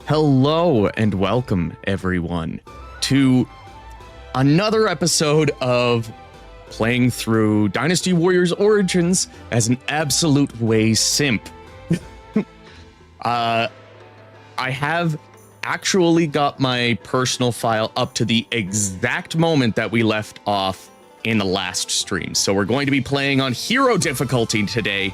Hello and welcome, everyone, to another episode of playing through Dynasty Warriors Origins as an absolute WEI simp. I have actually got my personal file up to the exact moment that we left off in the last stream. So we're going to be playing on hero difficulty today.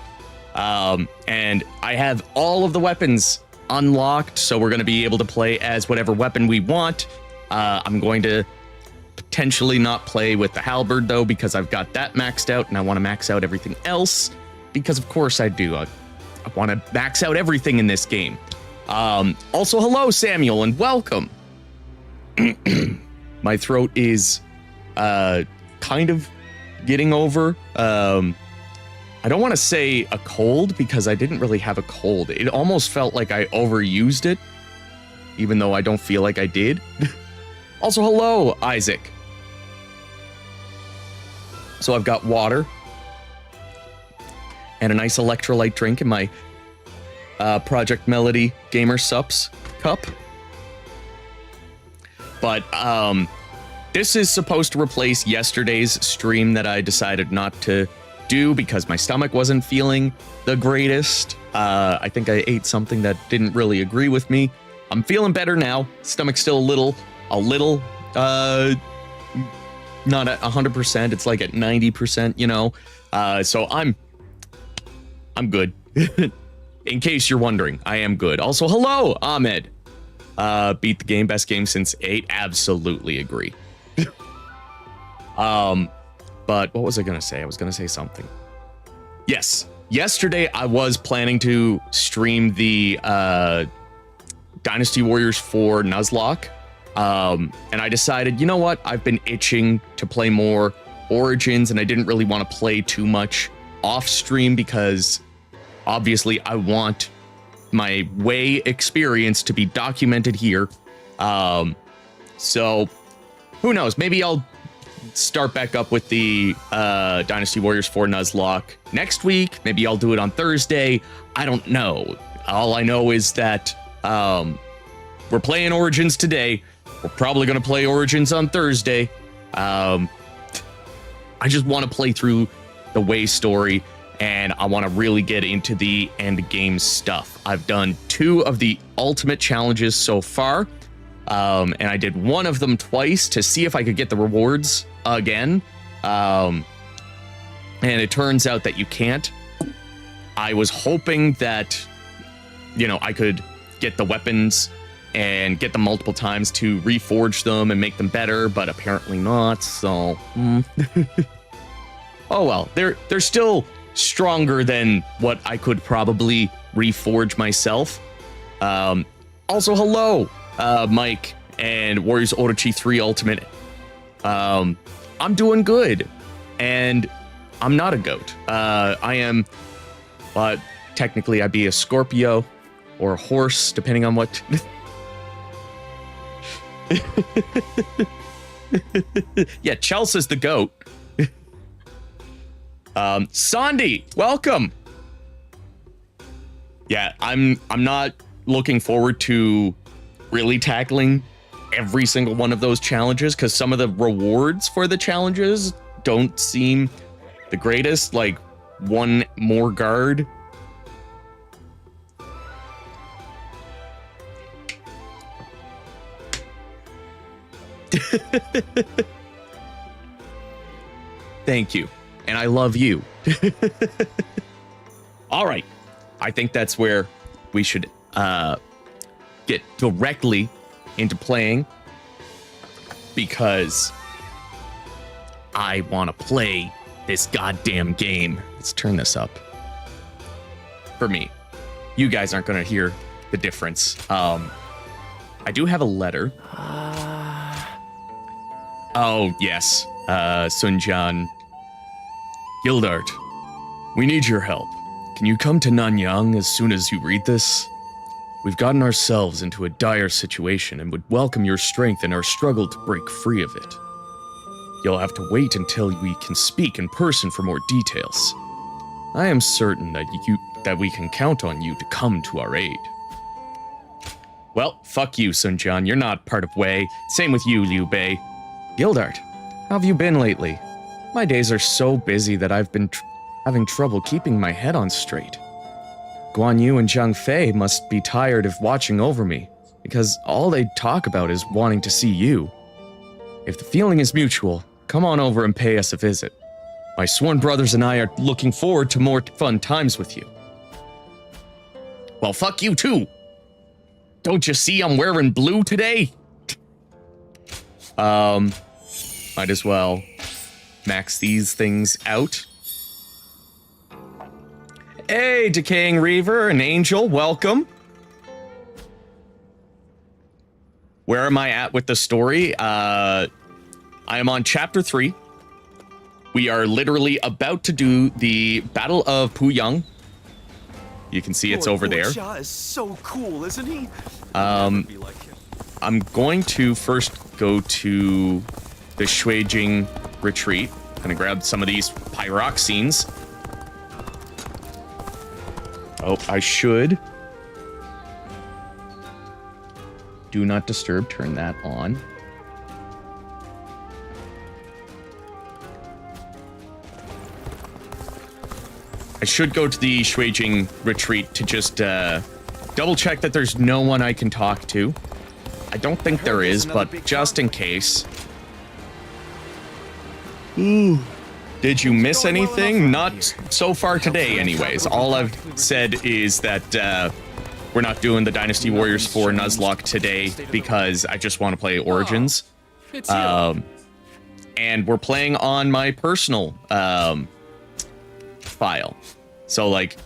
And I have all of the weapons unlocked, so we're going to be able to play as whatever weapon we want. I'm going to potentially not play with the halberd though, because I've got that maxed out and I want to max out everything else, because of course I do. I want to max out everything in this game. Also, hello Samuel and welcome. My throat is kind of getting over I don't want to say a cold, because I didn't really have a cold. It almost felt like I overused it, even though I don't feel like I did. Also, hello, Isaac. So I've got water and a nice electrolyte drink in my Project Melody Gamer Sups cup. But this is supposed to replace yesterday's stream that I decided not to do because my stomach wasn't feeling the greatest. I think I ate something that didn't really agree with me. I'm feeling better now. Stomach's still a little not at 100%. It's like at 90%, you know. So I'm good. In case you're wondering, I am good. Also, hello, Ahmed. Beat the game, best game since 8. Absolutely agree. But what was I going to say? I was going to say something. Yes. Yesterday, I was planning to stream the Dynasty Warriors 4 Nuzlocke. And I decided, you know what? I've been itching to play more Origins, and I didn't really want to play too much off stream because obviously I want my WEI experience to be documented here. So who knows? Maybe I'll start back up with the Dynasty Warriors 4 Nuzlocke next week. Maybe I'll do it on Thursday. I don't know. All I know is that we're playing Origins today. We're probably going to play Origins on Thursday. I just want to play through the WEI story, and I want to really get into the end game stuff. I've done 2 of the ultimate challenges so far. And I did one of them twice to see if I could get the rewards again. And it turns out that you can't. I was hoping that, you know, I could get the weapons and get them multiple times to reforge them and make them better, but apparently not. So, oh well, they're still stronger than what I could probably reforge myself. Also, hello, Mike and Warriors Orochi 3 Ultimate. I'm doing good, and I'm not a goat. I am, technically I'd be a Scorpio or a horse, depending on what. Yeah, Chelsea's the goat. Sandy, welcome. Yeah, I'm not looking forward to really tackling every single one of those challenges, because some of the rewards for the challenges don't seem the greatest, like one more guard. Thank you, and I love you. All right, I think that's where we should get directly into playing, because I want to play this goddamn game. Let's turn this up. For me, you guys aren't going to hear the difference. I do have a letter. Oh, yes. Sunjan. Gildart, we need your help. Can you come to Nanyang as soon as you read this? We've gotten ourselves into a dire situation and would welcome your strength in our struggle to break free of it. You'll have to wait until we can speak in person for more details. I am certain that we can count on you to come to our aid. Well, fuck you, Sun Jian. You're not part of Wei. Same with you, Liu Bei. Gildart, how have you been lately? My days are so busy that I've been having trouble keeping my head on straight. Guan Yu and Zhang Fei must be tired of watching over me, because all they talk about is wanting to see you. If the feeling is mutual, come on over and pay us a visit. My sworn brothers and I are looking forward to more fun times with you. Well, fuck you too. Don't you see I'm wearing blue today? Might as well max these things out. Hey, Decaying Reaver and Angel, welcome. Where am I at with the story? I am on chapter 3. We are literally about to do the Battle of Puyang. You can see it's over there. Xia is so cool, isn't he? I'm going to first go to the Shuijing retreat. Gonna grab some of these pyroxenes. Oh, I should. Do not disturb, turn that on. I should go to the Shuijing retreat to just double check that there's no one I can talk to. I don't think there is, but just in case. Ooh. Did you miss anything? Not so far today, anyways. All I've said is that we're not doing the Dynasty Warriors 4 Nuzlocke today because I just want to play Origins. And we're playing on my personal file. So, like,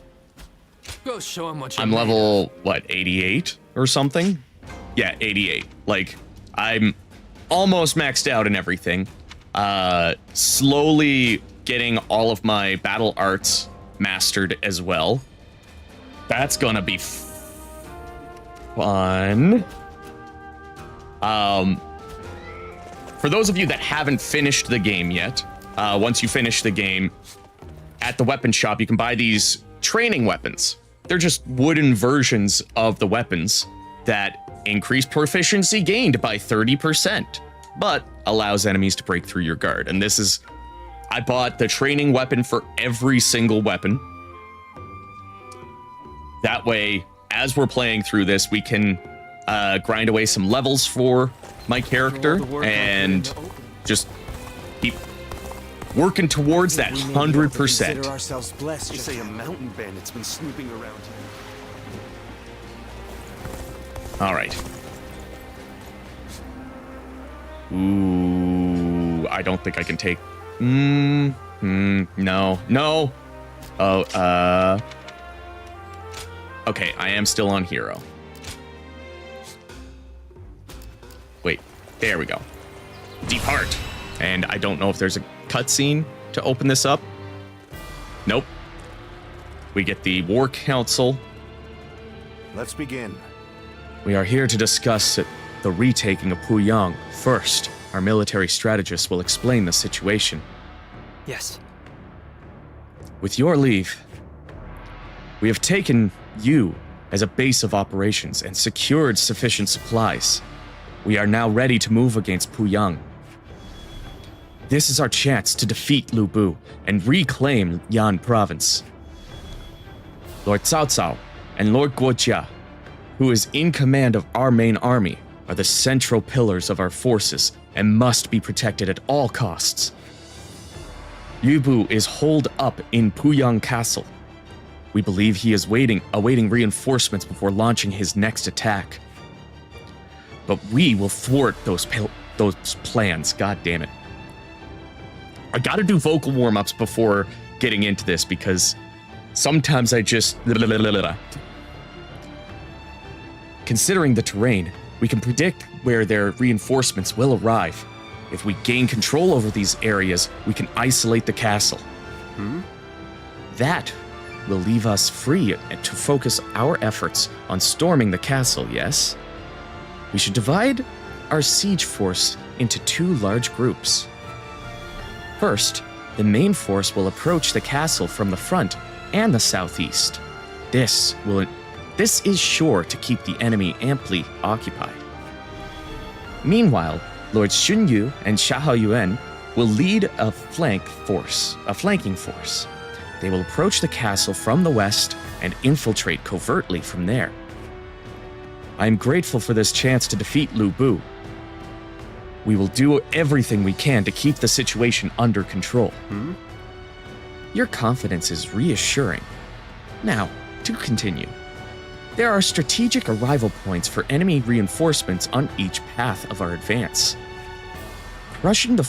Go show him what I'm level, what, 88 or something? Yeah, 88. Like, I'm almost maxed out and everything. Slowly getting all of my battle arts mastered as well. That's gonna be fun. For those of you that haven't finished the game yet, once you finish the game, at the weapon shop, you can buy these training weapons. They're just wooden versions of the weapons that increase proficiency gained by 30%, but allows enemies to break through your guard. And this is, I bought the training weapon for every single weapon. That way, as we're playing through this, we can grind away some levels for my character and just keep working towards that 100%. Ourselves blessed. You say a mountain bandit's been snooping around here. All right. Ooh, I don't think I can take. No. Oh, okay, I am still on hero. Wait, there we go. Depart. And I don't know if there's a cutscene to open this up. Nope. We get the War Council. Let's begin. We are here to discuss the retaking of Puyang. First, our military strategist will explain the situation. Yes. With your leave, we have taken you as a base of operations and secured sufficient supplies. We are now ready to move against Puyang. This is our chance to defeat Lu Bu and reclaim Yan Province. Lord Cao Cao and Lord Guojia, who is in command of our main army, are the central pillars of our forces and must be protected at all costs. Yu Bu is holed up in Puyang Castle. We believe he is awaiting reinforcements before launching his next attack. But we will thwart those plans, god damn it. I gotta do vocal warm-ups before getting into this because sometimes I just... Considering the terrain, we can predict where their reinforcements will arrive. If we gain control over these areas, we can isolate the castle. That will leave us free to focus our efforts on storming the castle, yes? We should divide our siege force into 2 large groups. First, the main force will approach the castle from the front and the southeast. This will This is sure to keep the enemy amply occupied. Meanwhile, Lords Xunyu and Xiaoyuan will lead a flanking force. They will approach the castle from the west and infiltrate covertly from there. I am grateful for this chance to defeat Lu Bu. We will do everything we can to keep the situation under control. Your confidence is reassuring. Now, to continue. There are strategic arrival points for enemy reinforcements on each path of our advance. Crushing the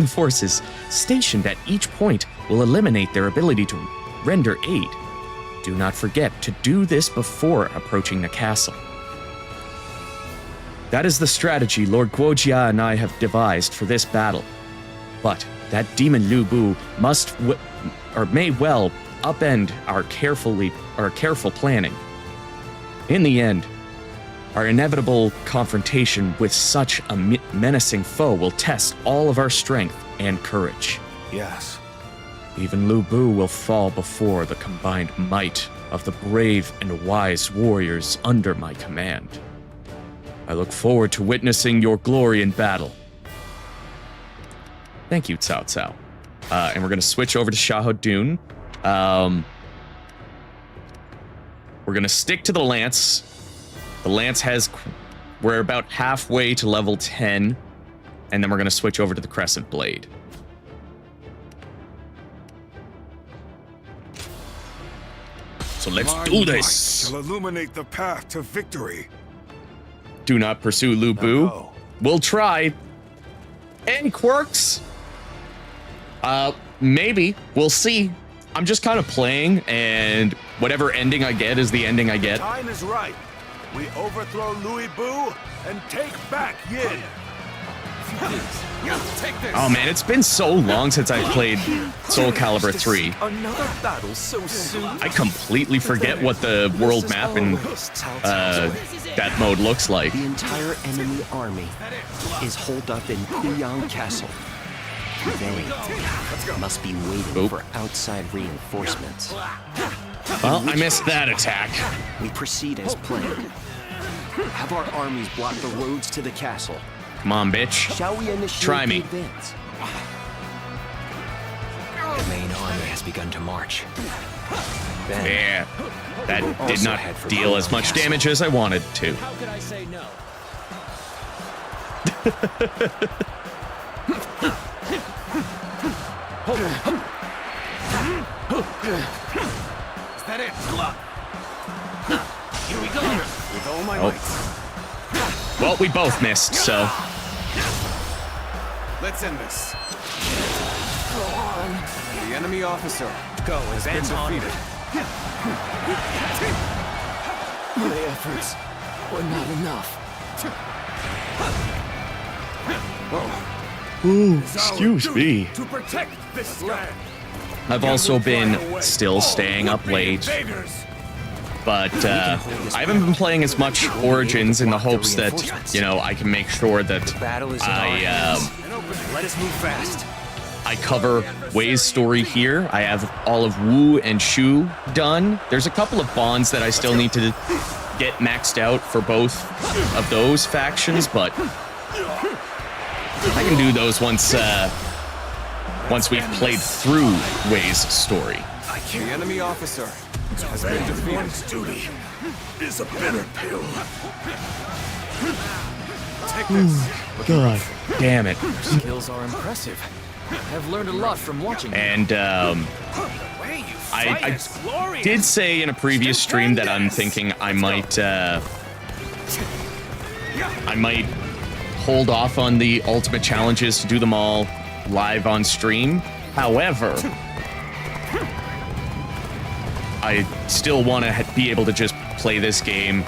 forces stationed at each point will eliminate their ability to render aid. Do not forget to do this before approaching the castle. That is the strategy Lord Guojia and I have devised for this battle. But that demon Lu Bu may well upend our careful planning. In the end, our inevitable confrontation with such a menacing foe will test all of our strength and courage. Yes. Even Lu Bu will fall before the combined might of the brave and wise warriors under my command. I look forward to witnessing your glory in battle. Thank you, Cao Cao. And we're going to switch over to Xiahou We're going to stick to the Lance. The Lance we're about halfway to level 10, and then we're going to switch over to the Crescent Blade. So let's do this. Shall illuminate the path to victory. Do not pursue Lu Bu. No. We'll try. Any quirks? Maybe. We'll see. I'm just kind of playing, and whatever ending I get is the ending I get. Time is right. We overthrow Louis Bu and take back Yin. Take this. Oh man, it's been so long since I played Soul Calibur 3. Another battle so soon. I completely forget what the world map in that mode looks like. The entire enemy army is holed up in Kuyang Castle. They must be waiting for outside reinforcements. Well, I missed that attack. We proceed as planned. Have our armies block the roads to the castle. Come on, bitch. Shall we initiate Try me. the advance? The main army has begun to march. Then, Yeah, that did also not head for deal as much Castle. damage as I wanted to. How could I say no? Is that it? Here we go. With all my Oh. might. Well, we both missed, so. Let's end this. The enemy officer Go, has been advance on. defeated. My efforts were not enough. Excuse me. To protect this land. I've also been still staying up late, but I haven't been playing as much Origins in the hopes that, you know, I can make sure that battle is in our hands. Let us move fast. I cover Wei's story here. I have all of Wu and Shu done. There's a couple of bonds that I still need to get maxed out for both of those factions, but I can do those once we've played through Wei's story. The enemy officer has been defeated. One's duty is a bitter pill. Take this. God damn it. Skills are impressive. I've learned a lot from watching you. And I did say in a previous stream that I'm thinking I might hold off on the ultimate challenges to do them all live on stream. However, I still want to be able to just play this game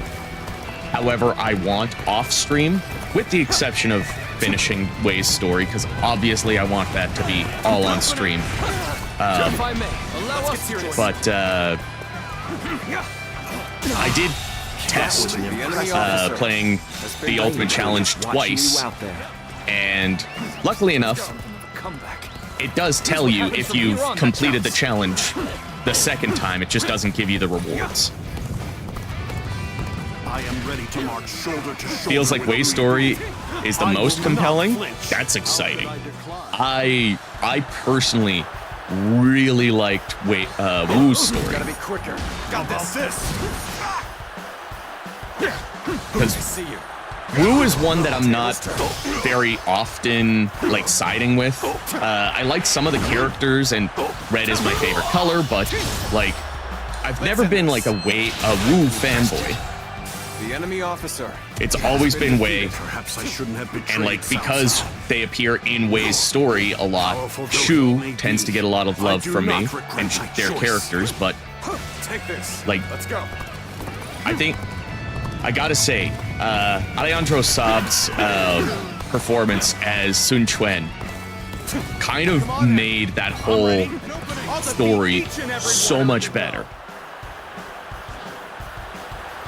however I want off stream, with the exception of finishing Wei's story, because obviously I want that to be all on stream. If I may, allow us to... But I did test playing the Ultimate Challenge twice, and luckily enough, Comeback. it does tell you if you've completed the challenge the second time, it just doesn't give you the rewards. I am ready to march shoulder to shoulder. Feels like with Wei's Louis story Boo. is the I most will compelling. not flinch. That's exciting. I personally really liked Wu's story. Gotta be quicker. Got this. Because See you. Wu is one that I'm not very often like siding with. I like some of the characters, and red is my favorite color, but like I've never been like a Wu fanboy. The enemy officer. It's always been Wei, Perhaps I shouldn't have betrayed. and like Cao because Cao. they appear in Wei's story a lot, Shu tends to get a lot of love from me and their characters, but Take this. like Let's go. I think I gotta say, Alejandro Saab's performance as Sun Quan kind of made that whole story so much better.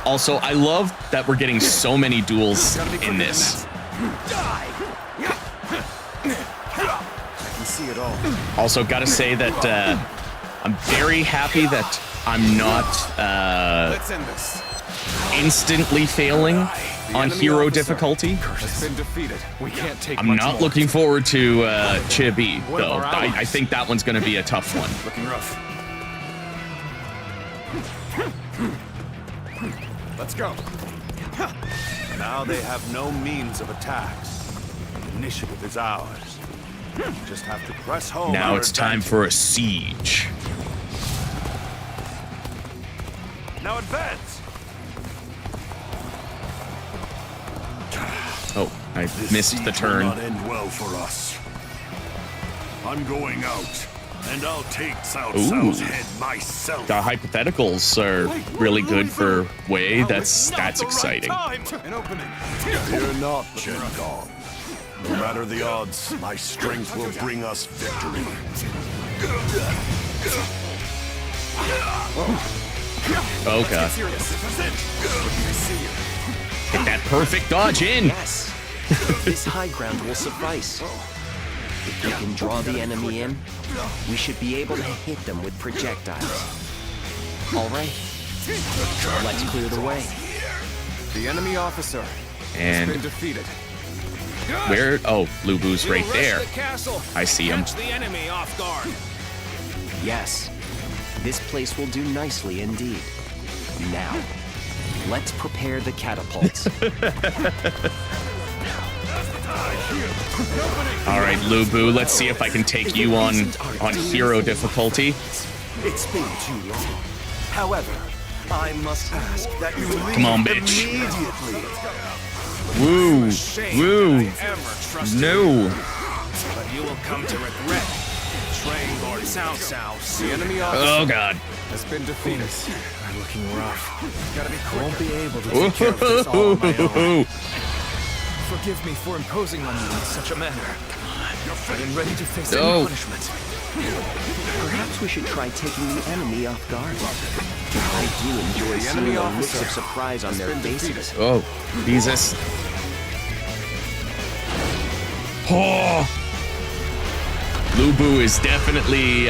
Also, I love that we're getting so many duels in this. I can see it all. Also, gotta say that I'm very happy that I'm not Let's end this. instantly failing on hero difficulty. Has been defeated. We can't take I'm much not more. looking forward to Chibi, What though. of our I allies? think that one's going to be a tough one. Looking rough. Let's go. Now they have no means of attacks. Initiative is ours. Just have to press home. Now our it's time advantage. for a siege. Now advance. Oh, I This missed the siege will turn. not end well for us. I'm going out, and I'll take Cao Ooh. Cao's head myself. The hypotheticals are really good for Wei. That's exciting. An opening. Fear not, Chen Gong. No matter the odds, my strength will bring us victory. Oh god. Get that perfect dodge in. Yes. This high ground will suffice. If we can draw the enemy in, we should be able to hit them with projectiles. All right. Let's clear the way. The enemy officer has And been defeated. where? Oh, Lu Bu's right there. I see him. Catch the enemy off guard. Yes. This place will do nicely indeed. Now, let's prepare the catapults. All right, Lu Bu, let's see if I can take you on hero difficulty. It's been too long. However, I must ask that you leave Come on, bitch. immediately. Woo, woo, Ever trust no. but you will come to regret betraying Lord Cao Cao. The enemy officer Oh god. has been defeated. I'm looking rough. Gotta be quick. Won't be able to take care of this all on my own. Ooh. Forgive me for imposing on you in such a manner. I am ready to face No. any punishment. Perhaps we should try taking the enemy off guard. I do enjoy The seeing enemy the looks officer of surprise on their been faces. Oh, Jesus. Oh. Lu Bu is definitely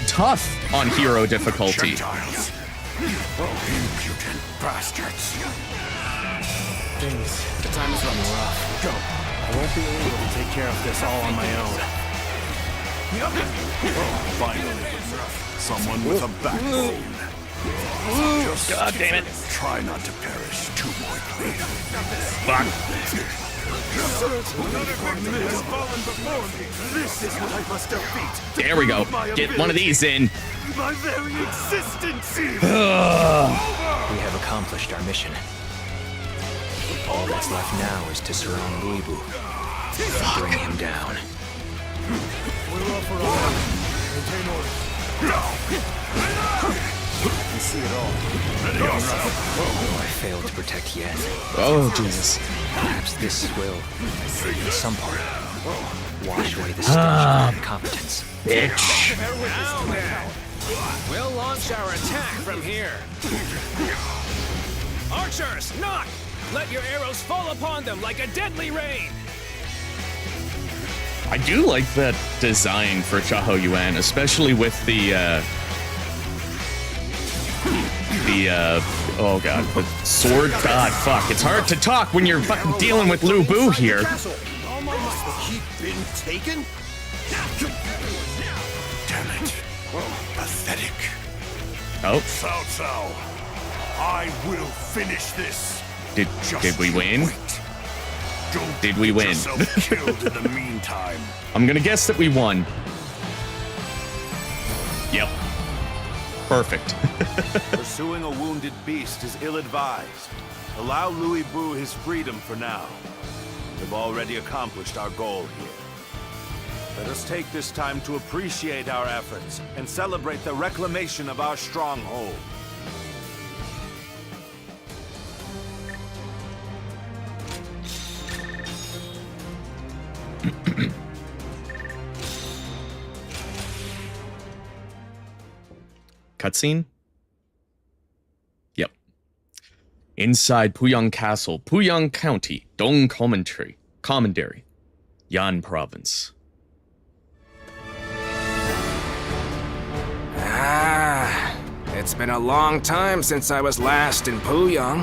tough on hero difficulty. Gentiles. Impudent bastards. The time is running rough. Go. I won't be able to take care of this all on my own. Finally, someone with a backbone. Just God damn it. try not to perish too quickly. Fuck. Has fallen before me. This is what I must defeat. There we go. Get one of these in. My very existence is We have accomplished our mission. All that's left now is to surround Louisbu and bring him down. I see it all. Oh, I failed to protect Yen. Oh, Jesus. Perhaps this will, in some part, wash away the stench of incompetence. Bitch. Now then, we'll launch our attack from here. Archers, knock! Let your arrows fall upon them like a deadly rain. I do like that design for Chaho Yuan, especially with the the, oh god, the sword? God, fuck. It's hard to talk when you're fucking dealing with Lu Bu here. Must the keep been taken? Damn it. Pathetic. Oh, Cao Cao, I will finish this. did we win? Wait. Don't Did we get win? yourself killed in the meantime. I'm gonna guess that we won. Yep. Perfect. Pursuing a wounded beast is ill-advised. Allow Louis Bu his freedom for now. We've already accomplished our goal here. Let us take this time to appreciate our efforts and celebrate the reclamation of our stronghold. Cutscene? Yep. Inside Puyang Castle, Puyang County, Dong Commandery, Yan Province. It's been a long time since I was last in Puyang.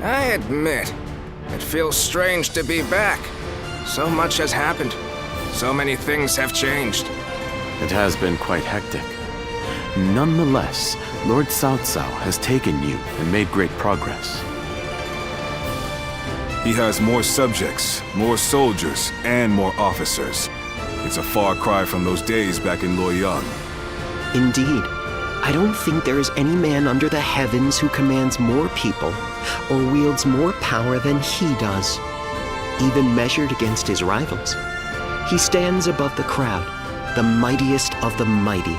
I admit, it feels strange to be back. So much has happened. So many things have changed. It has been quite hectic. Nonetheless, Lord Cao Cao has taken you and made great progress. He has more subjects, more soldiers, and more officers. It's a far cry from those days back in Luoyang. Indeed. I don't think there is any man under the heavens who commands more people or wields more power than he does, even measured against his rivals. He stands above the crowd, the mightiest of the mighty.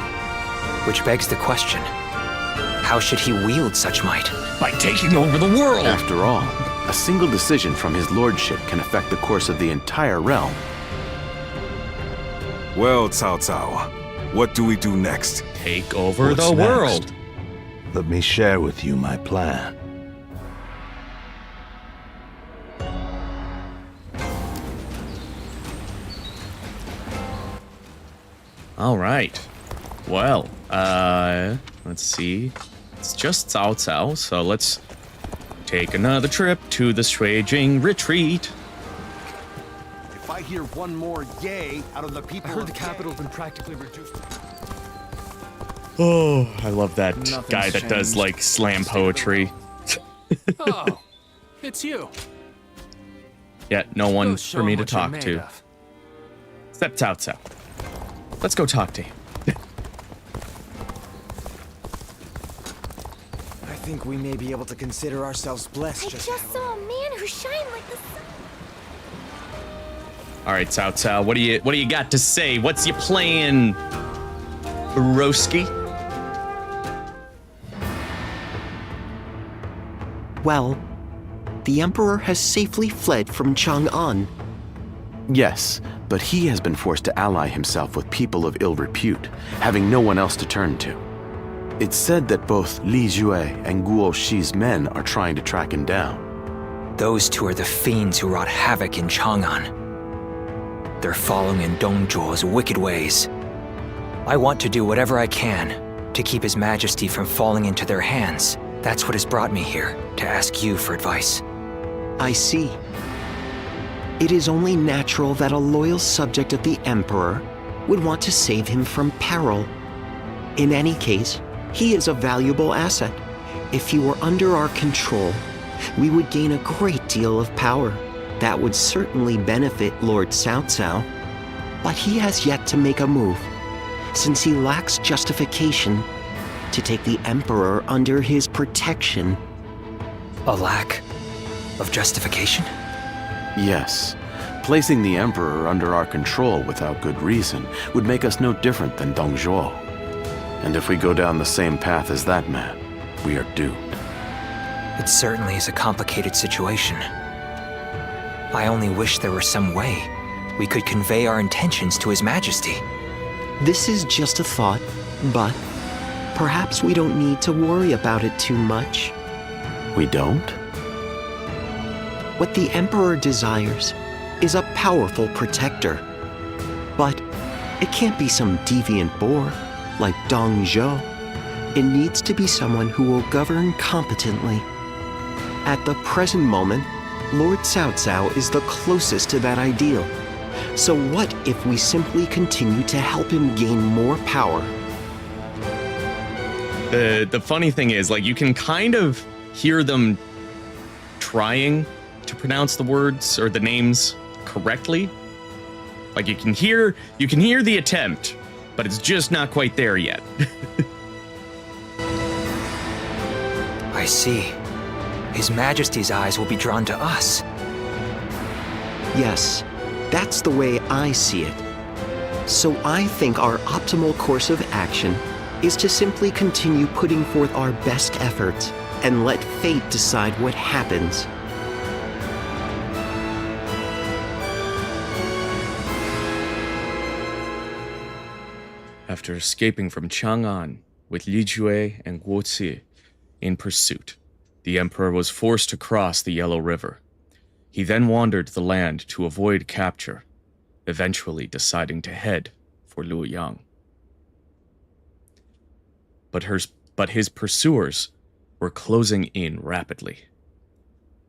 Which begs the question, how should he wield such might? By taking over the world! After all, a single decision from his lordship can affect the course of the entire realm. Well, Cao Cao, what do we do next? Take over What's the next? world! Let me share with you my plan. All right. Well, let's see. It's just Cao Cao, so let's take another trip to the Shuijing retreat. If I hear one more yay out of the people, I heard the capital's been practically reduced. Oh, I love that Nothing's guy that does changed. like slam poetry. Oh, it's you. Yeah, no one Go for show me him to what you're talk made to. of. Except Cao Cao. Let's go talk to him. I think we may be able to consider ourselves blessed. I just saw a man who shined like the sun. All right, Cao Cao, what do you got to say? What's your plan, broski? Well, the Emperor has safely fled from Chang'an. Yes, but he has been forced to ally himself with people of ill repute, having no one else to turn to. It's said that both Li Jue and Guo Shi's men are trying to track him down. Those two are the fiends who wrought havoc in Chang'an. They're following in Dong Zhuo's wicked ways. I want to do whatever I can to keep His Majesty from falling into their hands. That's what has brought me here, to ask you for advice. I see. It is only natural that a loyal subject of the Emperor would want to save him from peril. In any case, he is a valuable asset. If he were under our control, we would gain a great deal of power. That would certainly benefit Lord Cao Cao. But he has yet to make a move, since he lacks justification to take the Emperor under his protection. A lack of justification? Yes, placing the Emperor under our control without good reason would make us no different than Dong Zhuo. And if we go down the same path as that man, we are doomed. It certainly is a complicated situation. I only wish there were some way we could convey our intentions to His Majesty. This is just a thought, but perhaps we don't need to worry about it too much. We don't? What the Emperor desires is a powerful protector. But it can't be some deviant boar like Dong Zhuo. It needs to be someone who will govern competently. At the present moment, Lord Cao Cao is the closest to that ideal. So what if we simply continue to help him gain more power? The funny thing is, like, you can kind of hear them trying to pronounce the words or the names correctly. Like, you can hear the attempt, but it's just not quite there yet. I see. His Majesty's eyes will be drawn to us. Yes, that's the way I see it. So I think our optimal course of action is to simply continue putting forth our best efforts and let fate decide what happens. After escaping from Chang'an with Li Jue and Guo Ci in pursuit, the Emperor was forced to cross the Yellow River. He then wandered the land to avoid capture, eventually deciding to head for Luoyang. But his pursuers were closing in rapidly.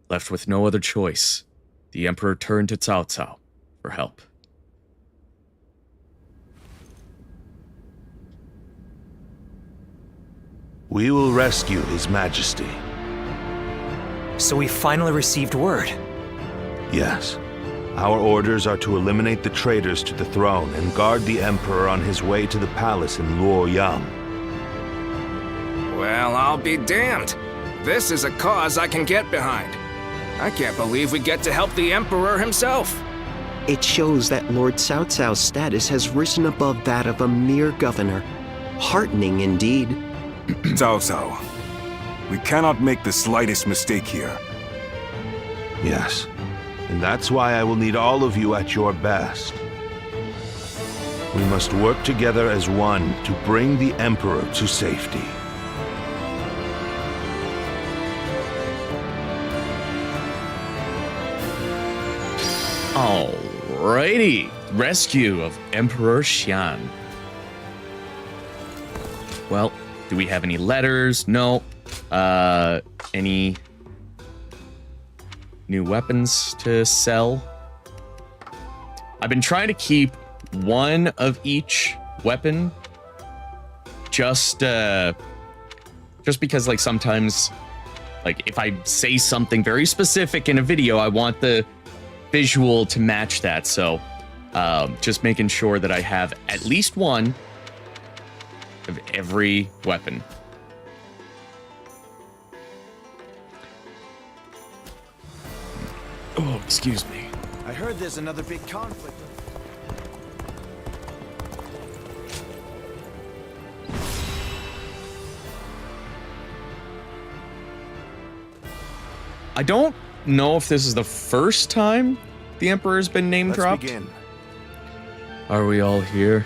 Left with no other choice, the Emperor turned to Cao Cao for help. We will rescue His Majesty. So we finally received word. Yes. Our orders are to eliminate the traitors to the throne and guard the Emperor on his way to the palace in Luoyang. Well, I'll be damned. This is a cause I can get behind. I can't believe we get to help the Emperor himself. It shows that Lord Cao Cao's status has risen above that of a mere governor. Heartening indeed. Cao Cao, we cannot make the slightest mistake here. Yes. And that's why I will need all of you at your best. We must work together as one to bring the Emperor to safety. Alrighty, rescue of Emperor Xian. Well, do we have any letters? No. Any new weapons to sell? I've been trying to keep one of each weapon just because, like, sometimes, like, if I say something very specific in a video, I want the visual to match that. So just making sure that I have at least one of every weapon. Oh, excuse me. I heard there's another big conflict. I don't know if this is the first time the Emperor's been name dropped. Let's begin. Are we all here?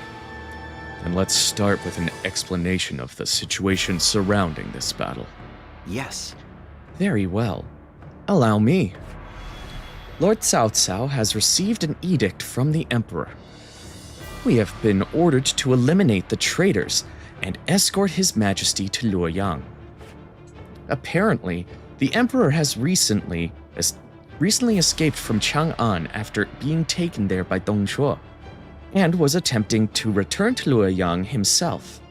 And let's start with an explanation of the situation surrounding this battle. Yes. Very well. Allow me. Lord Cao Cao has received an edict from the Emperor. We have been ordered to eliminate the traitors and escort His Majesty to Luoyang. Apparently, the Emperor has recently escaped from Chang'an after being taken there by Dong Zhuo, and was attempting to return to Luoyang himself.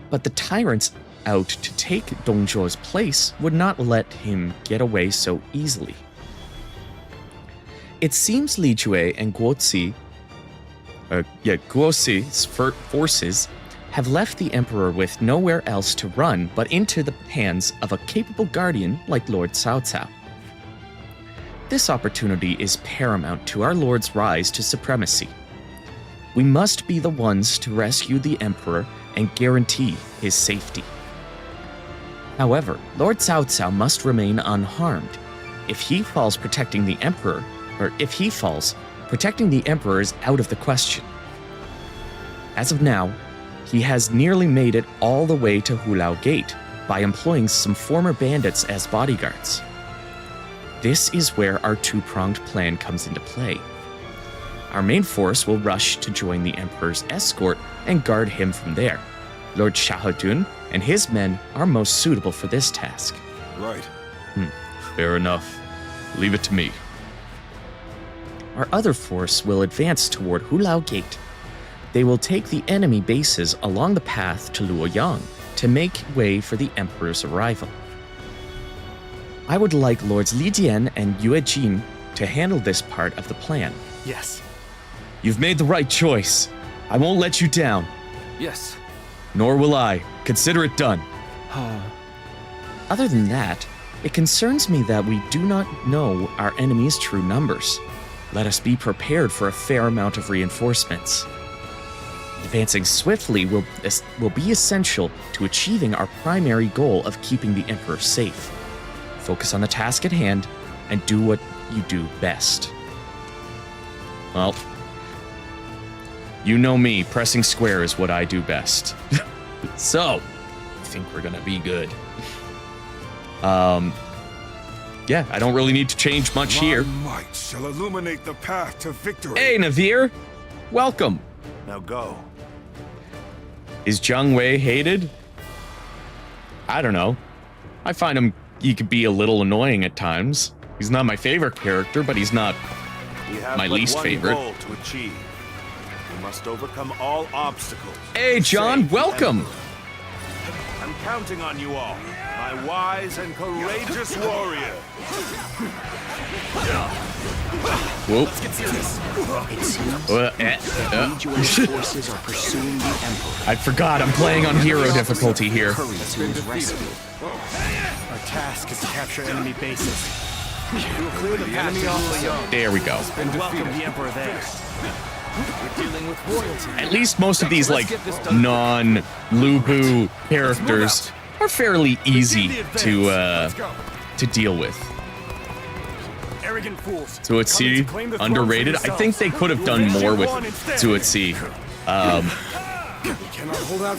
But the tyrants out to take Dong Zhuo's place would not let him get away so easily. It seems Li Jue and Guo Ci's forces have left the Emperor with nowhere else to run but into the hands of a capable guardian like Lord Cao Cao. This opportunity is paramount to our Lord's rise to supremacy. We must be the ones to rescue the Emperor and guarantee his safety. However, Lord Cao Cao must remain unharmed. If he falls, protecting the Emperor is out of the question. As of now, he has nearly made it all the way to Hulao Gate by employing some former bandits as bodyguards. This is where our two-pronged plan comes into play. Our main force will rush to join the Emperor's escort and guard him from there. Lord Charlottetown and his men are most suitable for this task. Right. Fair enough. Leave it to me. Our other force will advance toward Hulao Gate. They will take the enemy bases along the path to Luoyang to make way for the Emperor's arrival. I would like Lords Li Jian and Yue Jin to handle this part of the plan. Yes. You've made the right choice. I won't let you down. Yes. Nor will I. Consider it done. Other than that, it concerns me that we do not know our enemy's true numbers. Let us be prepared for a fair amount of reinforcements. Advancing swiftly will be essential to achieving our primary goal of keeping the Emperor safe. Focus on the task at hand and do what you do best. Well, you know me, pressing square is what I do best. So, I think we're gonna be good. Yeah, I don't really need to change much here. My might shall illuminate the path to victory. Hey, Navir! Welcome! Now go. Is Zhang Wei hated? I don't know. I find he could be a little annoying at times. He's not my favorite character, but he's not my least favorite. Goal to achieve. We must overcome all obstacles. Hey, John, welcome! I'm counting on you all, my wise and courageous warrior. Whoa. Let's get serious. It seems Li forces are pursuing the Emperor. I forgot I'm playing on hero difficulty here. Our task is to capture enemy bases. We will clear the enemy off Luoyang. There we go. And welcome the Emperor there. We're dealing with royalty. At least most of these non-Lubu characters are fairly easy to deal with. Arrogant fools. Zuotzi, underrated. I think they could have done more with Zuotzi.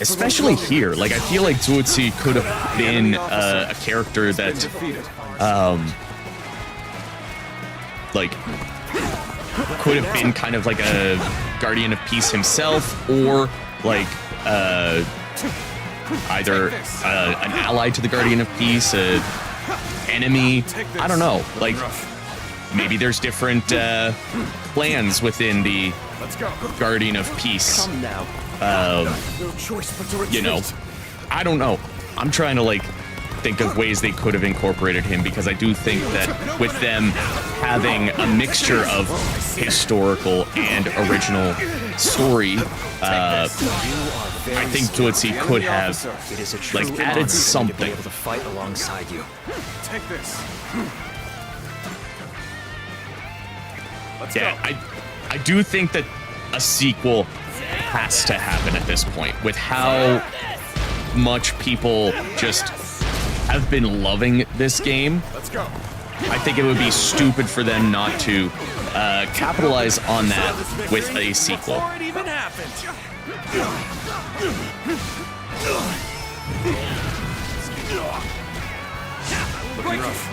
Especially here. Like, I feel like Zuotzi could have been a character that, could have been kind of like a Guardian of Peace himself, or like either an ally to the Guardian of Peace, an enemy. I don't know. Like, maybe there's different plans within the Guardian of Peace. You know, I don't know. I'm trying to think of ways they could have incorporated him, because I do think that with them having a mixture of historical and original story, I think Zuotzi could have added something. To fight alongside you. Take this. I do think that a sequel has to happen at this point, with how much people just have been loving this game. Let's go. I think it would be stupid for them not to capitalize on that with a sequel. Before it even happened. Looking rough.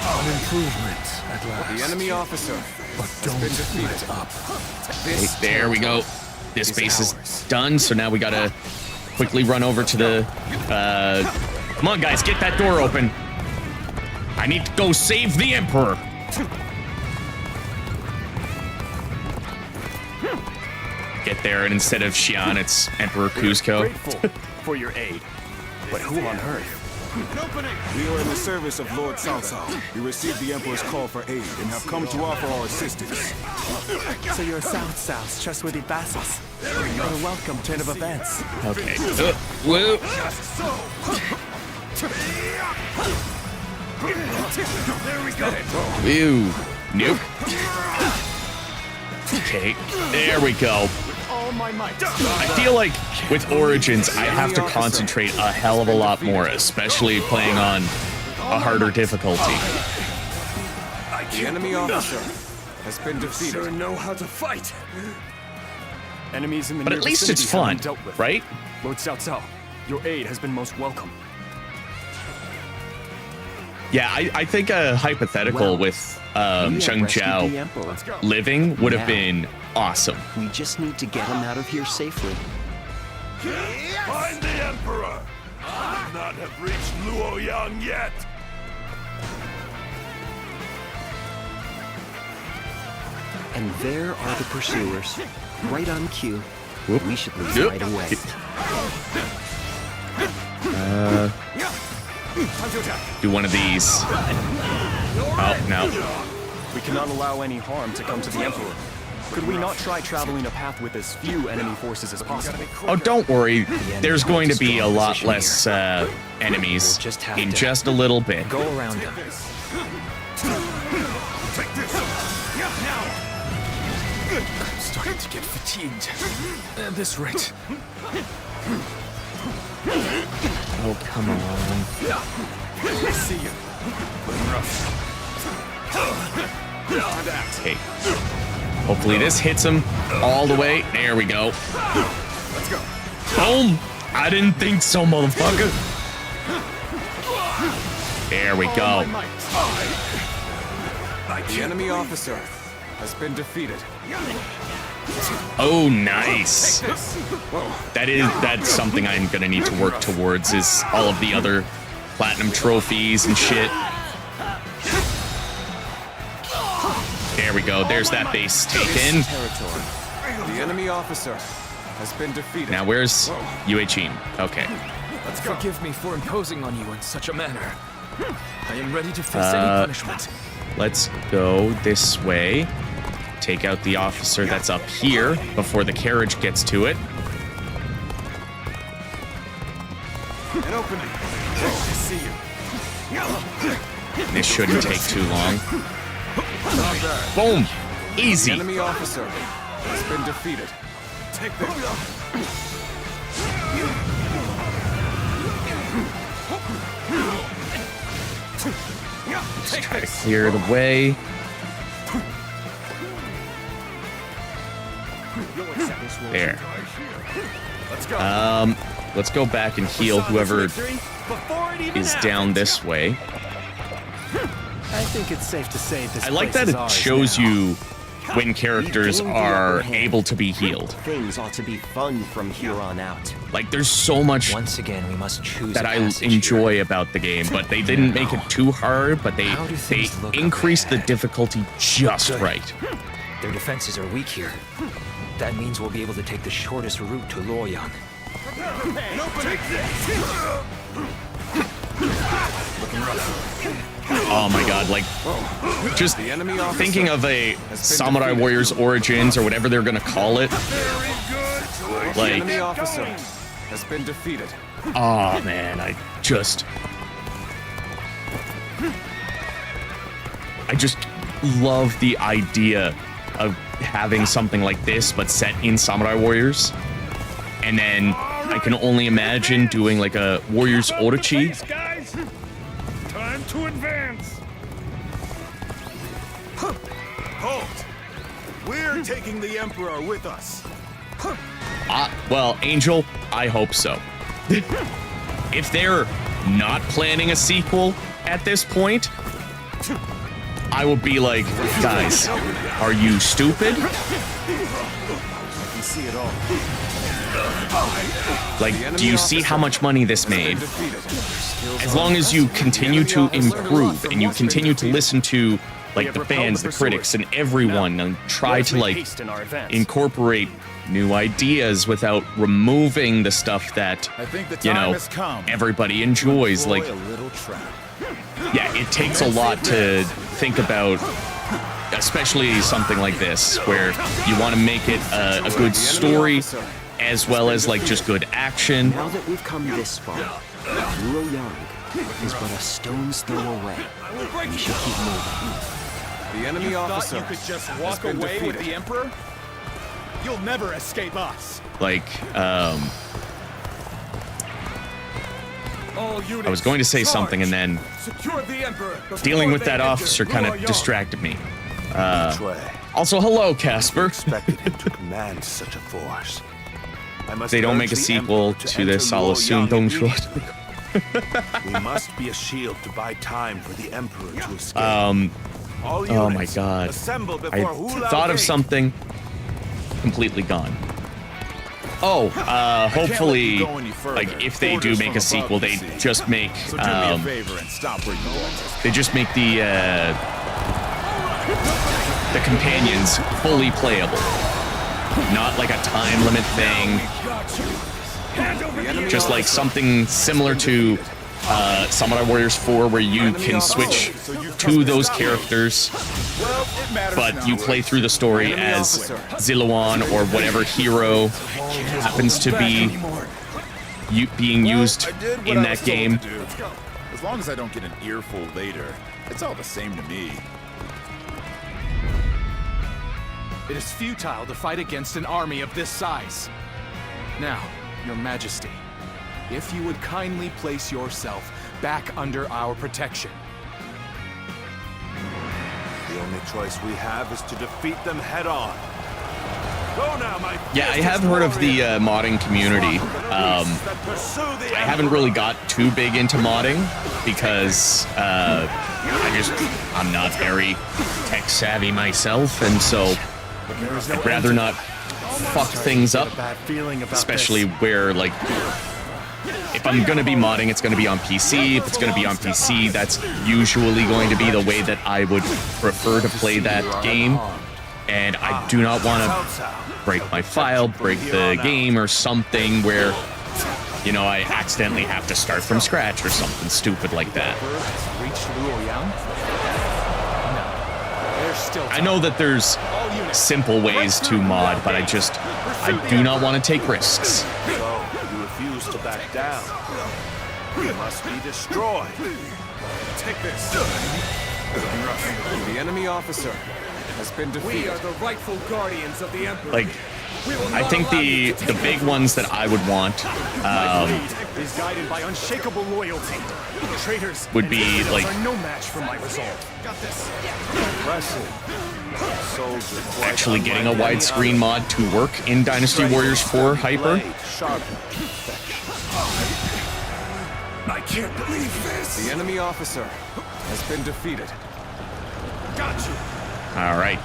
An improvement at last. The enemy officer. But don't let up. Okay, there we go. This base is done, so now we gotta quickly run over to the... come on, guys, get that door open. I need to go save the Emperor. Get there, and instead of Xian, it's Emperor Kuzco. Grateful for your aid. But who on earth? We are in the service of Lord Cao Cao. We received the Emperor's call for aid and have come to offer our assistance. So you're South South's trustworthy vassals. You're welcome, turn of events. Okay. Whoa. There we go. Ew. Nope. Okay. There we go. All my might. I feel like with Origins, I have to concentrate a hell of a lot more, especially playing on a harder difficulty. The enemy officer has been defeated. Sure know how to fight. Enemies in the But at least it's fun, right? Lord Cao Cao, your aid has been most welcome. Yeah, I think a hypothetical with Cheng Zhao living would have been awesome. We just need to get him out of here safely. Find the Emperor! I do not have reached Luoyang yet! And there are the pursuers. Right on cue. Whoop. We should leave right away. Do one of these. Oh, no. We cannot allow any harm to come to the Emperor. Could we not try traveling a path with as few enemy forces as possible? Oh, don't worry. There's going to be a lot less enemies in just a little bit. Go around them. I'm starting to get fatigued. At this rate. Oh, come on. I see you. Rough. Okay. Hopefully this hits him all the way. There we go. Let's go. Boom! I didn't think so, motherfucker. There we go. The enemy officer has been defeated. Oh, nice. That's something I'm gonna need to work towards, is all of the other platinum trophies and shit. There we go. There's that base taken. The enemy officer has been defeated. Now where's Yuejin? Okay. Let's go. Forgive me for imposing on you in such a manner. I am ready to face any punishment. Let's go this way. Take out the officer that's up here before the carriage gets to it. An opening. I see you. This shouldn't take too long. Boom! Easy. The enemy officer has been defeated. Take Let's try to clear the way. There. Let's go back and heal whoever is down this way. I think it's safe to say this I like place that is it ours shows now. you when characters are able to be healed. Things ought to be fun from here on out. Like, there's so much Once again, we must choose that a I passage enjoy about the game, but they didn't make it too hard, but they things look up increased the ahead? difficulty just right. Their defenses are weak here. That means we'll be able to take the shortest route to Luoyang. Oh my god, like, just thinking of a Samurai Warriors Origins or whatever they're gonna call it. The Like, enemy officer has been defeated. oh man, I just love the idea of having something like this, but set in Samurai Warriors. And then I can only imagine doing like a Warriors Orochi. Time to advance! Halt! We're taking the Emperor with us. Well, Angel, I hope so. If they're not planning a sequel at this point, I would be like, guys, are you stupid? I can see it all. Like, do you see how much money this made? As long as you continue to improve and you continue to listen to, like, the fans, the critics, and everyone, and try to, like, incorporate new ideas without removing the stuff that, you know, everybody enjoys. Like, yeah, it takes a lot to think about, especially something like this, where you want to make it a good story, as well as, like, just good action. Now that we've come this far, Luoyang is but a stone's throw away. We should keep moving. The enemy officer You could just has walk been away with defeated. the Emperor? You'll never escape us. Like, All I was going to say something, and then Secure the Emperor dealing with that officer kind of distracted me. Also, hello, Casper. Expected him to command such a force. I must They don't urge make a the sequel Emperor to this, enter I'll assume Luoyang Dongchuan. immediately. We must be a shield to buy time for the Emperor to escape. All Oh my units, god. assemble I before Hulao thought of Gate. something, completely gone. Oh, hopefully, like, if they do make a sequel, they just make, they just make the companions fully playable. Not like a time limit thing. Just like something similar to Samurai Warriors 4, where you can switch to those characters, but you play through the story as Ziluan or whatever hero happens to be being used in that game. As long as I don't get an earful later, it's all the same to me. It is futile to fight against an army of this size. Now, Your Majesty, if you would kindly place yourself back under our protection. The only choice we have is to defeat them head on. Go now, my yeah, I have heard of the modding community. I haven't really got too big into modding because I'm not very tech savvy myself, and so I'd rather not fuck things up, especially where, like, if I'm gonna be modding, it's gonna be on PC. If it's gonna be on PC, that's usually going to be the way that I would prefer to play that game. And I do not want to break my file, break the game, or something where, you know, I accidentally have to start from scratch or something stupid like that. I know that there's simple ways to mod, but I do not want to take risks. So, you refuse to back down. You must be destroyed. Take this. The enemy officer has been defeated. We are the rightful guardians of the Emperor. Like, I think the big ones that I would want is guided by unshakable loyalty. Traitors would be like are no match for my resolve. Got this. actually getting a widescreen mod to work in Dynasty Warriors 4 Hyper. I can't believe this. The enemy officer has been defeated. Got you. All right.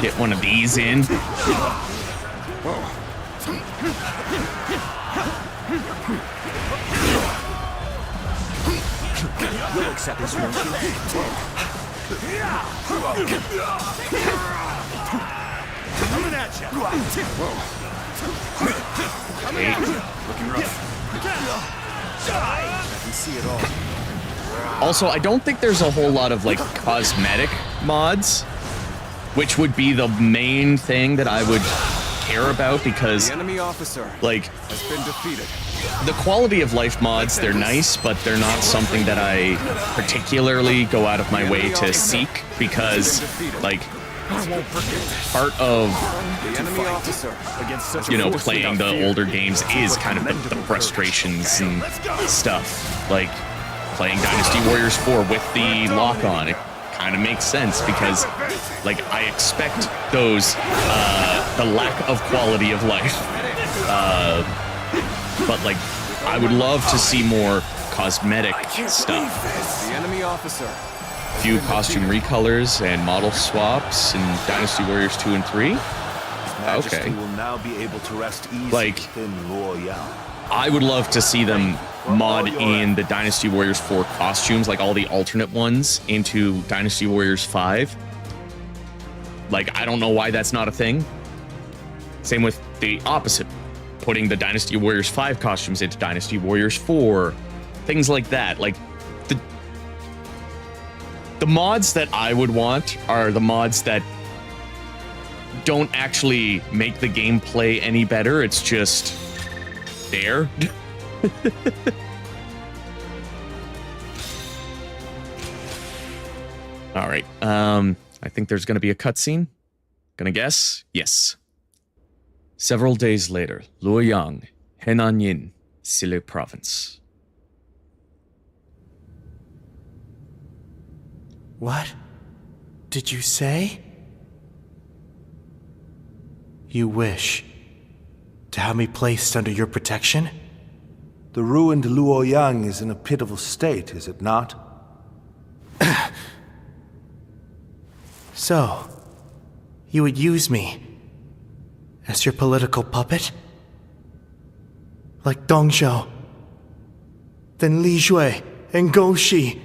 Get one of these in. You'll accept this, won't you? Coming at you. Okay. Looking rough. I can see it all. Also, I don't think there's a whole lot of, like, cosmetic mods, which would be the main thing that I would care about, because, the enemy officer like, has been defeated. The quality of life mods, they're nice, but they're not something that I particularly go out of my way to seek, because, like, part of, you know, playing the older games is kind of the frustrations and stuff. Like, playing Dynasty Warriors 4 with the lock-on, it kind of makes sense, because, like, I expect those, the lack of quality of life. But, like, I would love to see more cosmetic stuff. The enemy officer. Few costume recolors and model swaps in Dynasty Warriors 2 and 3. Okay. Will now be able to rest easy like, within Luoyang. I would love to see them mod in the Dynasty Warriors 4 costumes, like all the alternate ones, into Dynasty Warriors 5. Like, I don't know why that's not a thing. Same with the opposite. Putting the Dynasty Warriors 5 costumes into Dynasty Warriors 4. Things like that. Like, the mods that I would want are the mods that don't actually make the gameplay any better. It's just there. All right. I think there's going to be a cutscene. Gonna guess? Yes. Several days later, Luoyang, Henan-yin, Sile Province. What did you say? You wish to have me placed under your protection? The ruined Luoyang is in a pitiful state, is it not? So, you would use me as your political puppet? Like Dongzhou, then Li Jue and Gou Shi,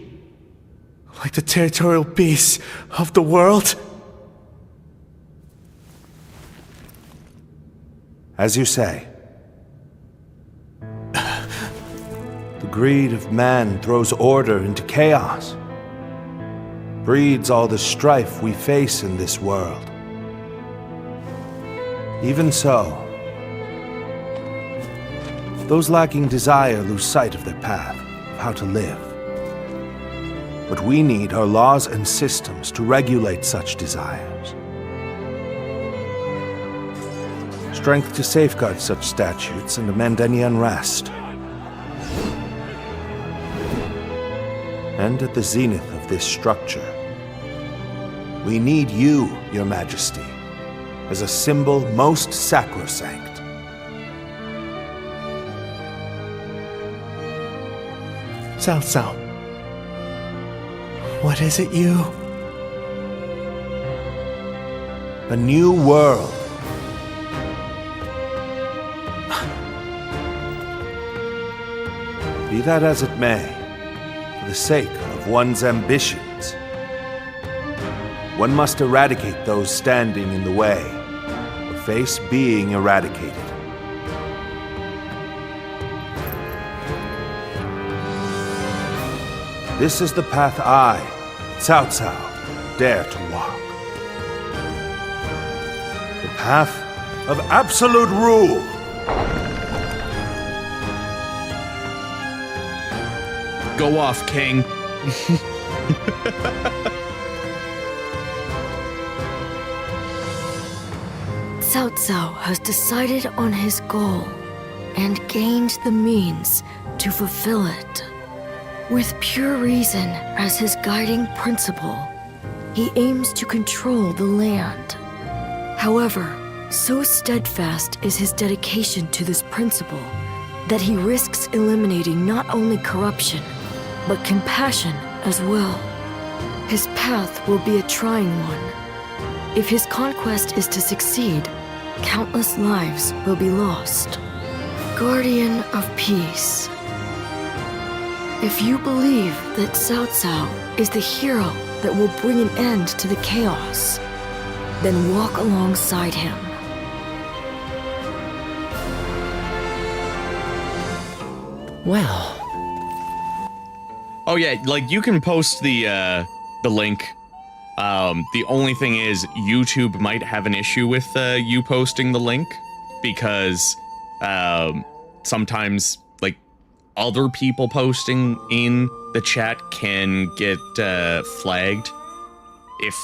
like the territorial beasts of the world? As you say. The greed of man throws order into chaos, breeds all the strife we face in this world. Even so, those lacking desire lose sight of their path, of how to live. What we need are laws and systems to regulate such desires. Strength to safeguard such statutes and amend any unrest. And at the zenith of this structure, we need you, Your Majesty, as a symbol most sacrosanct. Cao Cao, what is it you? A new world. Be that as it may, for the sake of one's ambitions, one must eradicate those standing in the way, or face being eradicated. This is the path I, Cao Cao, dare to walk. The path of absolute rule. Go off, King. Cao Cao has decided on his goal and gained the means to fulfill it. With pure reason as his guiding principle, he aims to control the land. However, so steadfast is his dedication to this principle that he risks eliminating not only corruption, but compassion as well. His path will be a trying one. If his conquest is to succeed, countless lives will be lost. Guardian of Peace. If you believe that Cao Cao is the hero that will bring an end to the chaos, then walk alongside him. Well. Oh yeah, like you can post the link. The only thing is YouTube might have an issue with you posting the link because sometimes like other people posting in the chat can get flagged if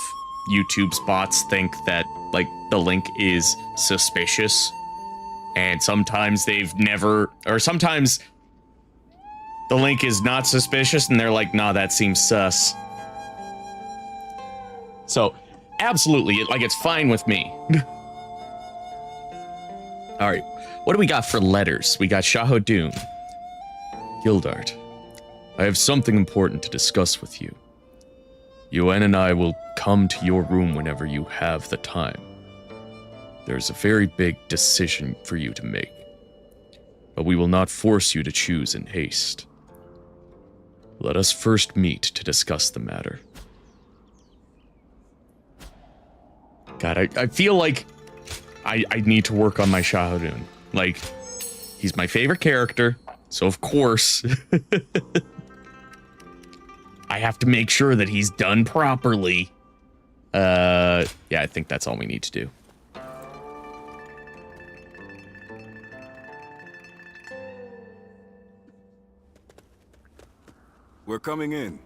YouTube's bots think that like the link is suspicious, and sometimes they've never, or sometimes the link is not suspicious and they're like, nah, that seems sus. So, absolutely, it's fine with me. All right, what do we got for letters? We got Shahodun. Gildart, I have something important to discuss with you. Yuan and I will come to your room whenever you have the time. There's a very big decision for you to make, but we will not force you to choose in haste. Let us first meet to discuss the matter. God, I feel like I need to work on my Shahodun. Like, he's my favorite character, so of course I have to make sure that he's done properly. Yeah, I think that's all we need to do. We're coming in.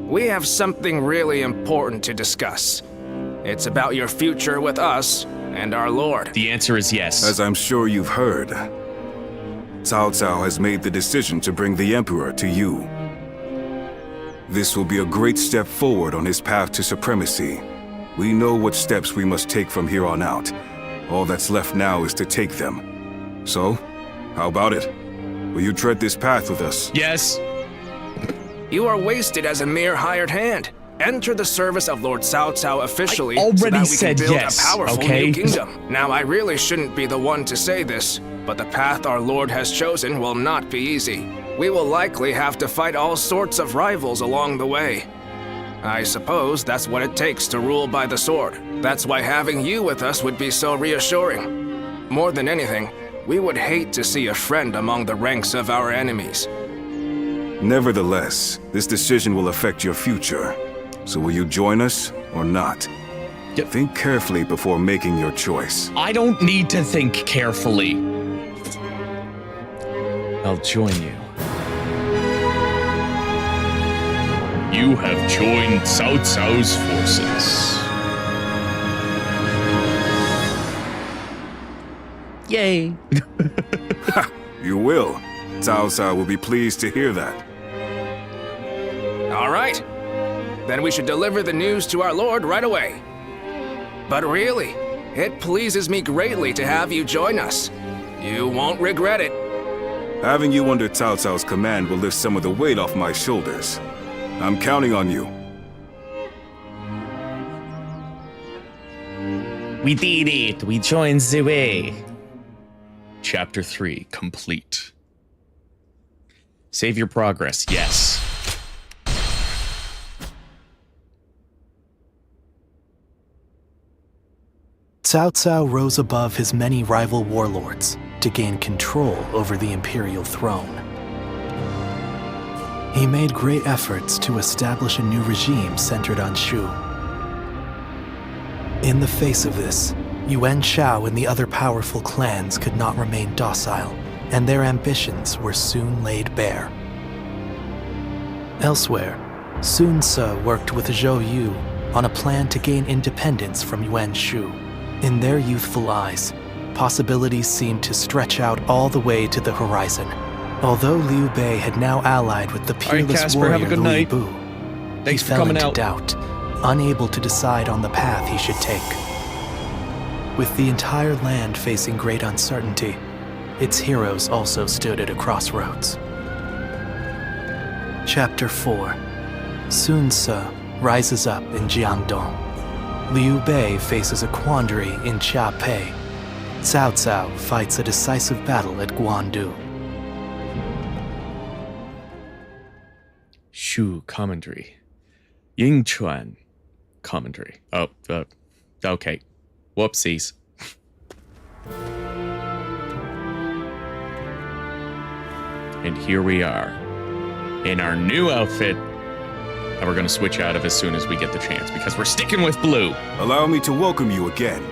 We have something really important to discuss. It's about your future with us and our lord. The answer is yes. As I'm sure you've heard, Cao Cao has made the decision to bring the Emperor to you. This will be a great step forward on his path to supremacy. We know what steps we must take from here on out. All that's left now is to take them. So, how about it? Will you tread this path with us? Yes. You are wasted as a mere hired hand. enter the service of Lord Cao Cao officially I already so that we said can build yes, a powerful okay? new kingdom. Now, I really shouldn't be the one to say this, but the path our Lord has chosen will not be easy. We will likely have to fight all sorts of rivals along the way. I suppose that's what it takes to rule by the sword. That's why having you with us would be so reassuring. More than anything, we would hate to see a friend among the ranks of our enemies. Nevertheless, this decision will affect your future. So will you join us or not? Yep. Think carefully before making your choice. I don't need to think carefully. I'll join you. You have joined Cao Cao's forces. Yay. You will. Cao Cao will be pleased to hear that. All right. Then we should deliver the news to our Lord right away. But really, it pleases me greatly to have you join us. You won't regret it. Having you under Cao Cao's command will lift some of the weight off my shoulders. I'm counting on you. We did it. We joined the way. Chapter 3 complete. Save your progress. Yes. Cao Cao rose above his many rival warlords to gain control over the imperial throne. He made great efforts to establish a new regime centered on Shu. In the face of this, Yuan Shao and the other powerful clans could not remain docile, and their ambitions were soon laid bare. Elsewhere, Sun Ce worked with Zhou Yu on a plan to gain independence from Yuan Shu. In their youthful eyes, possibilities seemed to stretch out all the way to the horizon. Although Liu Bei had now allied with the peerless Casper, warrior have a good Louis night. Bu, Thanks he for fell coming into out. doubt, unable to decide on the path he should take. With the entire land facing great uncertainty, its heroes also stood at a crossroads. Chapter 4. Sun Ce rises up in Jiangdong. Liu Bei faces a quandary in Chiapei. Cao Cao fights a decisive battle at Guandu. Shu commentary. Yingchuan commentary. Oh, okay. Whoopsies. And here we are in our new outfit that we're going to switch out of as soon as we get the chance because we're sticking with blue. Allow me to welcome you again.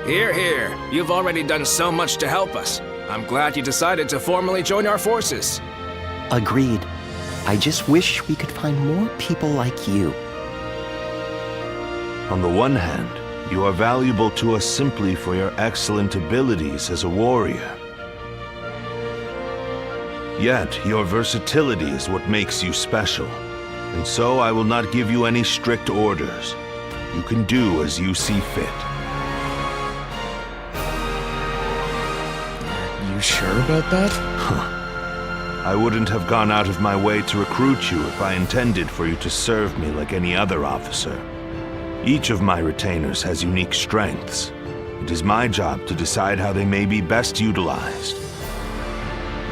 Hear, hear. You've already done so much to help us. I'm glad you decided to formally join our forces. Agreed. I just wish we could find more people like you. On the one hand, you are valuable to us simply for your excellent abilities as a warrior. Yet, your versatility is what makes you special, and so I will not give you any strict orders. You can do as you see fit. You sure about that? I wouldn't have gone out of my way to recruit you if I intended for you to serve me like any other officer. Each of my retainers has unique strengths. It is my job to decide how they may be best utilized.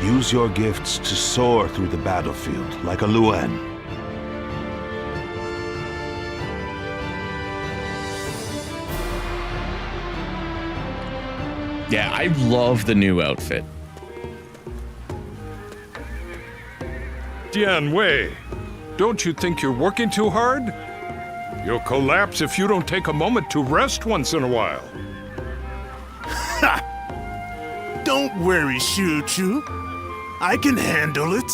Use your gifts to soar through the battlefield like a Luen. Yeah, I love the new outfit. Dian Wei, don't you think you're working too hard? You'll collapse if you don't take a moment to rest once in a while. Don't worry, Shu-Chu. I can handle it.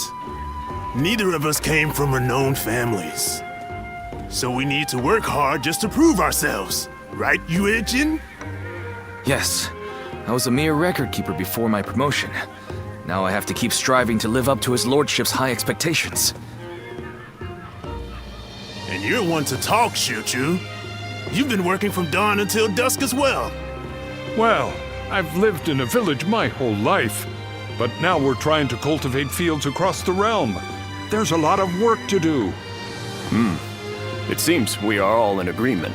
Neither of us came from renowned families. So we need to work hard just to prove ourselves. Right, Yue-Jin? Yes. I was a mere record keeper before my promotion. Now I have to keep striving to live up to his lordship's high expectations. And you're one to talk, Shu-Chu. You've been working from dawn until dusk as well. Well, I've lived in a village my whole life, but now we're trying to cultivate fields across the realm. There's a lot of work to do. It seems we are all in agreement.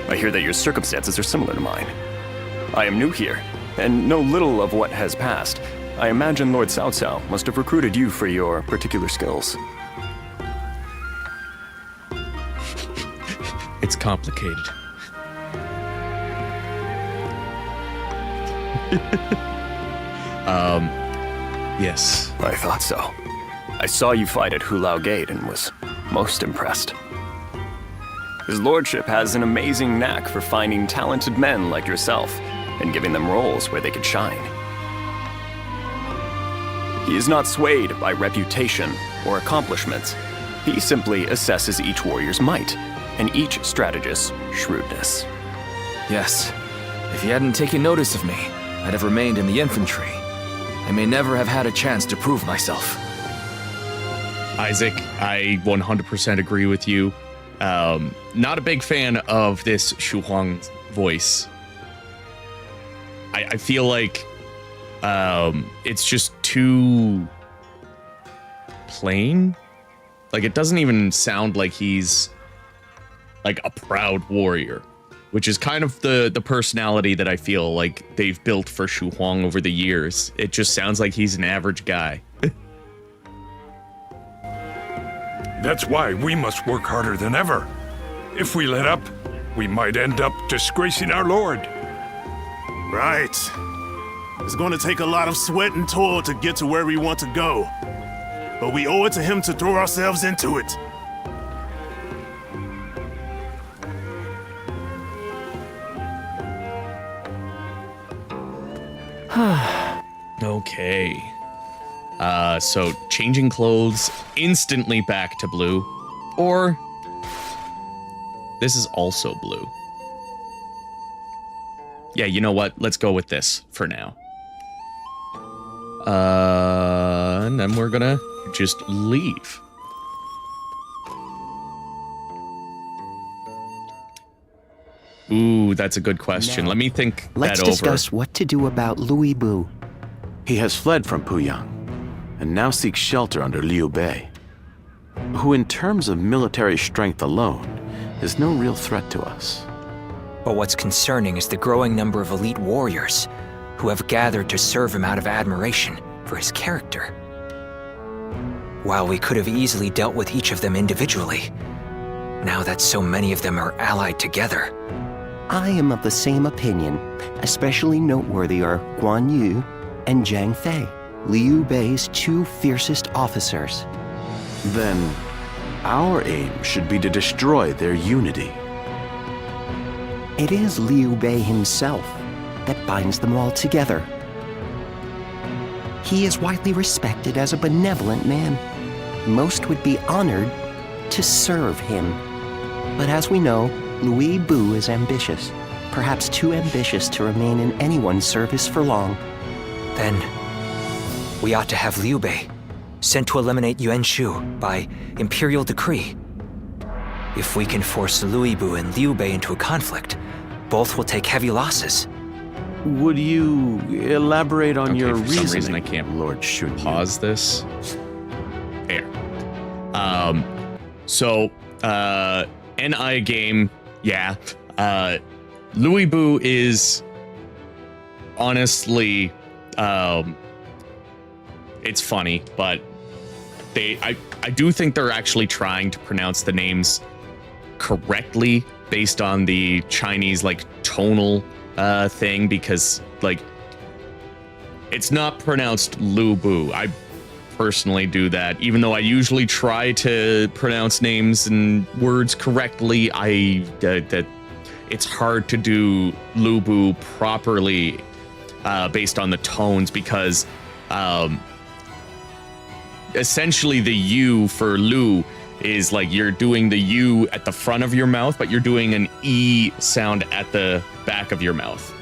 I hear that your circumstances are similar to mine. I am new here, and know little of what has passed. I imagine Lord Cao Cao must have recruited you for your particular skills. It's complicated. Yes. I thought so. I saw you fight at Hulao Gate and was most impressed. His lordship has an amazing knack for finding talented men like yourself and giving them roles where they could shine. He is not swayed by reputation or accomplishments. He simply assesses each warrior's might and each strategist's shrewdness. Yes. If he hadn't taken notice of me, I'd have remained in the infantry. I may never have had a chance to prove myself. Isaac, I 100% agree with you. Not a big fan of this Shu Huang voice. I feel like it's just too plain. Like, it doesn't even sound like he's like a proud warrior, which is kind of the personality that I feel like they've built for Shu Huang over the years. It just sounds like he's an average guy. That's why we must work harder than ever. If we let up, we might end up disgracing our lord. Right. It's going to take a lot of sweat and toil to get to where we want to go. But we owe it to him to throw ourselves into it. Okay. So changing clothes instantly back to blue, or this is also blue. Yeah, you know what? Let's go with this for now. And then we're gonna just leave. Ooh, that's a good question. Let me think Let's that over. discuss what to do about Louis Bu. He has fled from Puyang and now seeks shelter under Liu Bei, who in terms of military strength alone is no real threat to us. But what's concerning is the growing number of elite warriors who have gathered to serve him out of admiration for his character. While we could have easily dealt with each of them individually, now that so many of them are allied together. I am of the same opinion. Especially noteworthy are Guan Yu and Zhang Fei, Liu Bei's two fiercest officers. Then, our aim should be to destroy their unity. It is Liu Bei himself that binds them all together. He is widely respected as a benevolent man. Most would be honored to serve him. But as we know, Louis Bu is ambitious, perhaps too ambitious to remain in anyone's service for long. Then, we ought to have Liu Bei sent to eliminate Yuan Shu by imperial decree. If we can force Louis Bu and Liu Bei into a conflict, both will take heavy losses. Would you elaborate on your for reasoning, some reason I can't Lord Shu? Pause this. There. So, NI game, yeah. Louis Bu is honestly, it's funny, but I do think they're actually trying to pronounce the names correctly based on the Chinese like tonal thing, because like it's not pronounced Lu Bu. I personally do that, even though I usually try to pronounce names and words correctly. That it's hard to do Lu Bu properly based on the tones, because essentially the U for Lu is like you're doing the U at the front of your mouth, but you're doing an E sound at the back of your mouth,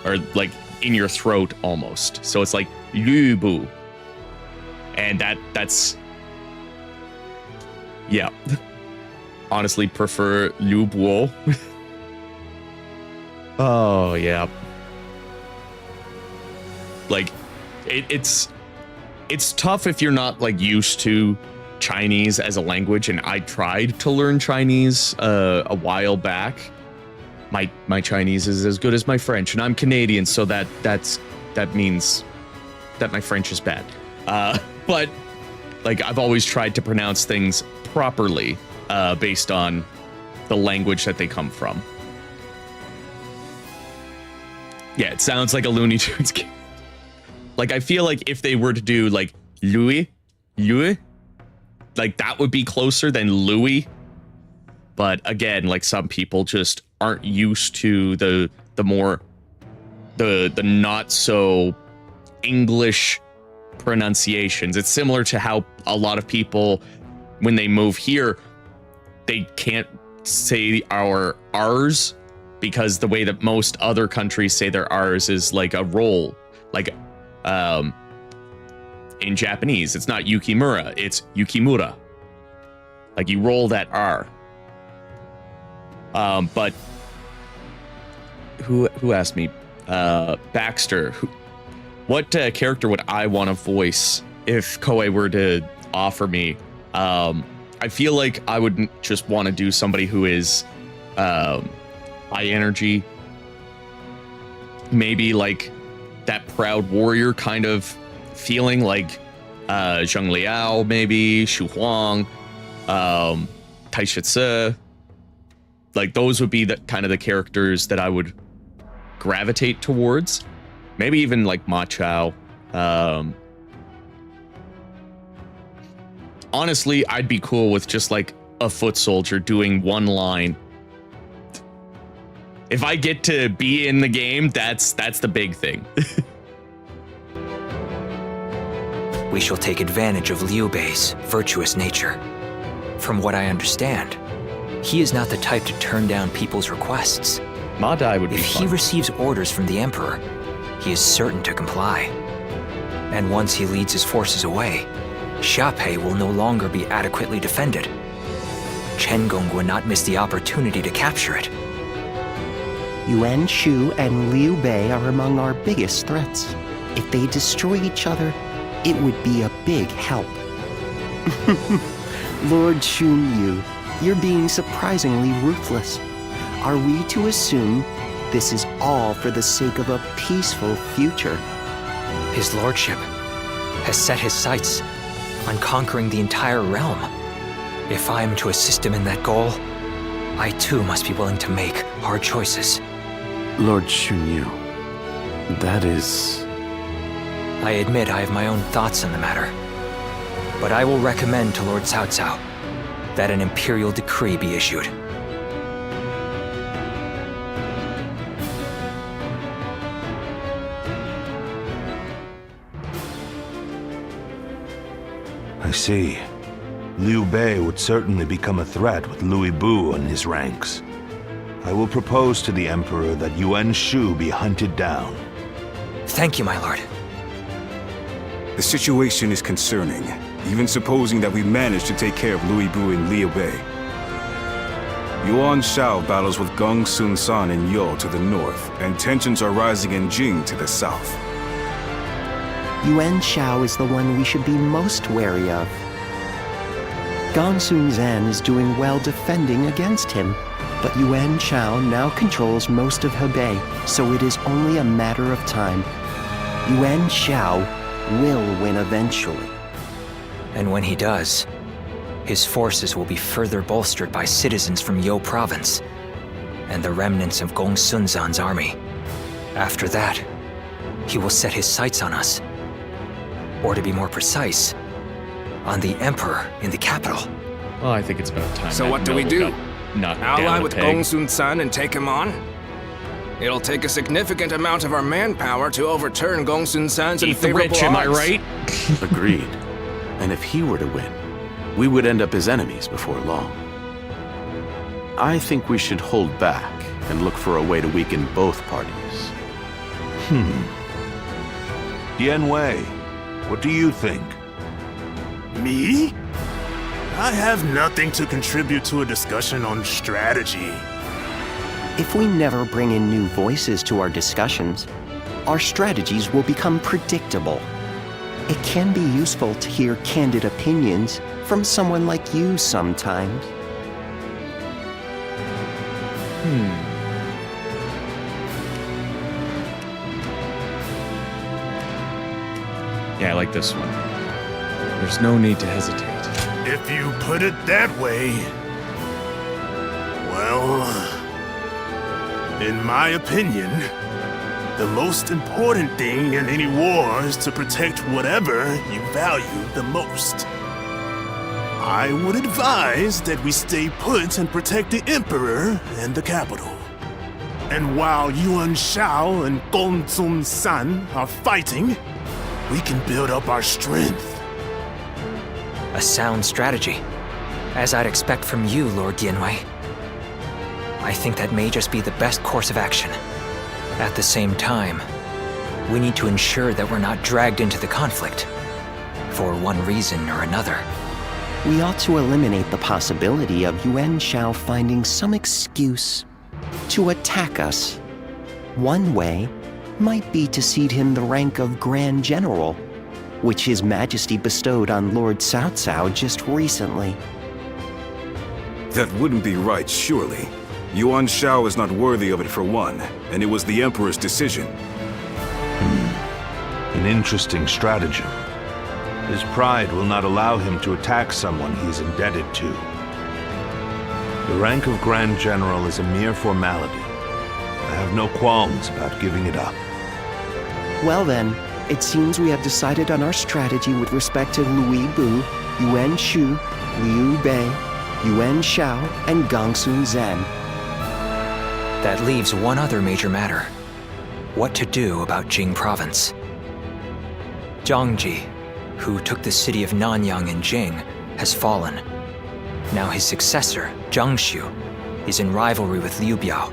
or like in your throat almost. So it's like Lu Bu. And that's yeah. Honestly prefer Lu Bu. Oh yeah. Like it's tough if you're not like used to Chinese as a language, and I tried to learn Chinese a while back. My Chinese is as good as my French, and I'm Canadian, so that means that my French is bad. But like I've always tried to pronounce things properly based on the language that they come from. Yeah, it sounds like a Looney Tunes game. Like I feel like if they were to do like Louis, like that would be closer than Louis. But again, like some people just aren't used to the not so English pronunciations. It's similar to how a lot of people, when they move here, they can't say our R's because the way that most other countries say their R's is like a roll. Like in Japanese, it's not Yukimura, it's Yukimura. Like you roll that R. But who asked me? Baxter. What character would I want to voice if Koei were to offer me? I feel like I would just want to do somebody who is high energy. Maybe like that proud warrior kind of feeling, like Zheng Liao, maybe Shu Huang, Tai Shi. Like those would be the kind of the characters that I would gravitate towards. Maybe even like Ma Chao. Honestly, I'd be cool with just like a foot soldier doing one line. If I get to be in the game, that's the big thing. We shall take advantage of Liu Bei's virtuous nature. From what I understand, he is not the type to turn down people's requests. Ma Dai would be If fun. he receives orders from the Emperor, he is certain to comply. And once he leads his forces away, Xiaopei will no longer be adequately defended. Chen Gong would not miss the opportunity to capture it. Yuan Shu and Liu Bei are among our biggest threats. If they destroy each other, it would be a big help. Lord Xun Yu, you're being surprisingly ruthless. Are we to assume this is all for the sake of a peaceful future? His lordship has set his sights on conquering the entire realm. If I am to assist him in that goal, I too must be willing to make hard choices. Lord Xunyu, that is... I admit I have my own thoughts on the matter, but I will recommend to Lord Cao Cao that an imperial decree be issued. I see. Liu Bei would certainly become a threat with Louis Bu in his ranks. I will propose to the Emperor that Yuan Shu be hunted down. Thank you, my lord. The situation is concerning, even supposing that we manage to take care of Louis Bu and Liu Bei. Yuan Shao battles with Gong Sun San in Yo to the north, and tensions are rising in Jing to the south. Yuan Shao is the one we should be most wary of. Gong Sun Zan is doing well defending against him, but Yuan Shao now controls most of Hebei, so it is only a matter of time. Yuan Shao will win eventually. And when he does, his forces will be further bolstered by citizens from Yo province and the remnants of Gong Sun Zan's army. After that, he will set his sights on us. Or to be more precise, on the Emperor in the capital. Well, I think it's about time. So what do we do? Ally with Gong Gong Sun San and take him on? It'll take a significant amount of our manpower to overturn Gong Sun San's unfavorable odds. Am I right? Agreed. And if he were to win, we would end up as enemies before long. I think we should hold back and look for a way to weaken both parties. Dian Wei, what do you think? Me? I have nothing to contribute to a discussion on strategy. If we never bring in new voices to our discussions, our strategies will become predictable. It can be useful to hear candid opinions from someone like you sometimes. Yeah, I like this one. There's no need to hesitate. If you put it that way, well, in my opinion, the most important thing in any war is to protect whatever you value the most. I would advise that we stay put and protect the Emperor and the capital. And while Yuan Shao and Gong Sun San are fighting, we can build up our strength. A sound strategy, as I'd expect from you, Lord Yanwei. I think that may just be the best course of action. At the same time, we need to ensure that we're not dragged into the conflict, for one reason or another. We ought to eliminate the possibility of Yuan Shao finding some excuse to attack us. One way might be to cede him the rank of Grand General, which His Majesty bestowed on Lord Cao Cao just recently. That wouldn't be right, surely. Yuan Shao is not worthy of it for one, and it was the Emperor's decision. An interesting stratagem. His pride will not allow him to attack someone he is indebted to. The rank of Grand General is a mere formality. I have no qualms about giving it up. Well then, it seems we have decided on our strategy with respect to Louis Bu, Yuan Shu, Liu Bei, Yuan Shao, and Gongsun Zhen. That leaves one other major matter. What to do about Jing Province. Zhang Ji, who took the city of Nanyang in Jing, has fallen. Now his successor, Zhang Xiu, is in rivalry with Liu Biao.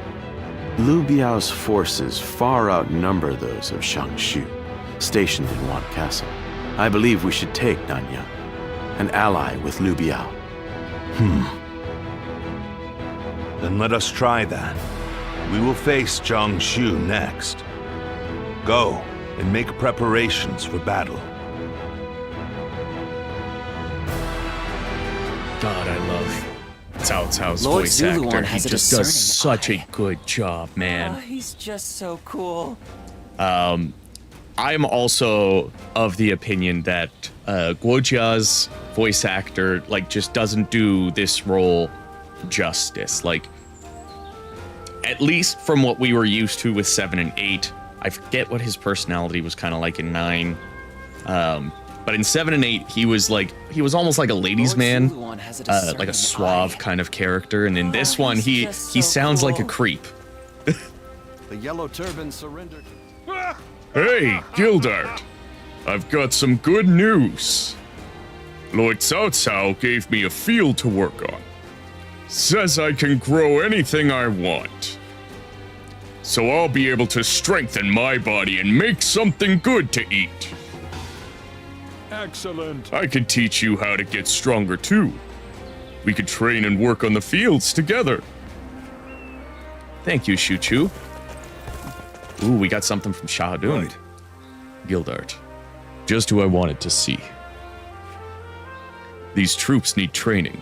Liu Biao's forces far outnumber those of Shang Xu, stationed in Wan Castle. I believe we should take Nanyang, an ally with Liu Biao. Then let us try that. We will face Zhang Xu next. Go and make preparations for battle. God, I love Cao Cao's Lord voice Zuluan actor. He has a just does discerning such a good job, man. Oh, he's just so cool. I'm also of the opinion that Guojia's voice actor just doesn't do this role justice. At least from what we were used to with 7 and 8. I forget what his personality was kind of like in 9. But in 7 and 8, he was almost like a ladies' man, like a suave kind of character. And in this one, he sounds like a creep. The yellow turban surrendered. Hey, Gildart. I've got some good news. Lord Cao Cao gave me a field to work on. Says I can grow anything I want. So I'll be able to strengthen my body and make something good to eat. Excellent. I can teach you how to get stronger too. We could train and work on the fields together. Thank you, Shu Chu. Ooh, we got something from Shahadun. Right. Gildart. Just who I wanted to see. These troops need training.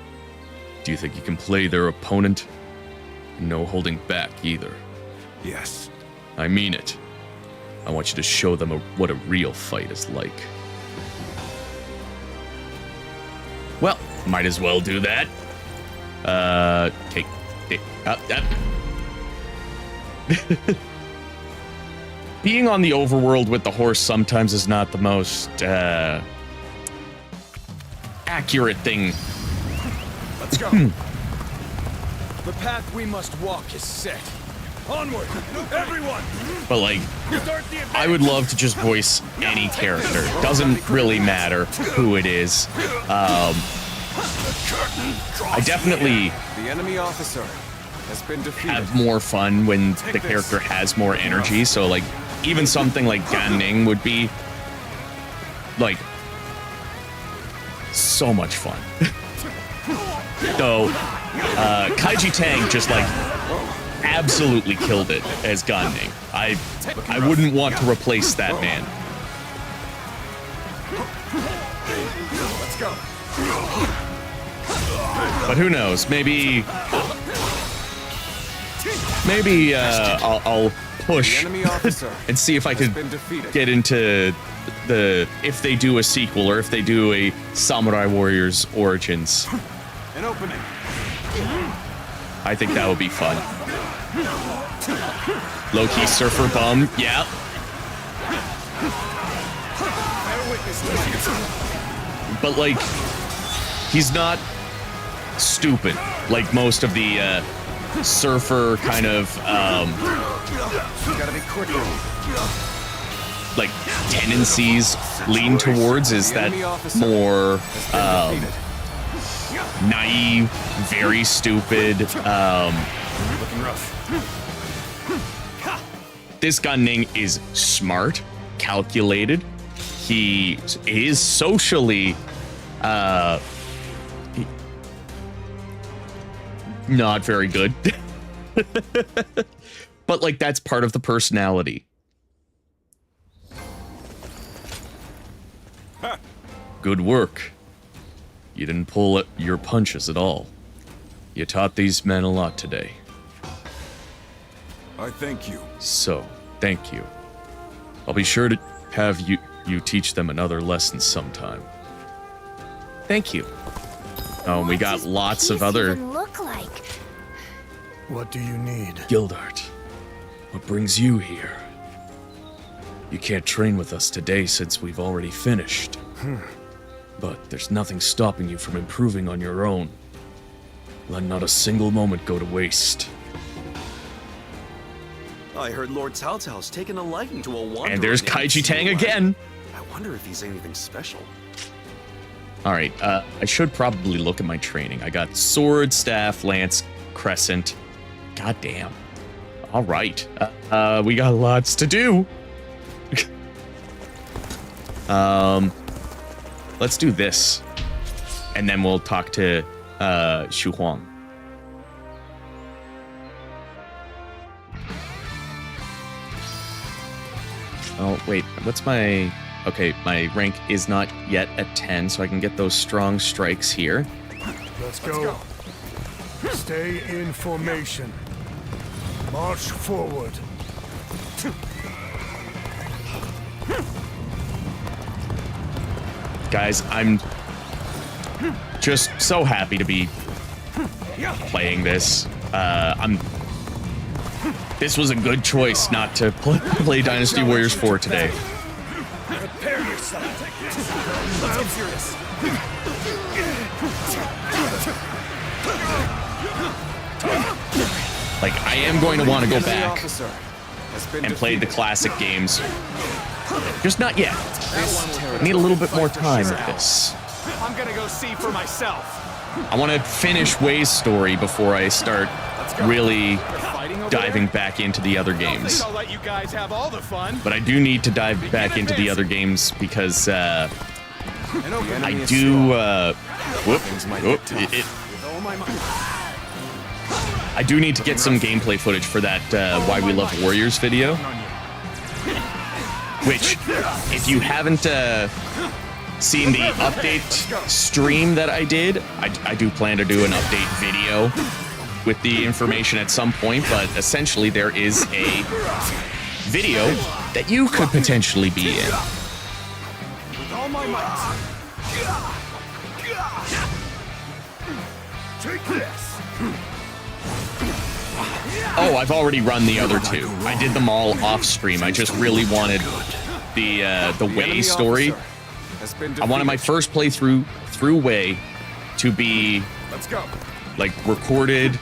Do you think you can play their opponent? No holding back either. Yes. I mean it. I want you to show them what a real fight is like. Well, might as well do that. Take up. Being on the overworld with the horse sometimes is not the most accurate thing. Let's go. The path we must walk is set. Onward, everyone! But I would love to just voice any character. Doesn't really matter who it is. I definitely The enemy officer has been defeated. have more fun when the character has more energy. So even something like Gan Ning would be so much fun. Though Kaiji Tang just absolutely killed it as Gan Ning. I wouldn't want to replace that man. Let's go. But who knows? Maybe I'll push and see if I could get into if they do a sequel or if they do a Samurai Warriors Origins. An opening. I think that would be fun. Low-key surfer bum, yeah. But like, he's not stupid like most of the surfer kind of Gotta be quicker. like tendencies lean towards is that more naive, very stupid. Looking rough. This Gunning is smart, calculated. He is socially not very good. But like that's part of the personality. Good work. You didn't pull your punches at all. You taught these men a lot today. I thank you. So, thank you. I'll be sure to have you teach them another lesson sometime. Thank you. Oh, we got lots of other... Even look like? What do you need? Gildart, what brings you here? You can't train with us today since we've already finished. But there's nothing stopping you from improving on your own. Let not a single moment go to waste. I heard Lord Cao Cao's taken a liking to a wanderer. And there's Kaiji Tang again. I wonder if he's anything special. Alright, I should probably look at my training. I got sword, staff, lance, crescent. God damn. Alright. We got lots to do. Let's do this. And then we'll talk to Xu Huang. Oh, wait, what's my... Okay, my rank is not yet at 10, so I can get those strong strikes here. Let's go. Stay in formation. March forward. Guys, I'm just so happy to be playing this. This was a good choice not to play Dynasty Warriors 4 today. Prepare yourself. Let's get serious. Like, I am going to want to go back and play the classic games. Just not yet. I need a little bit more time with this. I'm gonna go see for myself. I want to finish Wei's story before I start really diving back into the other games. I'll let you guys have all the fun. But I do need to dive back into the other games because I do. I do need to get some gameplay footage for that Why We Love Warriors video. Which, if you haven't seen the update stream that I did, I do plan to do an update video with the information at some point, but essentially there is a video that you could potentially be in. With all my might. Take this. Oh, I've already run the other two. I did them all off stream. I just really wanted the Wei story. I wanted my first playthrough through Wei to be like recorded,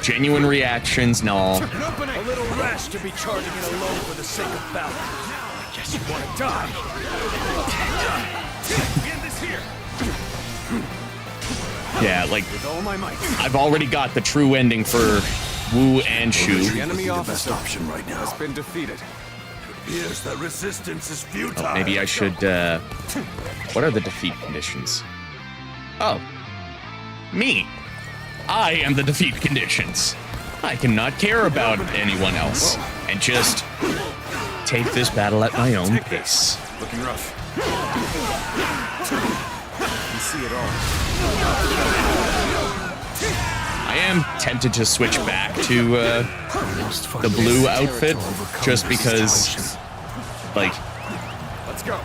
genuine reactions and all. A little rash to be charging it alone for the sake of battle. I guess you want to die. End this here. Yeah, like I've already got the true ending for Wu and Shu. The enemy officer option right now has been defeated. Appears that resistance is futile. Oh, maybe I should. What are the defeat conditions? Oh, me. I am the defeat conditions. I cannot care about anyone else and just take this battle at my own pace. Looking rough. You see it all. I am tempted to switch back to the blue outfit just because, like, Let's go.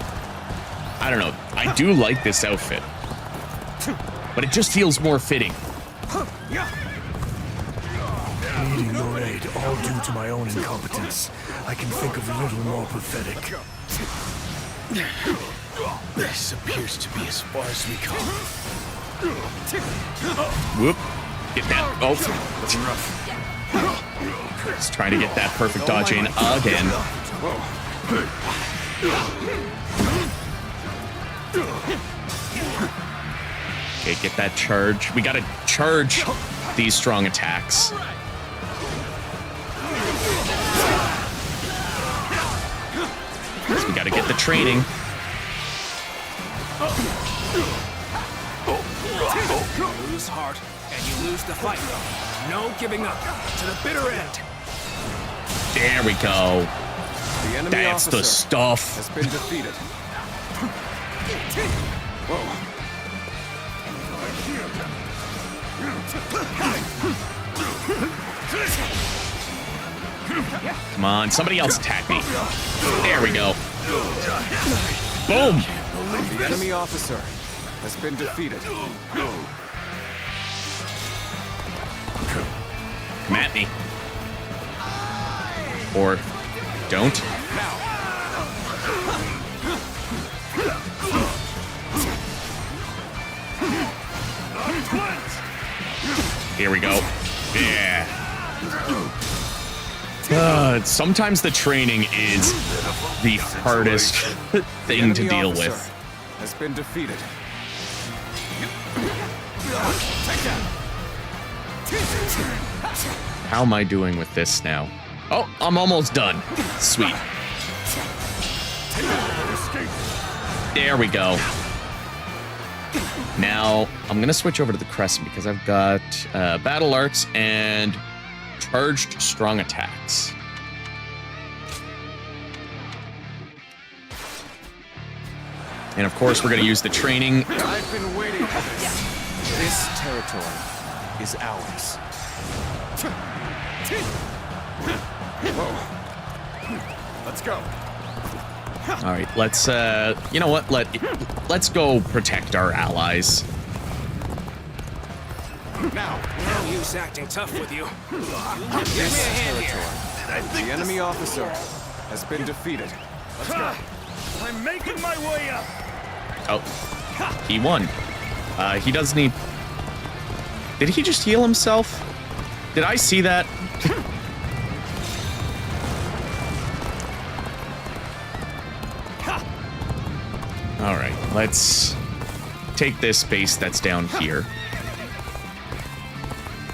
I don't know. I do like this outfit, but it just feels more fitting. Needing your aid, all due to my own incompetence. I can think of little more pathetic. This appears to be as far as we come. Whoop. Get that. Oh. Just trying to get that perfect dodge in again. Okay, get that charge. We gotta charge these strong attacks. So we gotta get the training. You lose heart, and you lose the fight. No giving up to the bitter end. There we go. The enemy That's the officer stuff. has been defeated. Whoa. Come on, somebody else attack me. There we go. Boom. The enemy officer has been defeated. Come at me. Or don't. Here we go. Yeah. Sometimes the training is the hardest thing to deal with. Has been defeated. How am I doing with this now? Oh, I'm almost done. Sweet. There we go. Now, I'm going to switch over to the Crescent because I've got Battle Arts and Charged Strong Attacks. And of course, we're going to use the training. I've been waiting for this. This territory is ours. Whoa. Let's go. All right, let's, you know what? Let's go protect our allies. Now, no use acting tough with you. Give me a This hand territory. here. The enemy officer has been defeated. Let's go. I'm making my way up. Oh, he won. He does need... Did he just heal himself? Did I see that? All right, let's take this base that's down here.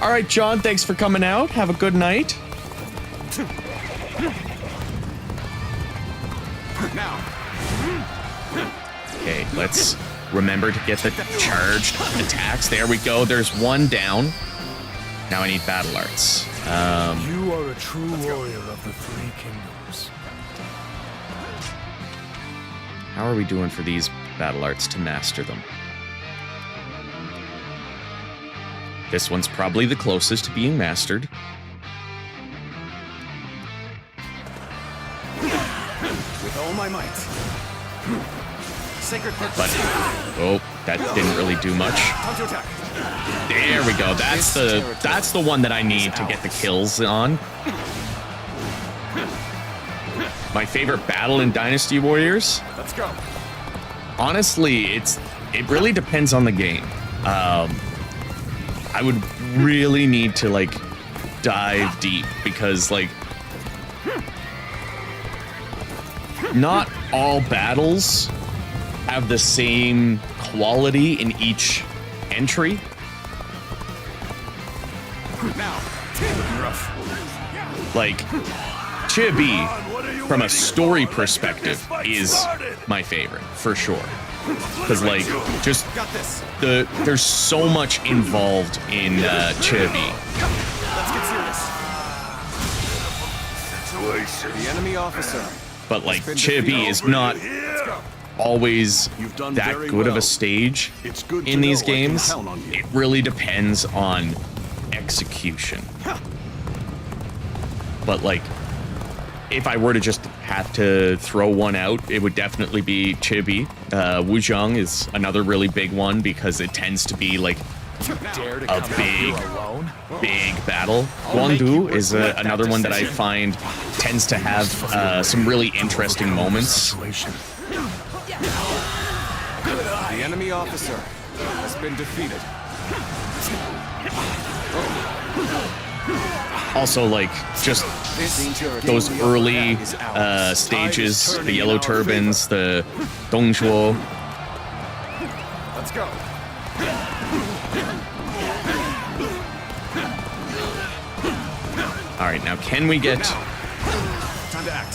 All right, John, thanks for coming out. Have a good night. Now. Okay, let's remember to get the charged attacks. There we go. There's one down. Now I need Battle Arts. You are a true warrior of the Three Kingdoms. How are we doing for these Battle Arts to master them? This one's probably the closest to being mastered. With all my might. Sacred purpose. But, oh, that didn't really do much. Time to attack. There we go. That's the one that I need to get the kills on. My favorite battle in Dynasty Warriors? Let's go. Honestly, it really depends on the game. I would really need to, like, dive deep because, like, not all battles have the same quality in each entry. Now. Rough. Like, Chibi, from a story perspective, is my favorite, for sure. Because, like, just there's so much involved in Chibi. Let's get serious. The enemy officer. But, like, Chibi is not always that good of a stage in these games. It really depends on execution. But like, if I were to just have to throw one out, it would definitely be Chibi. Wuzhong is another really big one because it tends to be like a big battle. Guangdu is another one that I find tends to have some really interesting moments. The enemy officer has been defeated. Also, like, just those early stages, the yellow turbans, the Dongzhuo. Let's go. All right, now can we get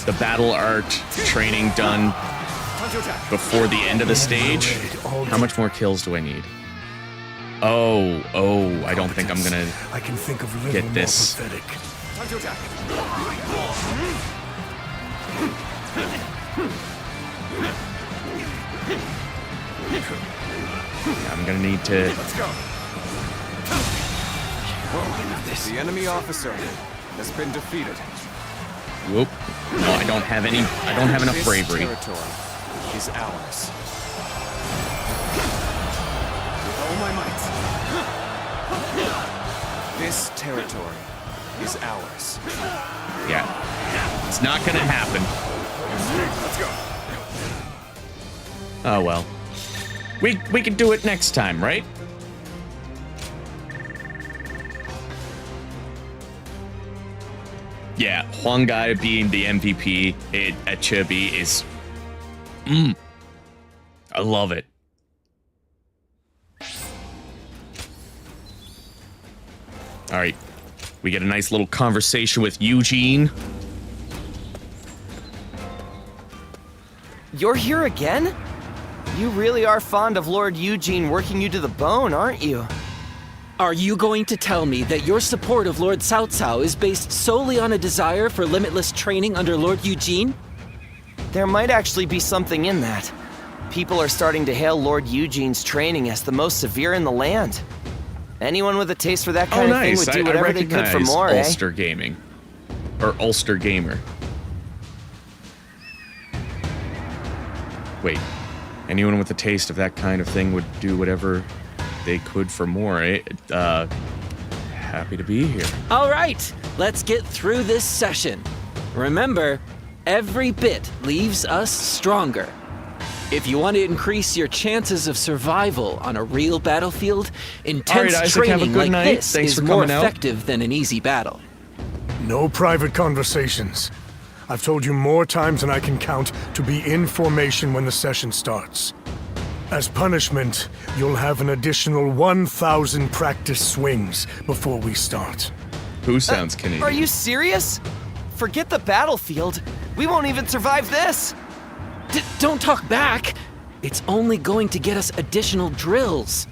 the battle art training done before the end of the stage? How much more kills do I need? Oh, I don't think I'm gonna get this. I'm gonna need to. The enemy officer has been defeated. Whoop. No, I don't have enough bravery. This territory is ours. With all my might. This territory is ours. Yeah. It's not gonna happen. Let's go. Oh well. We can do it next time, right? Yeah, Huangai being the MVP at Chibi is... I love it. Alright, we get a nice little conversation with Eugene. You're here again? You really are fond of Lord Eugene working you to the bone, aren't you? Are you going to tell me that your support of Lord Cao Cao is based solely on a desire for limitless training under Lord Eugene? There might actually be something in that. People are starting to hail Lord Eugene's training as the most severe in the land. Anyone with a taste for that kind of thing would do whatever they could for more, eh? Ulster Gaming. Or Ulster Gamer. Wait. Anyone with a taste of that kind of thing would do whatever they could for more, eh? Happy to be here. All right, let's get through this session. Remember, every bit leaves us stronger. If you want to increase your chances of survival on a real battlefield, intense training like this is more effective than an easy battle. No private conversations. I've told you more times than I can count to be in formation when the session starts. As punishment, you'll have an additional 1,000 practice swings before we start. Who sounds Canadian? Are you serious? Forget the battlefield. We won't even survive this. Don't talk back. It's only going to get us additional drills.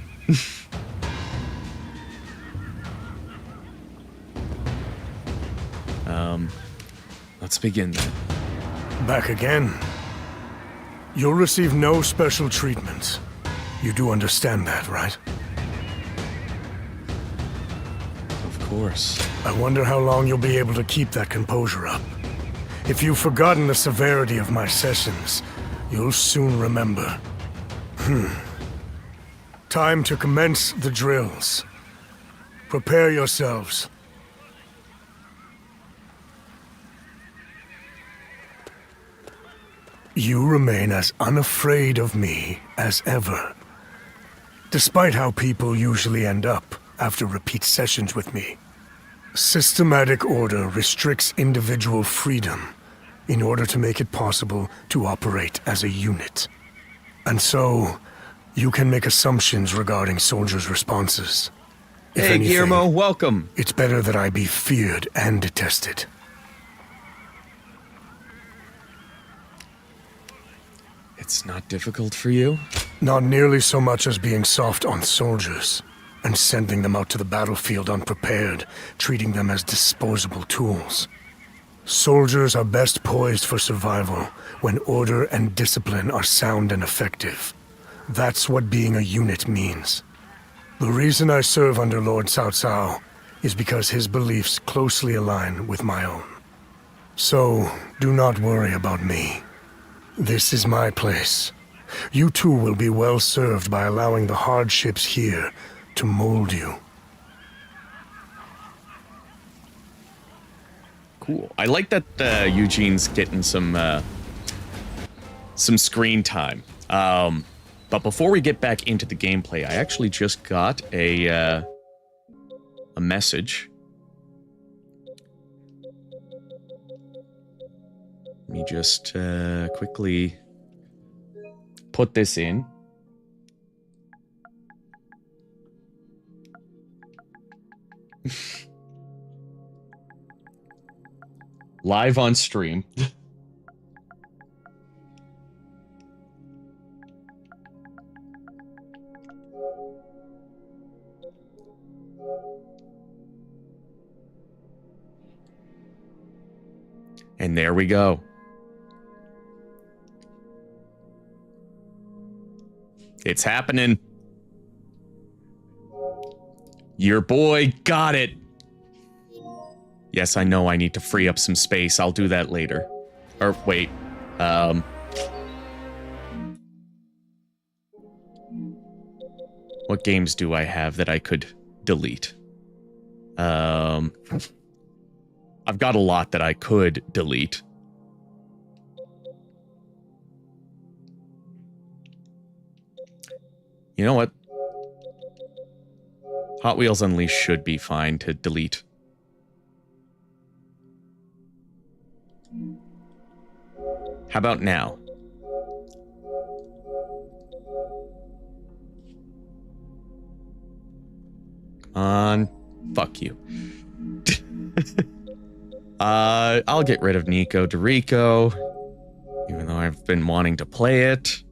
Let's begin then. Back again. You'll receive no special treatment. You do understand that, right? Of course. I wonder how long you'll be able to keep that composure up. If you've forgotten the severity of my sessions, you'll soon remember. Time to commence the drills. Prepare yourselves. You remain as unafraid of me as ever, despite how people usually end up after repeat sessions with me. Systematic order restricts individual freedom in order to make it possible to operate as a unit. And so, you can make assumptions regarding soldiers' responses. If hey, anything, Guillermo, welcome. It's better that I be feared and detested. It's not difficult for you? Not nearly so much as being soft on soldiers and sending them out to the battlefield unprepared, treating them as disposable tools. Soldiers are best poised for survival when order and discipline are sound and effective. That's what being a unit means. The reason I serve under Lord Cao Cao is because his beliefs closely align with my own. So, do not worry about me. This is my place. You too will be well served by allowing the hardships here to mold you. Cool. I like that Eugene's getting some screen time. But before we get back into the gameplay, I actually just got a message. Let me just quickly put this in. Live on stream. And there we go. It's happening. Your boy got it. Yes, I know I need to free up some space. I'll do that later. Or wait. What games do I have that I could delete? I've got a lot that I could delete. You know what? Hot Wheels Unleashed should be fine to delete. How about now? Come on. Fuck you. I'll get rid of Nico DeRico, even though I've been wanting to play it.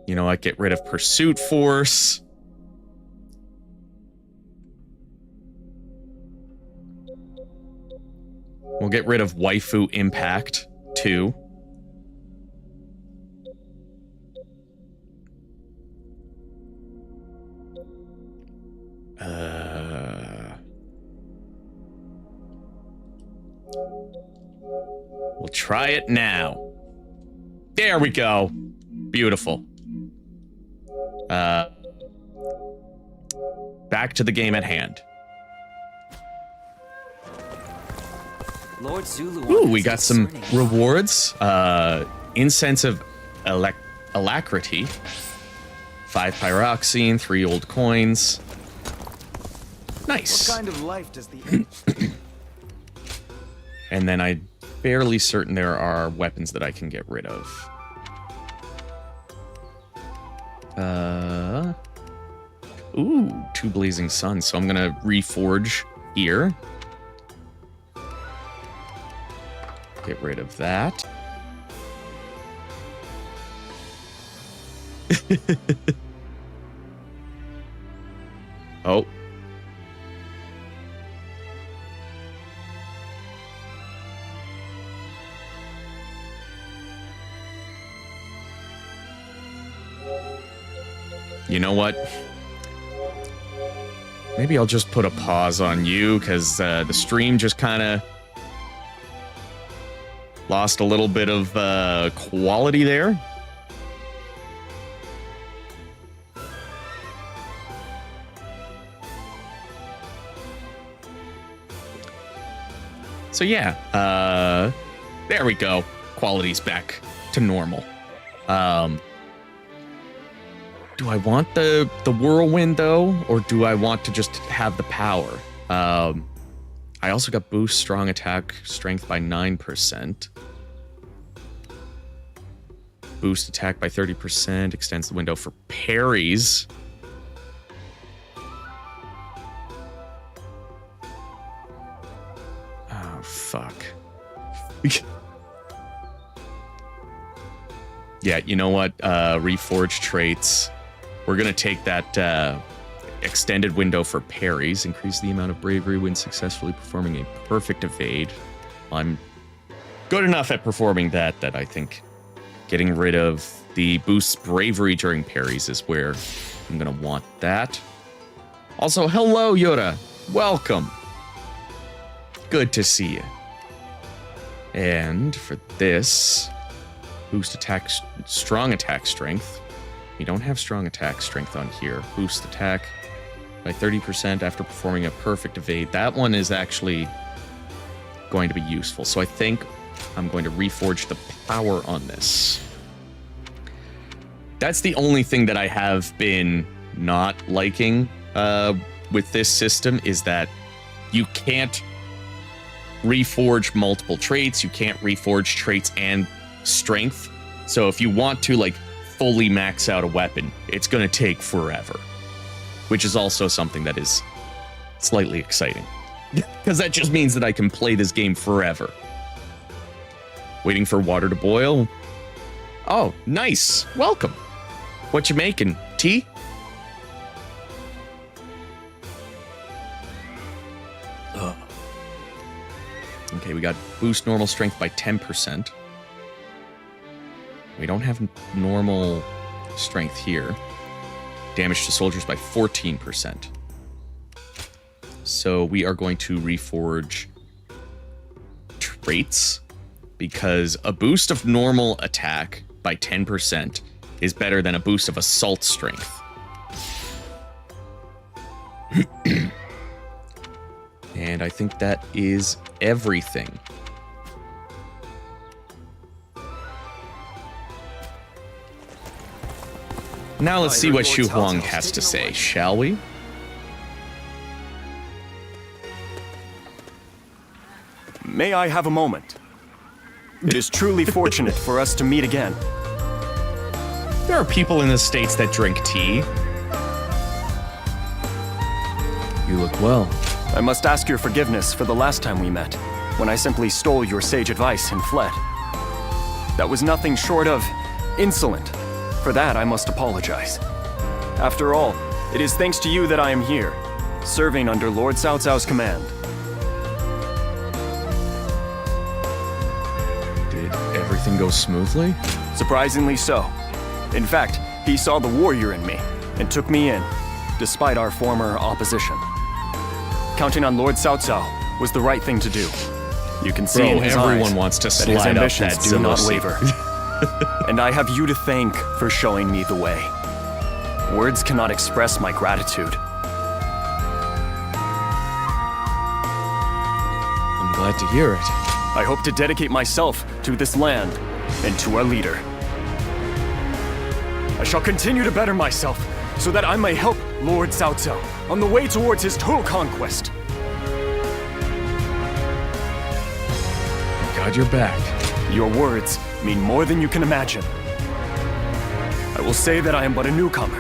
You know what? Get rid of Pursuit Force. We'll get rid of Waifu Impact, too. We'll try it now. There we go. Beautiful. Back to the game at hand. Lord Zulu. Ooh, we got some rewards. Incense of Alacrity. 5 pyroxene, 3 old coins. Nice. What kind of life does the And then I'm fairly certain there are weapons that I can get rid of. Ooh, 2 blazing suns. So I'm gonna reforge here. Get rid of that. Oh. You know what? Maybe I'll just put a pause on you, because the stream just kind of lost a little bit of quality there. So yeah, there we go. Quality's back to normal. Do I want the whirlwind though, or do I want to just have the power? I also got boost strong attack strength by 9%. Boost attack by 30%, extends the window for parries. Oh, fuck. Yeah, you know what? Reforge traits. We're going to take that extended window for parries, increase the amount of bravery when successfully performing a perfect evade. I'm good enough at performing that I think getting rid of The boosts bravery during parries is where I'm going to want that. Also, hello, Yoda. Welcome. Good to see you. And for this, boost attack, strong attack strength. We don't have strong attack strength on here. Boost attack by 30% after performing a perfect evade. That one is actually going to be useful. So I think I'm going to reforge the power on this. That's the only thing that I have been not liking with this system, is that you can't reforge multiple traits. You can't reforge traits and strength. So if you want to like fully max out a weapon, it's going to take forever, which is also something that is slightly exciting because that just means that I can play this game forever. Waiting for water to boil. Oh, nice. Welcome. What you making? Tea? Okay, we got boost normal strength by 10%. We don't have normal strength here. Damage to soldiers by 14%. So we are going to reforge traits, because a boost of normal attack by 10% is better than a boost of assault strength. And I think that is everything. Now let's see what Xu Huang has to say, shall we? May I have a moment? It is truly fortunate for us to meet again. There are people in the States that drink tea. You look well. I must ask your forgiveness for the last time we met, when I simply stole your sage advice and fled. That was nothing short of insolent. For that, I must apologize. After all, it is thanks to you that I am here, serving under Lord Cao Cao's command. Did everything go smoothly? Surprisingly so. In fact, he saw the warrior in me and took me in, despite our former opposition. Counting on Lord Cao Cao was the right thing to do. You can see in his everyone eyes wants to that slide his up ambitions that do not Zillow waver. And I have you to thank for showing me the way. Words cannot express my gratitude. I'm glad to hear it. I hope to dedicate myself to this land and to our leader. I shall continue to better myself so that I may help Lord Cao Cao on the way towards his total conquest. God, you're back. Your words mean more than you can imagine. I will say that I am but a newcomer,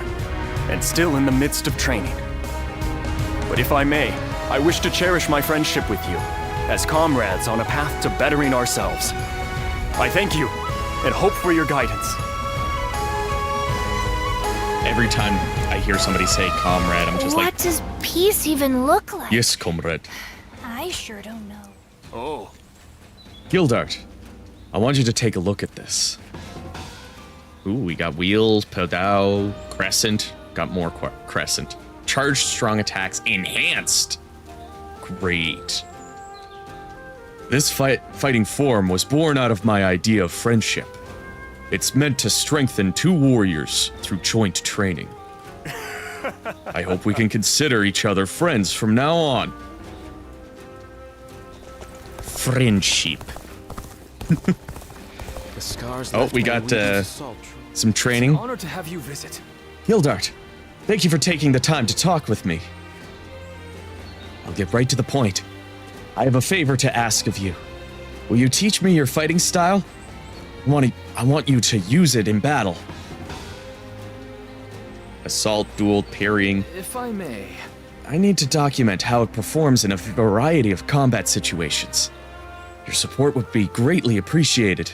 and still in the midst of training. But if I may, I wish to cherish my friendship with you, as comrades on a path to bettering ourselves. I thank you, and hope for your guidance. Every time I hear somebody say comrade, I'm just What like, does peace even look like? yes, comrade. I sure don't know. Oh. Gildart, I want you to take a look at this. Ooh, we got wheels, pedal, crescent. Got more crescent. Charged strong attacks enhanced. Great. This fighting form was born out of my idea of friendship. It's meant to strengthen two warriors through joint training. I hope we can consider each other friends from now on. Friendship. The scars Oh, we got some training. Honor to have you visit. Gildart, thank you for taking the time to talk with me. I'll get right to the point. I have a favor to ask of you. Will you teach me your fighting style? I want you to use it in battle. Assault, duel, parrying. If I may. I need to document how it performs in a variety of combat situations. Your support would be greatly appreciated.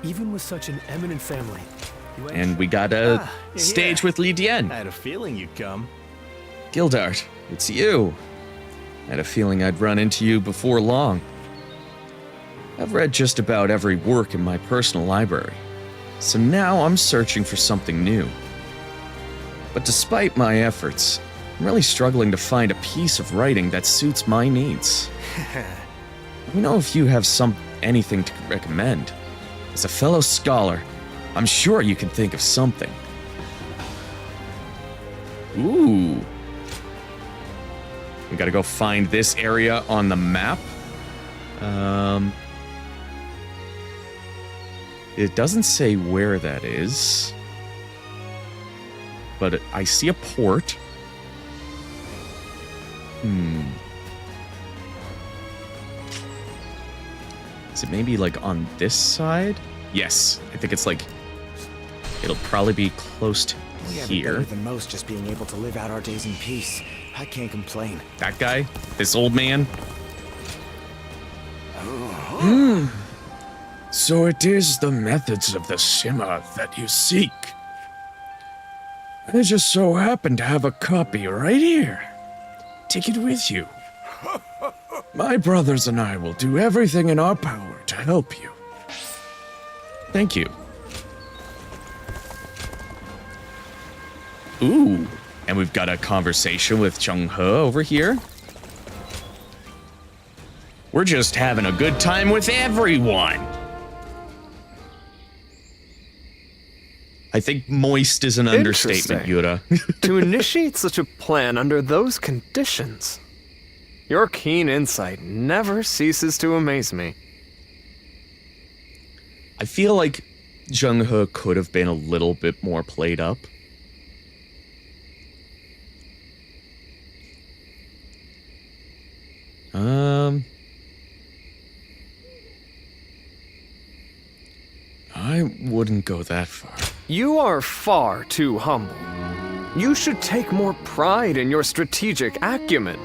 Even with such an eminent family. And we got a stage with Li Dian. I had a feeling you'd come. Gildart, it's you. I had a feeling I'd run into you before long. I've read just about every work in my personal library. So now I'm searching for something new. But despite my efforts, I'm really struggling to find a piece of writing that suits my needs. Let me know if you have anything to recommend. As a fellow scholar, I'm sure you can think of something. Ooh. We gotta go find this area on the map. It doesn't say where that is. But I see a port. Is it maybe like on this side? Yes, I think it's like... It'll probably be close to We have it here. better than most just being able to live out our days in peace. I can't complain. That guy? This old man? So it is the methods of the Simma that you seek. I just so happen to have a copy right here. Take it with you. My brothers and I will do everything in our power to help you. Thank you. Ooh, and we've got a conversation with Chung-He over here. We're just having a good time with everyone. I think moist is an understatement, Yura. To initiate such a plan under those conditions. Your keen insight never ceases to amaze me. I feel like Chung-He could have been a little bit more played up. I wouldn't go that far. You are far too humble. You should take more pride in your strategic acumen.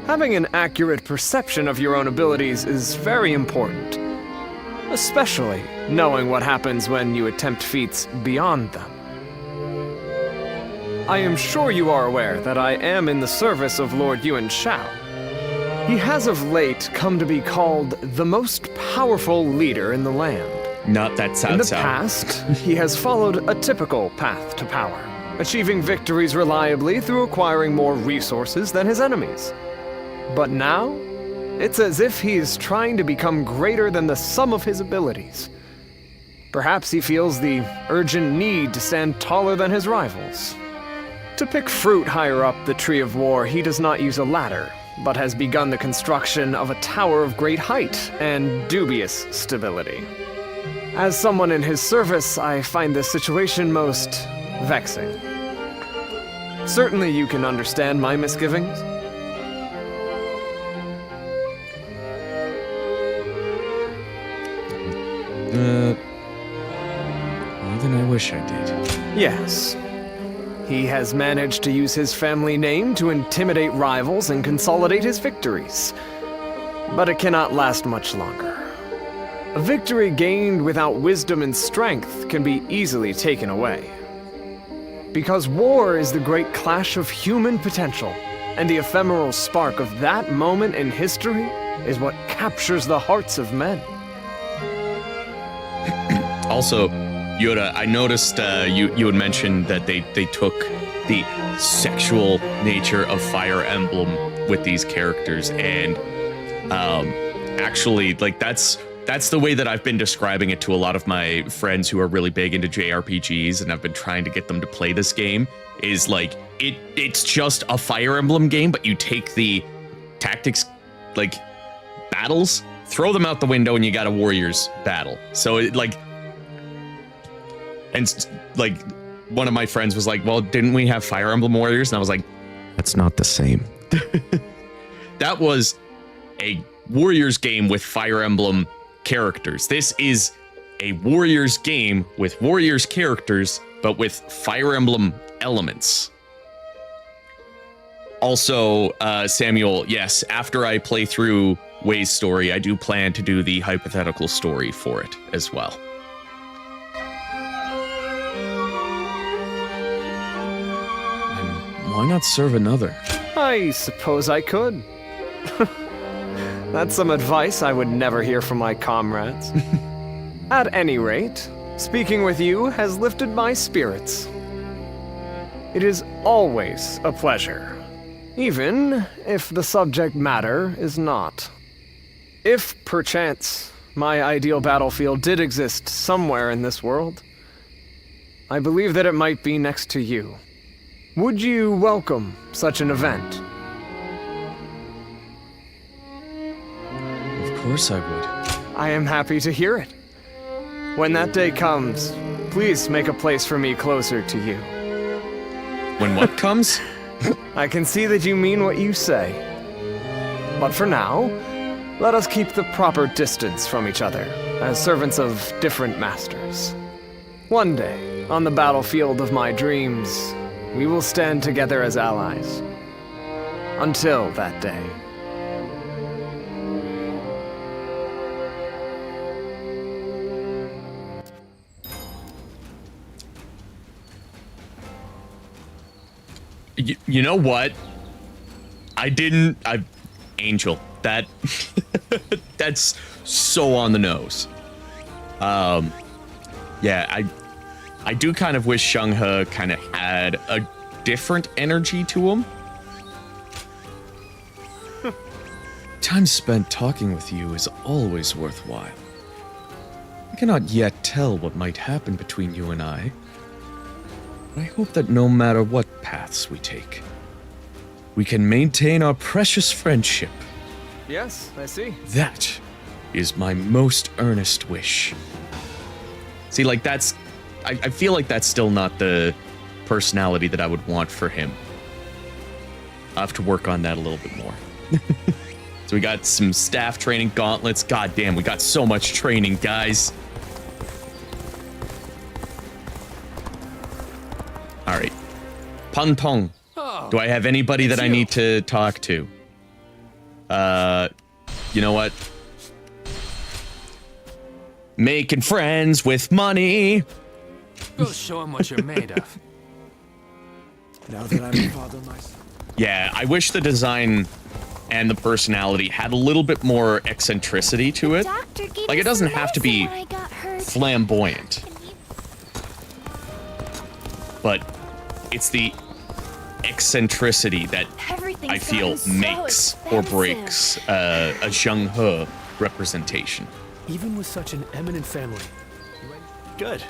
Having an accurate perception of your own abilities is very important, especially knowing what happens when you attempt feats beyond them. I am sure you are aware that I am in the service of Lord Yuan Shao. He has of late come to be called the most powerful leader in the land. Not that Cao Cao. In the past, he has followed a typical path to power, achieving victories reliably through acquiring more resources than his enemies. But now, it's as if he is trying to become greater than the sum of his abilities. Perhaps he feels the urgent need to stand taller than his rivals. To pick fruit higher up the Tree of War, he does not use a ladder, but has begun the construction of a tower of great height and dubious stability. As someone in his service, I find this situation most vexing. Certainly you can understand my misgivings. More than I wish I did. Yes. He has managed to use his family name to intimidate rivals and consolidate his victories. But it cannot last much longer. A victory gained without wisdom and strength can be easily taken away. Because war is the great clash of human potential, and the ephemeral spark of that moment in history is what captures the hearts of men. Also, Yoda, I noticed you had mentioned that they took the sexual nature of Fire Emblem with these characters, and actually, like that's the way that I've been describing it to a lot of my friends who are really big into JRPGs, and I've been trying to get them to play this game. Is like it's just a Fire Emblem game, but you take the tactics, like battles, throw them out the window, and you got a Warriors battle. So it like. And like one of my friends was like, well, didn't we have Fire Emblem Warriors? And I was like, that's not the same. That was a Warriors game with Fire Emblem characters. This is a Warriors game with Warriors characters, but with Fire Emblem elements. Also, Samuel, yes, after I play through Wei's story, I do plan to do the hypothetical story for it as well. Why not serve another? I suppose I could. That's some advice I would never hear from my comrades. At any rate, speaking with you has lifted my spirits. It is always a pleasure, even if the subject matter is not. If, perchance, my ideal battlefield did exist somewhere in this world, I believe that it might be next to you. Would you welcome such an event? Of course I would. I am happy to hear it. When that day comes, please make a place for me closer to you. When what comes? I can see that you mean what you say. But for now, let us keep the proper distance from each other, as servants of different masters. One day, on the battlefield of my dreams, we will stand together as allies. Until that day. You know what? Angel, that's so on the nose. Yeah, I do kind of wish Shang-He kind of had a different energy to him. Time spent talking with you is always worthwhile. I cannot yet tell what might happen between you and I. I hope that no matter what paths we take, we can maintain our precious friendship. Yes, I see. That is my most earnest wish. See, like, that's... I feel like that's still not the personality that I would want for him. I'll have to work on that a little bit more. So we got some staff training gauntlets. God damn, we got so much training, guys. Alright. Pantong. Do I have anybody that I need to talk to? You know what? Making friends with money. Go show him what you're made of. Now that I'm a father myself. Yeah, I wish the design and the personality had a little bit more eccentricity to it. Like, it doesn't have to be flamboyant. But it's the eccentricity that I feel makes or breaks a Shang-He representation. Even with such an eminent family. Good.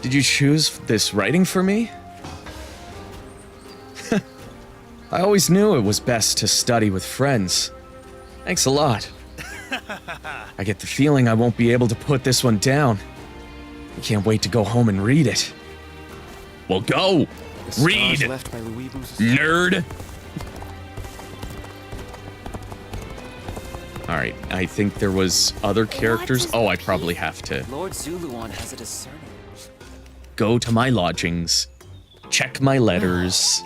Did you choose this writing for me? I always knew it was best to study with friends. Thanks a lot. I get the feeling I won't be able to put this one down. I can't wait to go home and read it. Well, go! Read! Nerd! Alright, I think there was other characters. Oh, I probably have to Lord Zuluan has a discerning. go to my lodgings, check my letters.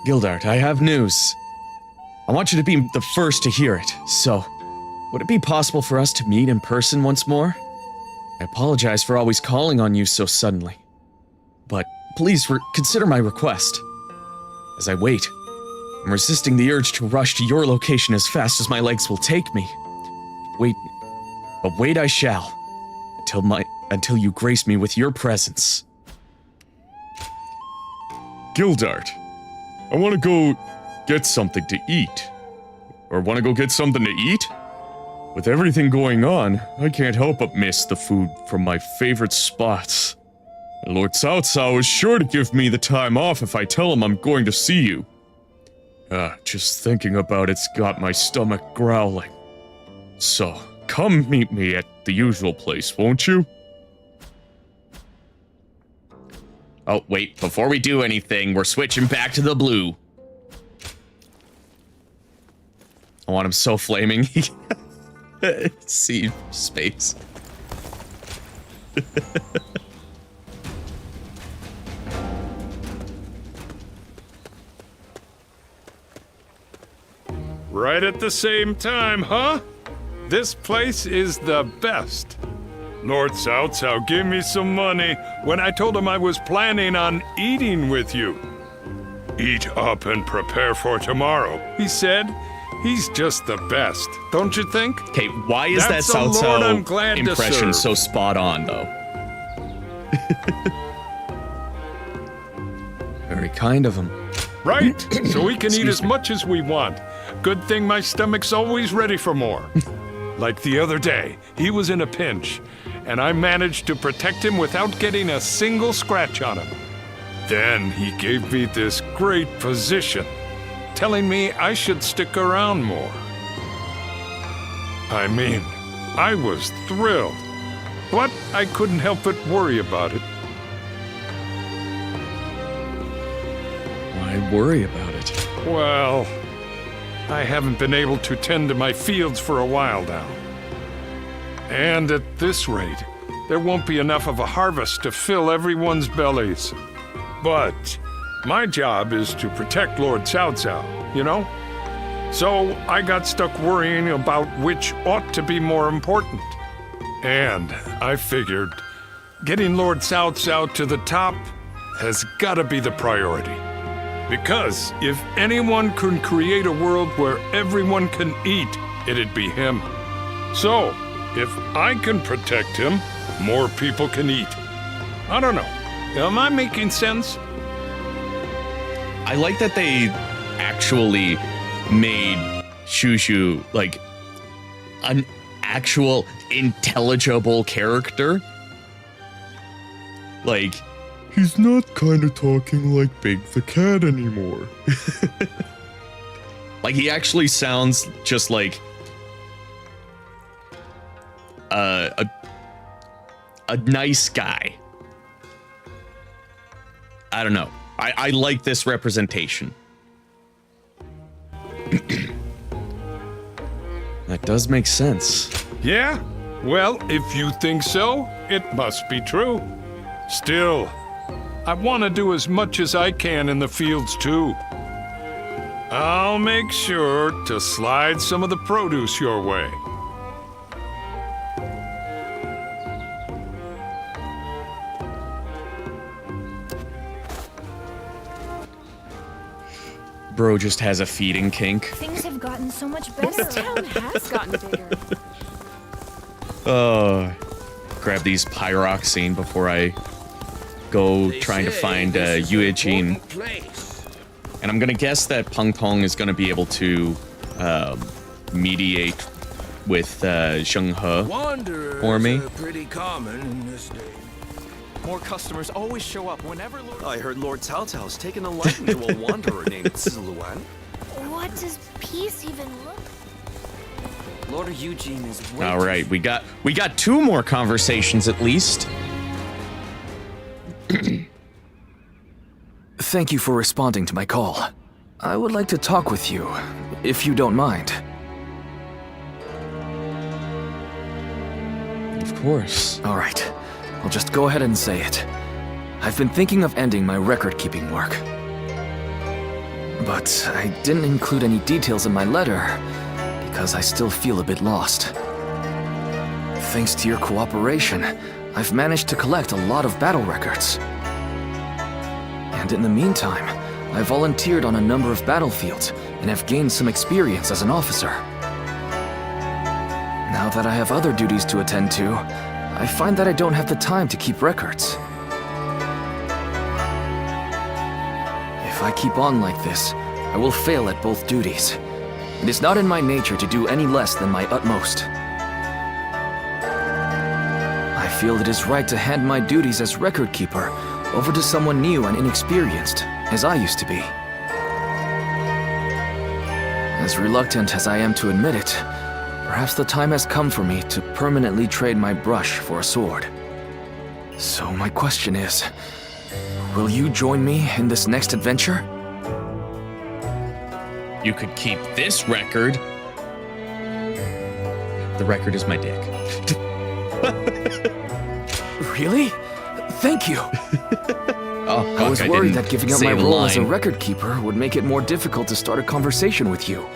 Gildart, I have news. I want you to be the first to hear it, so would it be possible for us to meet in person once more? I apologize for always calling on you so suddenly, but please consider my request. As I wait, I'm resisting the urge to rush to your location as fast as my legs will take me. Wait I shall, until you grace me with your presence. Gildart, I want to go get something to eat. Or want to go get something to eat? With everything going on, I can't help but miss the food from my favorite spots. And Lord Cao Cao is sure to give me the time off if I tell him I'm going to see you. Just thinking about it's got my stomach growling. So, come meet me at the usual place, won't you? Oh, wait, before we do anything, we're switching back to the blue. I want him so flaming. See space. Right at the same time, huh? This place is the best. Lord Cao Cao gave me some money when I told him I was planning on eating with you. Eat up and prepare for tomorrow, he said. He's just the best, don't you think? Okay, why is That's that a Cao lord I'm Cao glad to impression serve. so spot on, though? Very kind of him. Right, so we can eat as much as we want. Good thing my stomach's always ready for more. Like the other day, he was in a pinch, and I managed to protect him without getting a single scratch on him. Then he gave me this great position, telling me I should stick around more. I mean, I was thrilled, but I couldn't help but worry about it. Why worry about it? Well, I haven't been able to tend to my fields for a while now. And at this rate, there won't be enough of a harvest to fill everyone's bellies. But my job is to protect Lord Cao Cao, you know? So I got stuck worrying about which ought to be more important. And I figured getting Lord Cao Cao to the top has got to be the priority. Because if anyone can create a world where everyone can eat, it'd be him. So, if I can protect him, more people can eat. I don't know. Am I making sense? I like that they actually made Shushu like an actual intelligible character. Like, He's not kind of talking like Big the Cat anymore. like he actually sounds just like a nice guy. I don't know. I like this representation. That does make sense. Yeah? Well, if you think so, it must be true. Still, I want to do as much as I can in the fields, too. I'll make sure to slide some of the produce your way. Bro just has a feeding kink. Things have gotten so much better. This town has gotten bigger. Oh, grab these pyroxene before I go trying to find Yuejin. And I'm gonna guess that Peng Tong is gonna be able to mediate with Zheng He for me. Pretty common in this day. More customers always show up whenever Lord... I heard Lord Cao Cao's taken a liking to a wanderer named Ziluan. What does peace even look? Lord Eugene is way All right, we got 2 more conversations at least. Thank you for responding to my call. I would like to talk with you, if you don't mind. Of course. All right, I'll just go ahead and say it. I've been thinking of ending my record-keeping work. But I didn't include any details in my letter, because I still feel a bit lost. Thanks to your cooperation, I've managed to collect a lot of battle records. And in the meantime, I volunteered on a number of battlefields and have gained some experience as an officer. Now that I have other duties to attend to, I find that I don't have the time to keep records. If I keep on like this, I will fail at both duties. It is not in my nature to do any less than my utmost. I feel it is right to hand my duties as record keeper over to someone new and inexperienced, as I used to be. As reluctant as I am to admit it, perhaps the time has come for me to permanently trade my brush for a sword. So my question is, will you join me in this next adventure? You could keep this record. The record is my dick. Really? Thank you. Oh, I was worried that giving up my save a role as a line. record keeper would make it more difficult to start a conversation with you.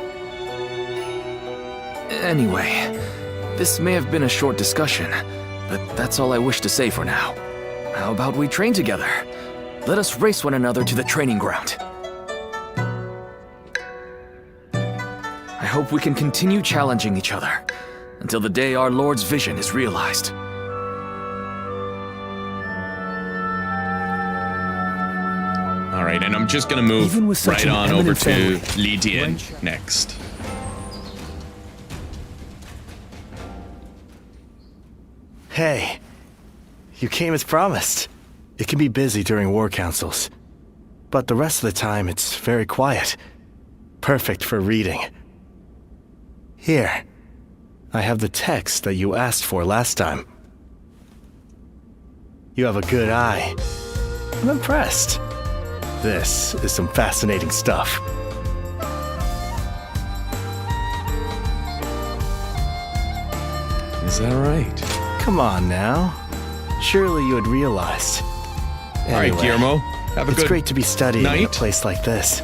Anyway, this may have been a short discussion, but that's all I wish to say for now. How about we train together? Let us race one another to the training ground. I hope we can continue challenging each other until the day our Lord's vision is realized. All right, and I'm just gonna move right on over to Lydian next. Hey, you came as promised. It can be busy during war councils, but the rest of the time it's very quiet. Perfect for reading. Here, I have the text that you asked for last time. You have a good eye. I'm impressed. This is some fascinating stuff. Is that right? Come on now. Surely you had realized. All right, Guillermo. Have a good It's great to be studying in a night. place like this.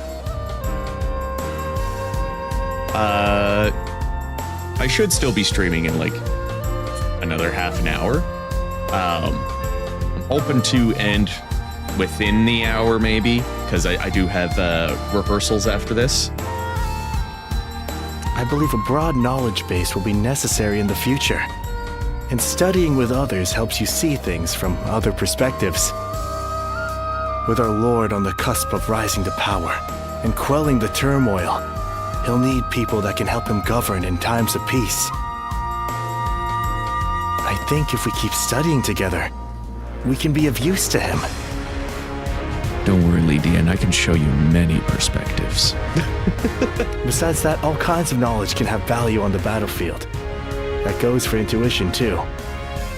I should still be streaming in like another half an hour. I'm hoping to end within the hour maybe, because I do have rehearsals after this. I believe a broad knowledge base will be necessary in the future. And studying with others helps you see things from other perspectives. With our Lord on the cusp of rising to power and quelling the turmoil, he'll need people that can help him govern in times of peace. I think if we keep studying together, we can be of use to him. Don't worry, Lydian, I can show you many perspectives. Besides that, all kinds of knowledge can have value on the battlefield. That goes for intuition too,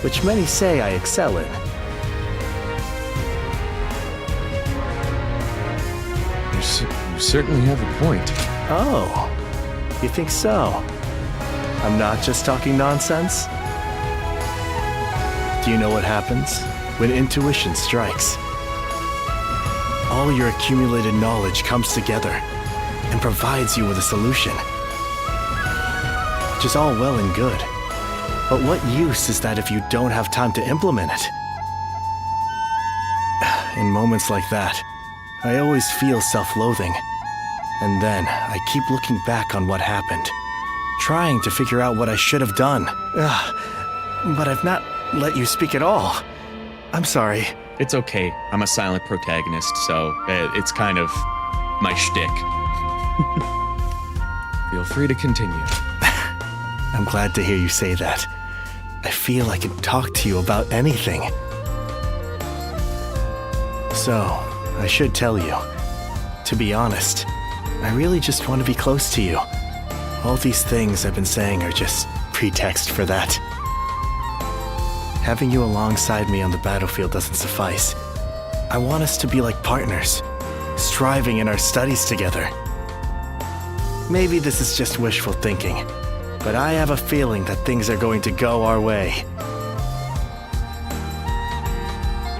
which many say I excel in. You certainly have a point. Oh, you think so? I'm not just talking nonsense? Do you know what happens when intuition strikes? All your accumulated knowledge comes together and provides you with a solution. Which is all well and good. But what use is that if you don't have time to implement it? In moments like that, I always feel self-loathing. And then I keep looking back on what happened, trying to figure out what I should have done. But I've not let you speak at all. I'm sorry. It's okay. I'm a silent protagonist, so it's kind of my shtick. Feel free to continue. I'm glad to hear you say that. I feel I can talk to you about anything. So, I should tell you, to be honest, I really just want to be close to you. All these things I've been saying are just pretext for that. Having you alongside me on the battlefield doesn't suffice. I want us to be like partners, striving in our studies together. Maybe this is just wishful thinking, but I have a feeling that things are going to go our way.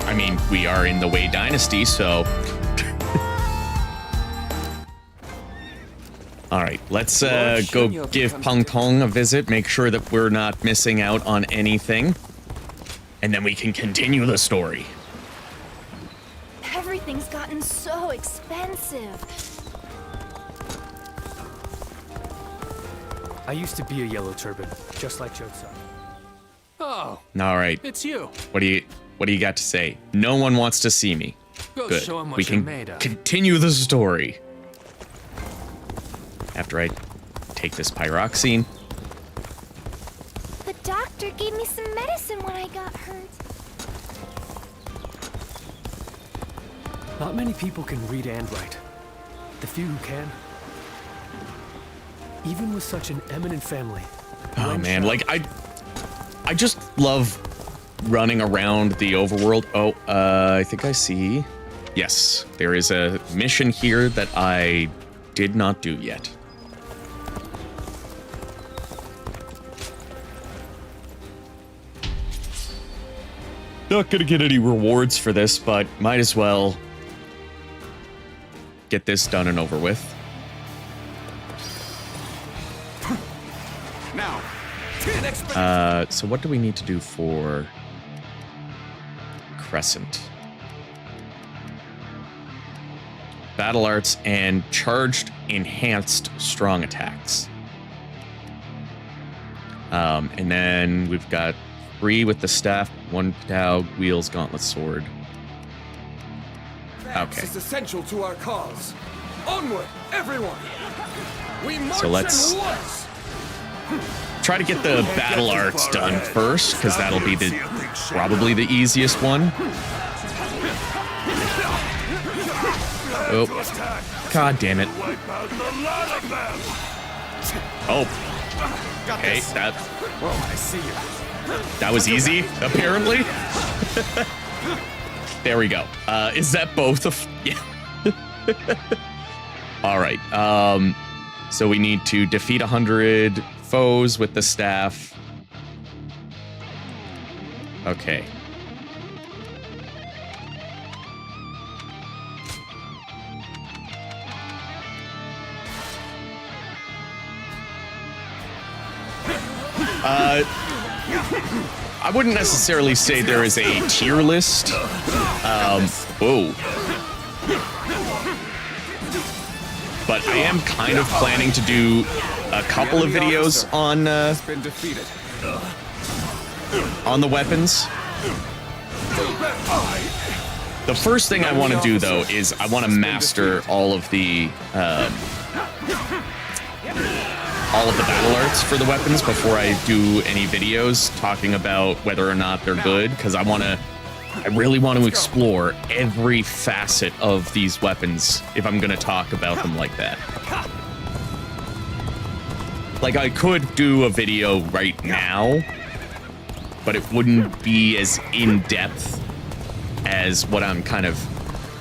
I mean, we are in the Wei Dynasty, so... All right, let's go give Peng Tong a visit, make sure that we're not missing out on anything, and then we can continue the story. Everything's gotten so expensive. I used to be a yellow turban, just like Joe-san. Oh, All right. it's you. What do you got to say? No one wants to see me. Go Good. show 'em what We you're can made of. continue the story. After I take this pyroxene. The doctor gave me some medicine when I got hurt. Not many people can read and write. The few who can, even with such an eminent family. Oh man, like I just love running around the overworld. Oh, I think I see. Yes, there is a mission here that I did not do yet. Not gonna get any rewards for this, but might as well get this done and over with. Now, So what do we need to do for Crescent? Battle arts and charged enhanced strong attacks. And then we've got 3 with the staff, 1 dowg, wheels, gauntlet, sword. Okay. It's essential to our cause. Onward, everyone! We march So let's try to get the battle arts done first, because that'll be probably the easiest one. Oh, god damn it. Oh. Okay, that was easy, apparently. There we go. Is that both of... Yeah. All right. So we need to defeat 100 foes with the staff. Okay. I wouldn't necessarily say there is a tier list. Whoa. But I am kind of planning to do a couple of videos on the weapons. The first thing I want to do, though, is I want to master all of the battle arts for the weapons before I do any videos talking about whether or not they're good, because I really want to explore every facet of these weapons if I'm going to talk about them like that. Like, I could do a video right now, but it wouldn't be as in-depth as what I'm kind of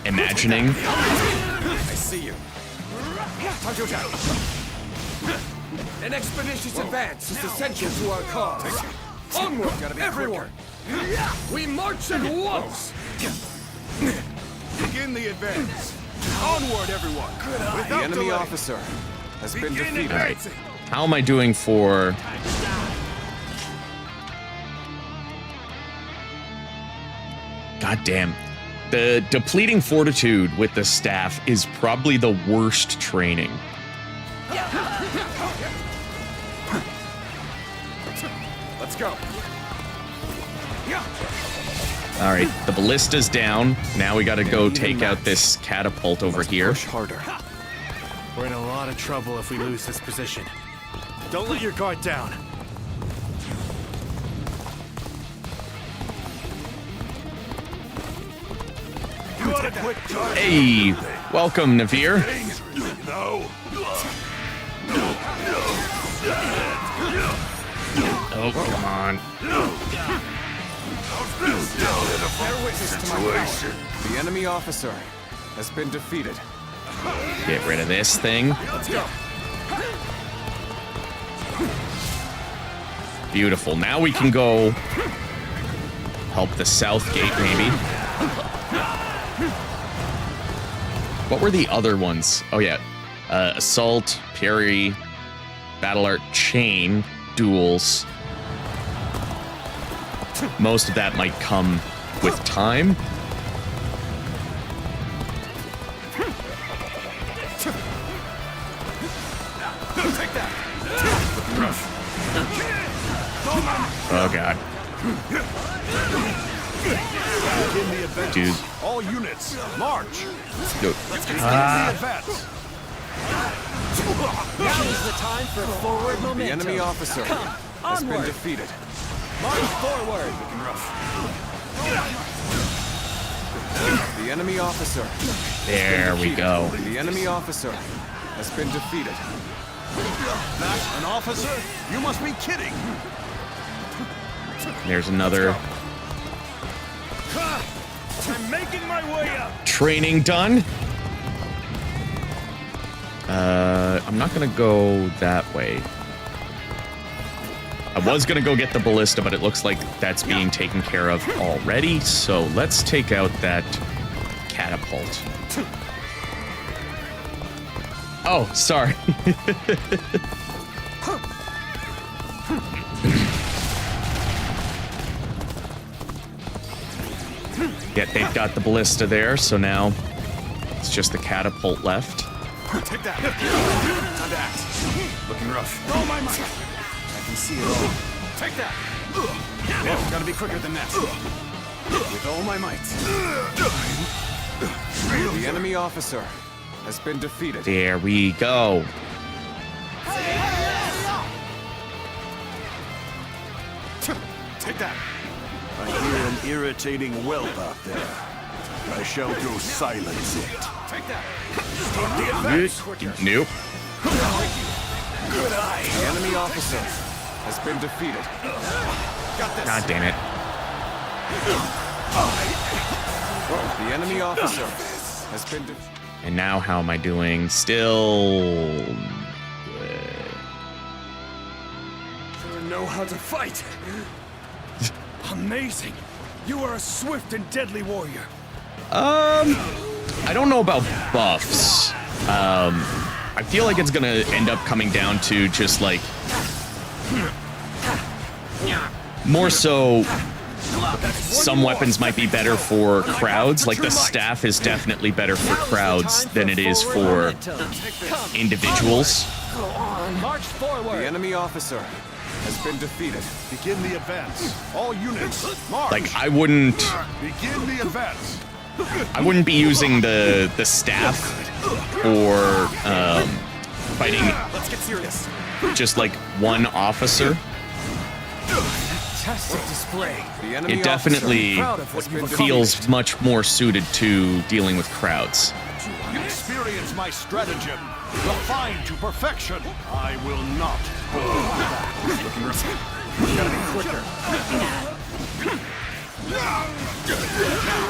imagining. I see you. An expeditious advance is essential to our cause. Onward, everyone! We march at once! Begin the advance. Onward, everyone! The enemy officer has been defeated. All right. How am I doing for... God damn. The depleting fortitude with the staff is probably the worst training. Let's go. All right, the ballista's down. Now we gotta go take out this catapult over here. Push harder. We're in a lot of trouble if we lose this position. Don't let your guard down. Hey, welcome, Navir. Oh, come on. The enemy officer has been defeated. Get rid of this thing. Let's go. Beautiful. Now we can go help the south gate, maybe. What were the other ones? Oh, yeah. Assault, parry, battle art, chain, duels. Most of that might come with time. Oh, God. Dude. All units, march. Dude. Let's begin the advance. Now is the time for forward momentum. The enemy officer has been defeated. March forward. The enemy officer. There we go. The enemy officer has been defeated. Not an officer? You must be kidding. There's another I'm making my way up. training done. I'm not gonna go that way. I was gonna go get the ballista, but it looks like that's being taken care of already. So let's take out that catapult. Oh, sorry. Yeah, they've got the ballista there, so now it's just the catapult left. Take that. Time to act. Looking rough. Oh, my might. I can see it all. Take that! Gotta be quicker than that. With all my might. The enemy officer has been defeated. There we go. Take that! I hear an irritating whelp out there. I shall go silence it. Take that! Start the advance! Nope. Good eye! The enemy officer has been defeated. Got this! God damn it. The enemy officer has been defeated. And now how am I doing? Still... You know how to fight. Amazing. You are a swift and deadly warrior. I don't know about buffs. I feel like it's gonna end up coming down to just like more so some weapons might be better for crowds. Like the staff is definitely better for crowds than it is for individuals. March forward! The enemy officer has been defeated. Begin the advance. All units, march! Like I wouldn't Begin the advance. be using the staff or fighting Let's get serious. just like one officer. Fantastic display. The enemy It definitely officer feels much more suited to dealing with crowds. Experience my stratagem, refined to perfection. I will not hold back. Looking rough. Gotta be quicker.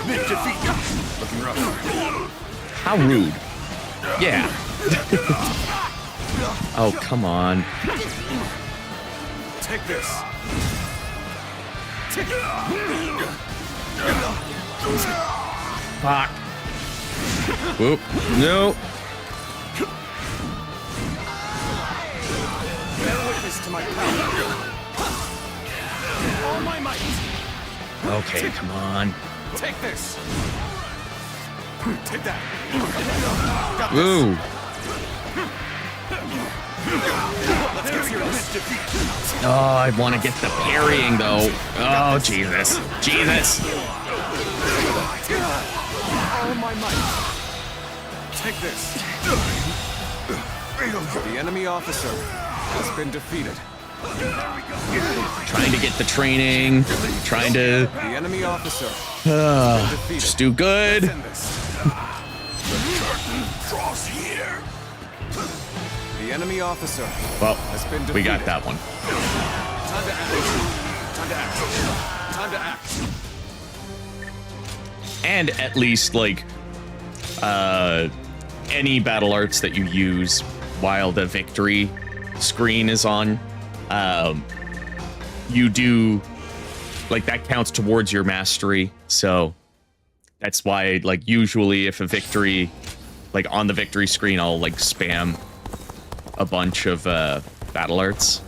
Make defeat. Looking rough. How rude. Yeah. Oh, come on. Take this. Fuck. Whoop. No. Bear witness to my power. All my might. Okay, come on. Take this. Take that. Got this. Ooh. Let's get serious. Oh, I want to get the parrying though. Oh, Jesus. Jesus. All my might. Take this. The enemy officer has been defeated. Trying to get the training. Trying to The enemy officer just do good. send this. Draws here. The enemy officer Well, has been defeated. we got that one. Time to act. Time to act. Time to act. And at least like any battle arts that you use while the victory screen is on, you do like that counts towards your mastery. So that's why like usually if a victory like on the victory screen I'll like spam a bunch of battle arts.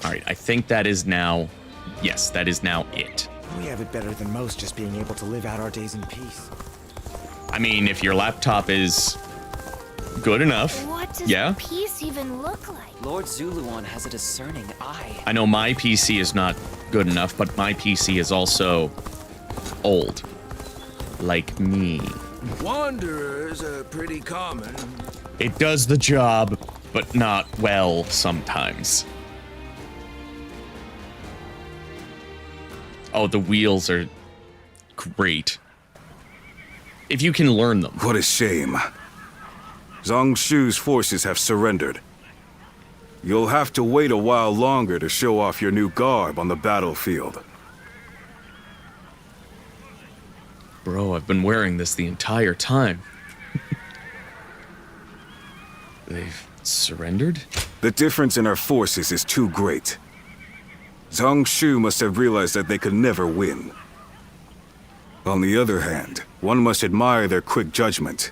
All right, I think that is now, yes, that is now it. We have it better than most, just being able to live out our days in peace. I mean, if your laptop is good enough, What does yeah. peace even look like? Lord Zuluon has a discerning eye. I know my PC is not good enough, but my PC is also old. Like me. Wanderers are pretty common. It does the job, but not well sometimes. Oh, the wheels are great. If you can learn them. What a shame. Zhang Shu's forces have surrendered. You'll have to wait a while longer to show off your new garb on the battlefield. Bro, I've been wearing this the entire time. They've surrendered? The difference in our forces is too great. Zhang Shu must have realized that they could never win. On the other hand, one must admire their quick judgment.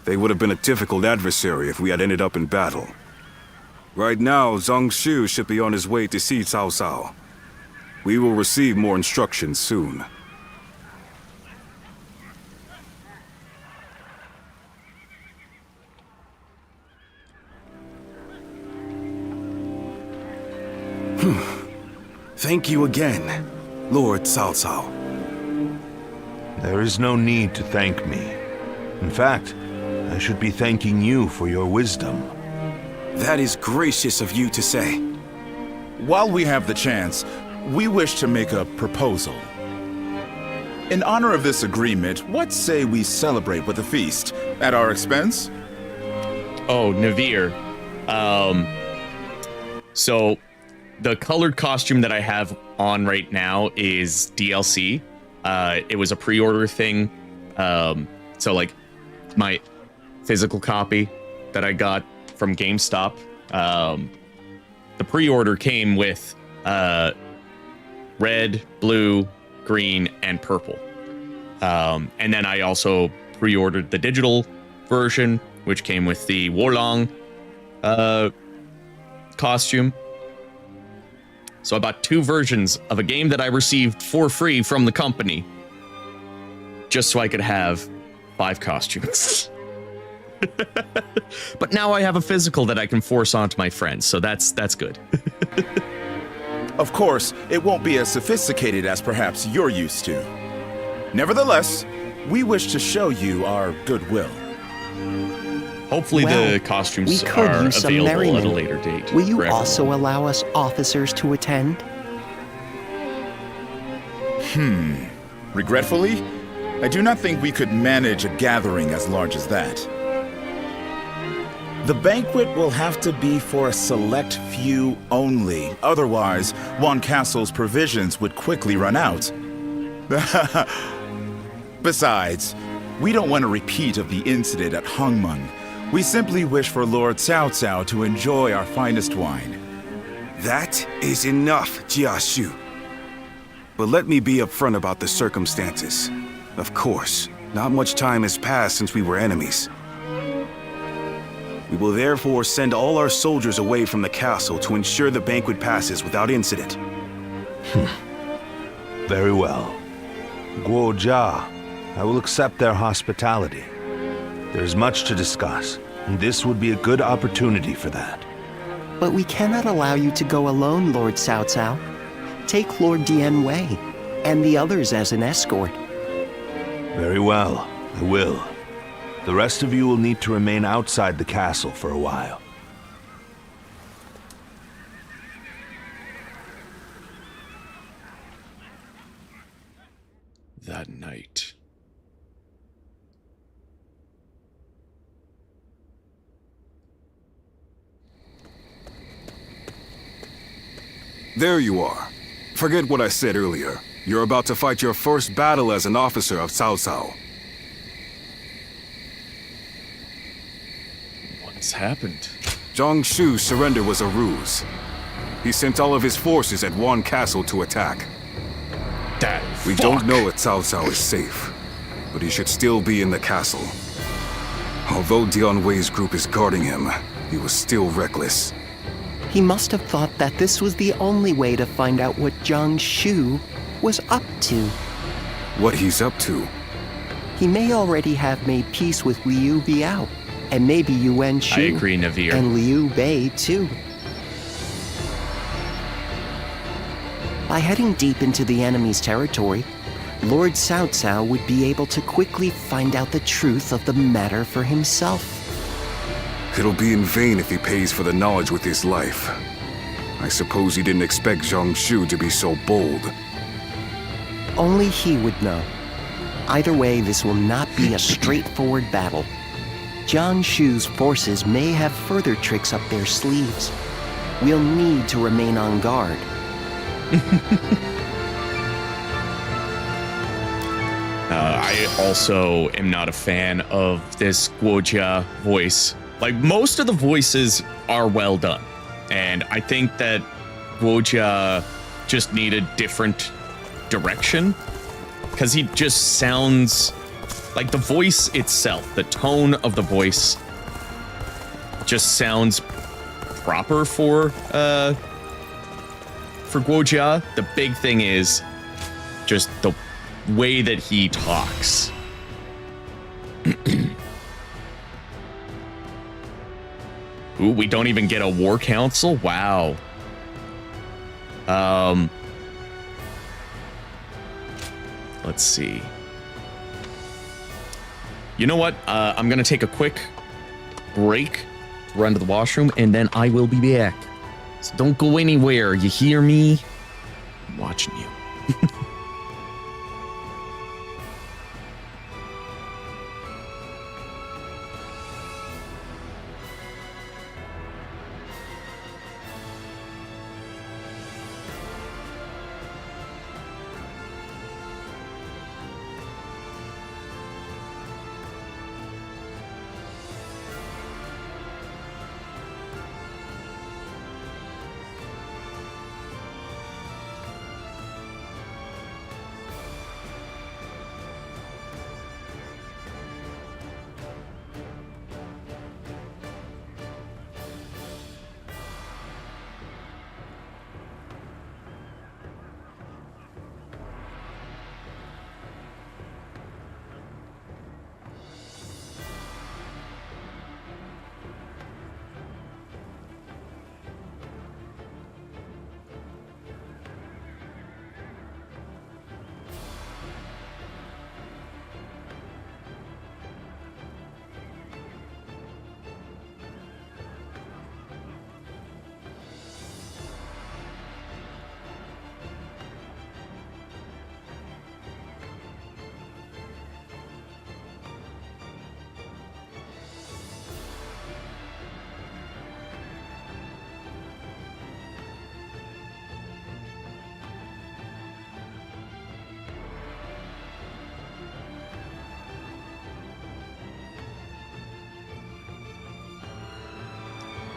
They would have been a difficult adversary if we had ended up in battle. Right now, Zhang Shu should be on his way to see Cao Cao. We will receive more instructions soon. Thank you again, Lord Cao Cao. There is no need to thank me. In fact, I should be thanking you for your wisdom. That is gracious of you to say. While we have the chance, we wish to make a proposal. In honor of this agreement, what say we celebrate with a feast at our expense? Oh, Navir. So the colored costume that I have on right now is DLC. It was a pre-order thing. So like my physical copy that I got from GameStop. The pre-order came with red, blue, green, and purple. And then I also pre-ordered the digital version, which came with the Wolong costume. So I bought 2 versions of a game that I received for free from the company, just so I could have 5 costumes. But now I have a physical that I can force onto my friends, so that's good. Of course, it won't be as sophisticated as perhaps you're used to. Nevertheless, we wish to show you our goodwill. Hopefully the costumes are available at a later date. Will you also allow us officers to attend? Regretfully, I do not think we could manage a gathering as large as that. The banquet will have to be for a select few only. Otherwise, Wan Castle's provisions would quickly run out. Besides, we don't want a repeat of the incident at Hongmeng. We simply wish for Lord Cao Cao to enjoy our finest wine. That is enough, Jia Shu. But let me be upfront about the circumstances. Of course, not much time has passed since we were enemies. We will therefore send all our soldiers away from the castle to ensure the banquet passes without incident. Very well. Guo Jia, I will accept their hospitality. There is much to discuss, and this would be a good opportunity for that. But we cannot allow you to go alone, Lord Cao Cao. Take Lord Dian Wei and the others as an escort. Very well, I will. The rest of you will need to remain outside the castle for a while. That night. There you are. Forget what I said earlier. You're about to fight your first battle as an officer of Cao Cao. What's happened? Zhang Shu's surrender was a ruse. He sent all of his forces at Wan Castle to attack. We don't know if Cao Cao is safe, but he should still be in the castle. Although Dian Wei's group is guarding him, he was still reckless. He must have thought that this was the only way to find out what Zhang Shu was up to. What he's up to? He may already have made peace with Liu Biao, and maybe Yuan Shu. I agree, Navir. And Liu Bei, too. By heading deep into the enemy's territory, Lord Cao Cao would be able to quickly find out the truth of the matter for himself. It'll be in vain if he pays for the knowledge with his life. I suppose he didn't expect Zhang Shu to be so bold. Only he would know. Either way, this will not be a straightforward battle. Zhang Shu's forces may have further tricks up their sleeves. We'll need to remain on guard. I also am not a fan of this Guo Jia voice. Like, most of the voices are well done. And I think that Guo Jia just needed different direction. Because he just sounds like the voice itself, the tone of the voice just sounds proper for Guo Jia. The big thing is just the way that he talks. Ooh, we don't even get a war council? Wow. Let's see. You know what? I'm gonna take a quick break, run to the washroom, and then I will be back. So don't go anywhere. You hear me? I'm watching you.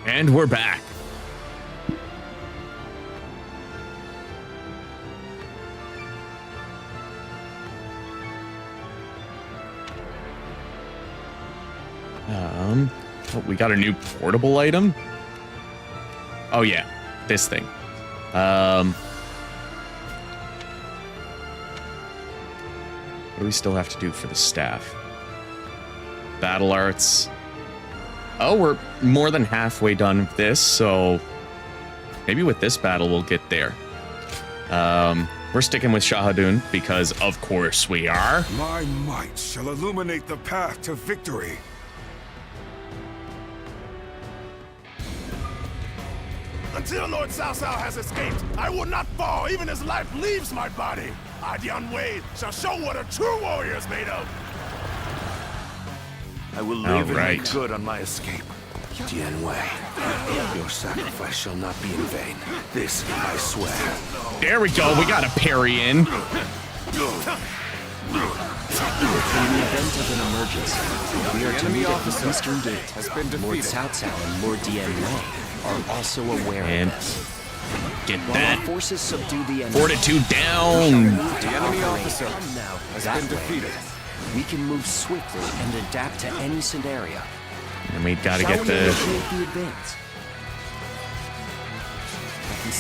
And we're back. Oh, we got a new portable item. Oh yeah, this thing. What do we still have to do for the staff? Battle arts. Oh, we're more than halfway done with this, so maybe with this battle we'll get there. We're sticking with Shahadun because, of course, we are. My might shall illuminate the path to victory. Until Lord Cao Cao has escaped, I will not fall even as life leaves my body. I, Dian Wei, shall show what a true warrior is made of. I will live and make good on my escape. Dian Wei, your sacrifice shall not be in vain. This I swear. There we go. We got a parry in. In the event of an emergency, we are to meet at the Eastern Gate. Lord Cao Cao and Lord Dian Wei are also aware of this. Get While that our forces subdue the enemy, fortitude down. The enemy officer has been defeated. We can move swiftly and adapt to any scenario. And we gotta Shall get we the initiate the advance?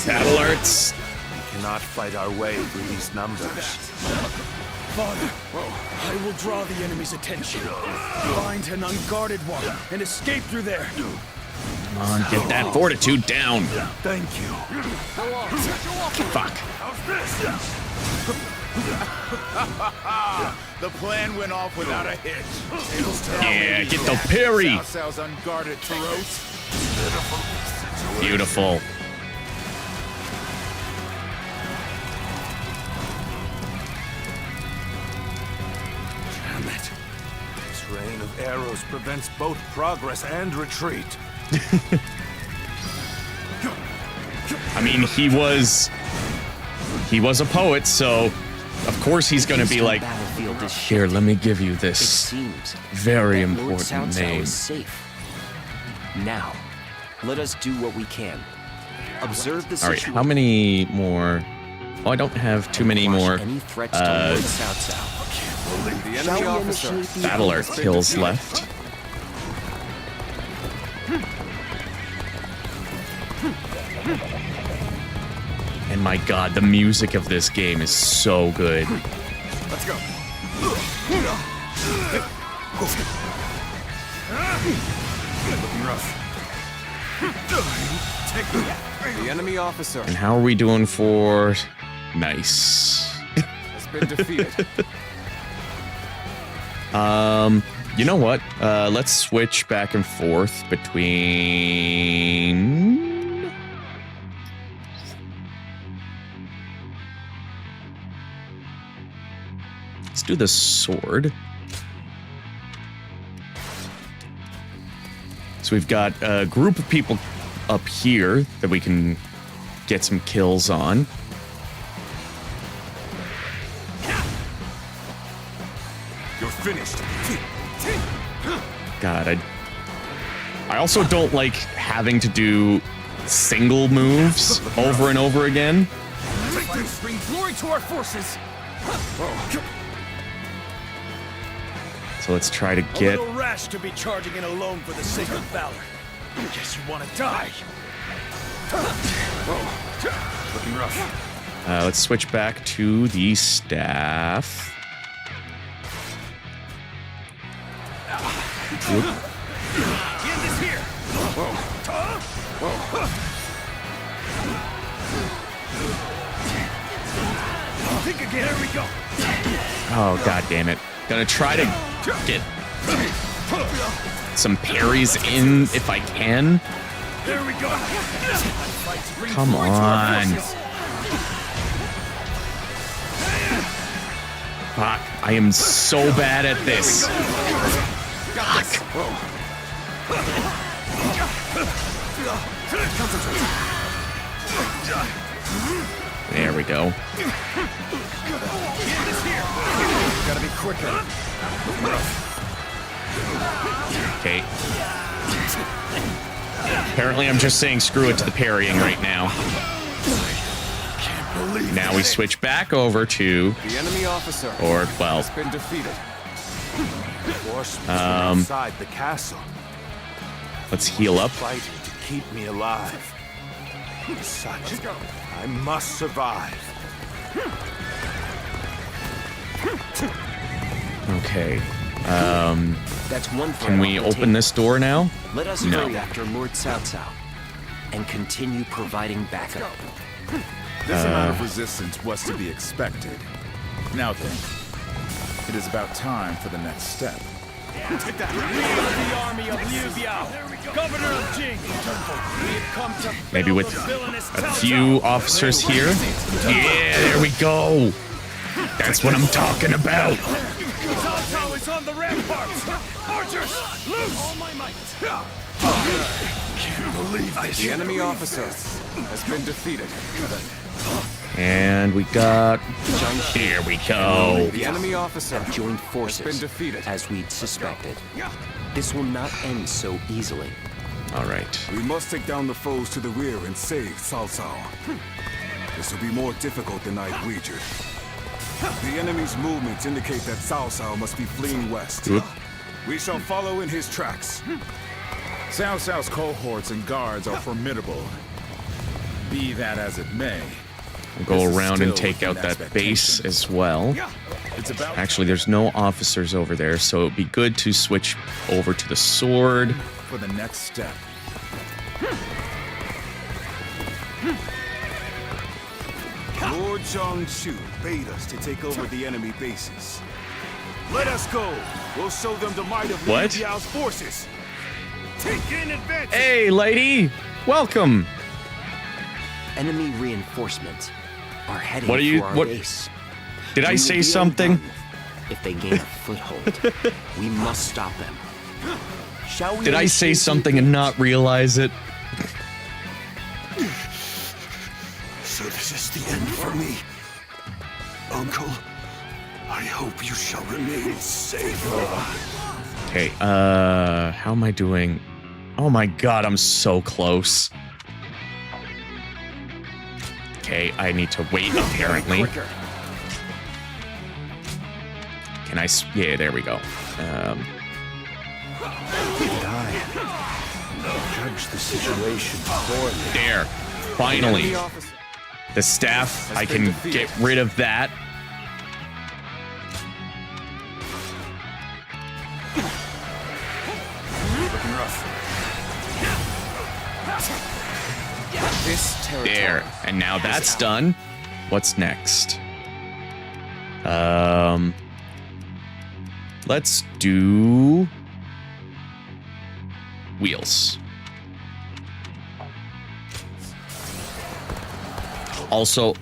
battle arts. We cannot fight our way through these numbers. Father, I will draw the enemy's attention. Find an unguarded one and escape through there. Come on, get that fortitude down. Thank you. Fuck. The plan went off without a hitch. Yeah, get the parry. Cao Cao's unguarded throat. Beautiful. Damn it. This rain of arrows prevents both progress and retreat. I mean, he was a poet, so of course he's gonna be like, here, let me give you this very important name. Is safe. Now, let us do what we can. Observe the All right, situation. how many more? Oh, I don't have too many more Any threats to Lord Cao Cao. The enemy officer. battle art kills left. And my god, the music of this game is so good. Let's go. Looking rough. The enemy officer And how are we doing for nice? has been defeated. You know what? Let's switch back and forth between. Let's do the sword. So we've got a group of people up here that we can get some kills on. You're finished. God, I also don't like having to do single moves over and over again. Bring glory to our forces. So let's try to A get. little rash to be charging in alone for the sake of valor. Guess you want to die. Looking rough. Let's switch back to the staff. Whoop. Get this here. Think again. There we go. Oh, god damn it. Gonna try to get some parries in if I can. There we go. Come on. Fuck. I am so bad at this. Fuck. There we go. Gotta be quicker. Okay. Apparently I'm just saying screw it to the parrying right now. Now we switch back over to The enemy officer well, has been defeated. Inside the castle, let's heal up. fighting to keep me alive. As such, I must survive. Okay. That's one Can we open this door now? Let us No. hurry after Lord Cao Cao and continue providing backup. This amount of resistance was to be expected. Now then, it is about time for the next step. The army of Liu Biao, governor of Jing. We have come to Maybe with villainous a Cao few Cao. officers here. Yeah, there we go. That's what I'm talking about. Cao Cao is on the ramparts. Archers, loose! All my might. Can't believe this. The enemy officer has been defeated. And we got. Here we go. The enemy officer Have joined has forces been defeated. as we'd suspected. This will not end so easily. All right. We must take down the foes to the rear and save Cao Cao. This will be more difficult than I'd wagered. The enemy's movements indicate that Cao Cao must be fleeing west. Oop. We shall follow in his tracks. Cao Cao's cohorts and guards are formidable. Be that as it may, We'll go this is around and still take out within that base as well. it's about Actually, there's no officers over there, so it'd be good to switch over to the sword. for the next step. Lord Jiangsu bade us to take over the enemy bases. Let us go. We'll show them the might of Liu What? Biao's forces. Take in advance. Hey, lady! Welcome! Enemy reinforcements are heading What are you- for our what- base. Did I We will say be something? undone if they gain a foothold. We must stop them. Shall we Did I say initiate something and not realize it? So this is the end for me. Uncle, I hope you shall remain safe. Okay, how am I doing? Oh my god, I'm so close. Okay, I need to wait, apparently. Can I... Yeah, there we go. Judge the situation poorly. There. Finally. The staff, I can get rid of that. Looking rough. This territory. There. And now that's done. What's next? Let's do wheels. Also,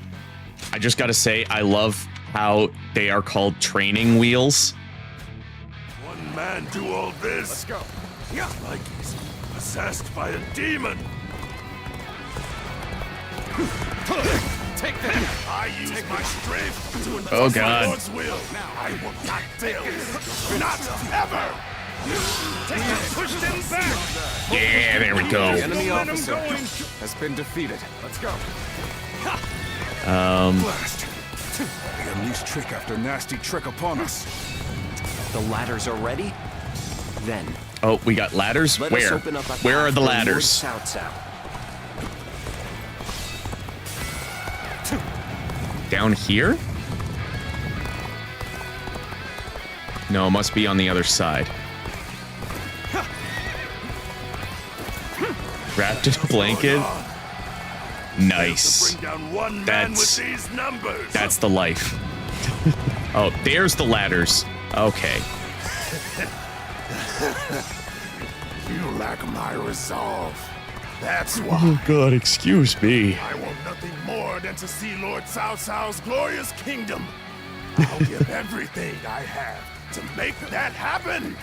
I just gotta say, I love how they are called training wheels. One man do all this. Let's go. Yeah. Like he's possessed by a demon. Take that. I use my strength to enforce Oh, my God. Lord's will. I will not fail. Not ever. Take that. Push them back. Yeah, there we go. The enemy officer has been defeated. Let's go. Blast. They unleash trick after nasty trick upon us. The ladders are ready? Then, Oh, we got ladders? let us Where? open up a Where are path the for ladders? Lord Cao Cao. Down here? No, it must be on the other side. Wrapped in a blanket? Nice. Bring down one man with That's these numbers. that's the life. Oh, there's the ladders. Okay. You lack my resolve. That's why. Oh God, excuse me. I want nothing more than to see Lord Cao Cao's glorious kingdom. I'll give everything I have to make that happen.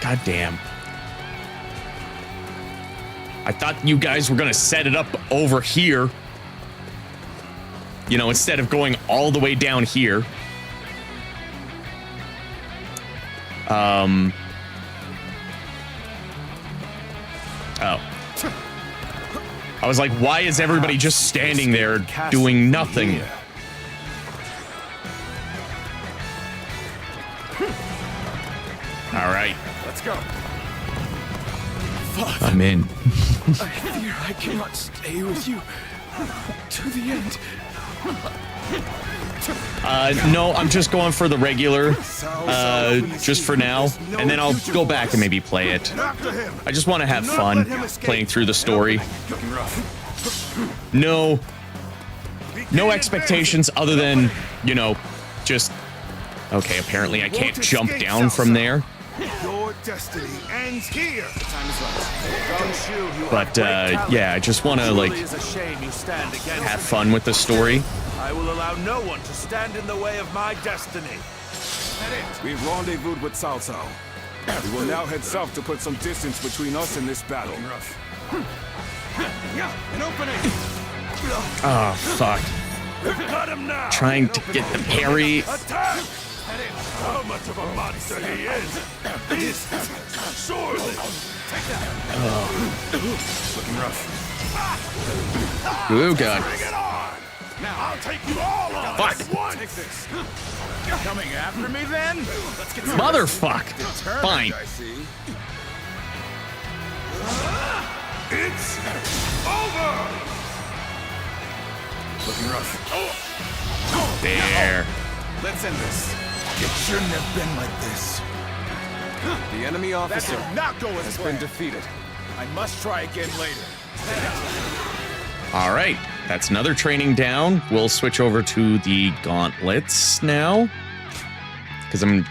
God damn. I thought you guys were gonna set it up over here. You know, instead of going all the way down here. Oh. I was like, why is everybody just standing there doing nothing? All right. Let's go. I'm in. I fear I cannot stay with you to the end. No, I'm just going for the regular, just for now, and then I'll go back and maybe play it. I just want to have fun playing through the story. No expectations other than, you know, just, okay, apparently I can't jump down from there. Your destiny ends here. But, yeah, I just want to, like, have fun with the story. I will allow no one to stand in the way of my destiny. We've rendezvoused with Cao Cao. We will now head south to put some distance between us and this battle. An opening. Oh, fuck. We've got him now. Trying to get the parry. Attack! How much of a monster he is! He's surely. Take that. Looking rough. Oh, God. Bring it on! Now I'll take you all on Fuck. at once. Take this. Coming after me, then? Let's get Motherfuck. Fine. I see. It's over. Looking rough. There. Let's end this. It shouldn't have been like this. The enemy officer That did not go as has planned. been defeated. I must try again later. All right, that's another training down. We'll switch over to the gauntlets now, because I'm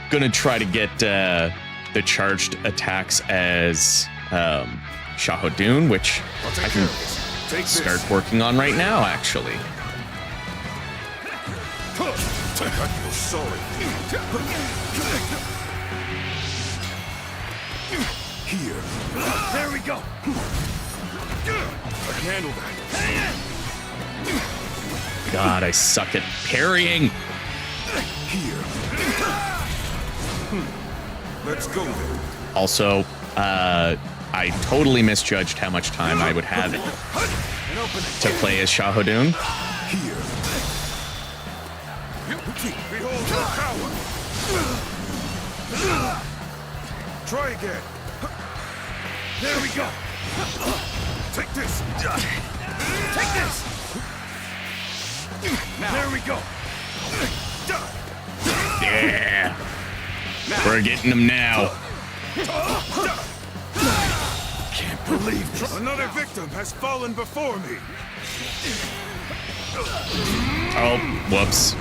gonna try to get the charged attacks as Shahodun, which I can start working on right now, actually. I feel sorry. Here. There we go. I can handle that. God, I suck at parrying. Here. Let's go then. Also, I totally misjudged how much time I would have to play as Shahodun. Here. Behold your power. Try again. There we go. Take this. Take this. There we go. Yeah. We're getting them now. Can't believe another victim has fallen before me. Oh, whoops.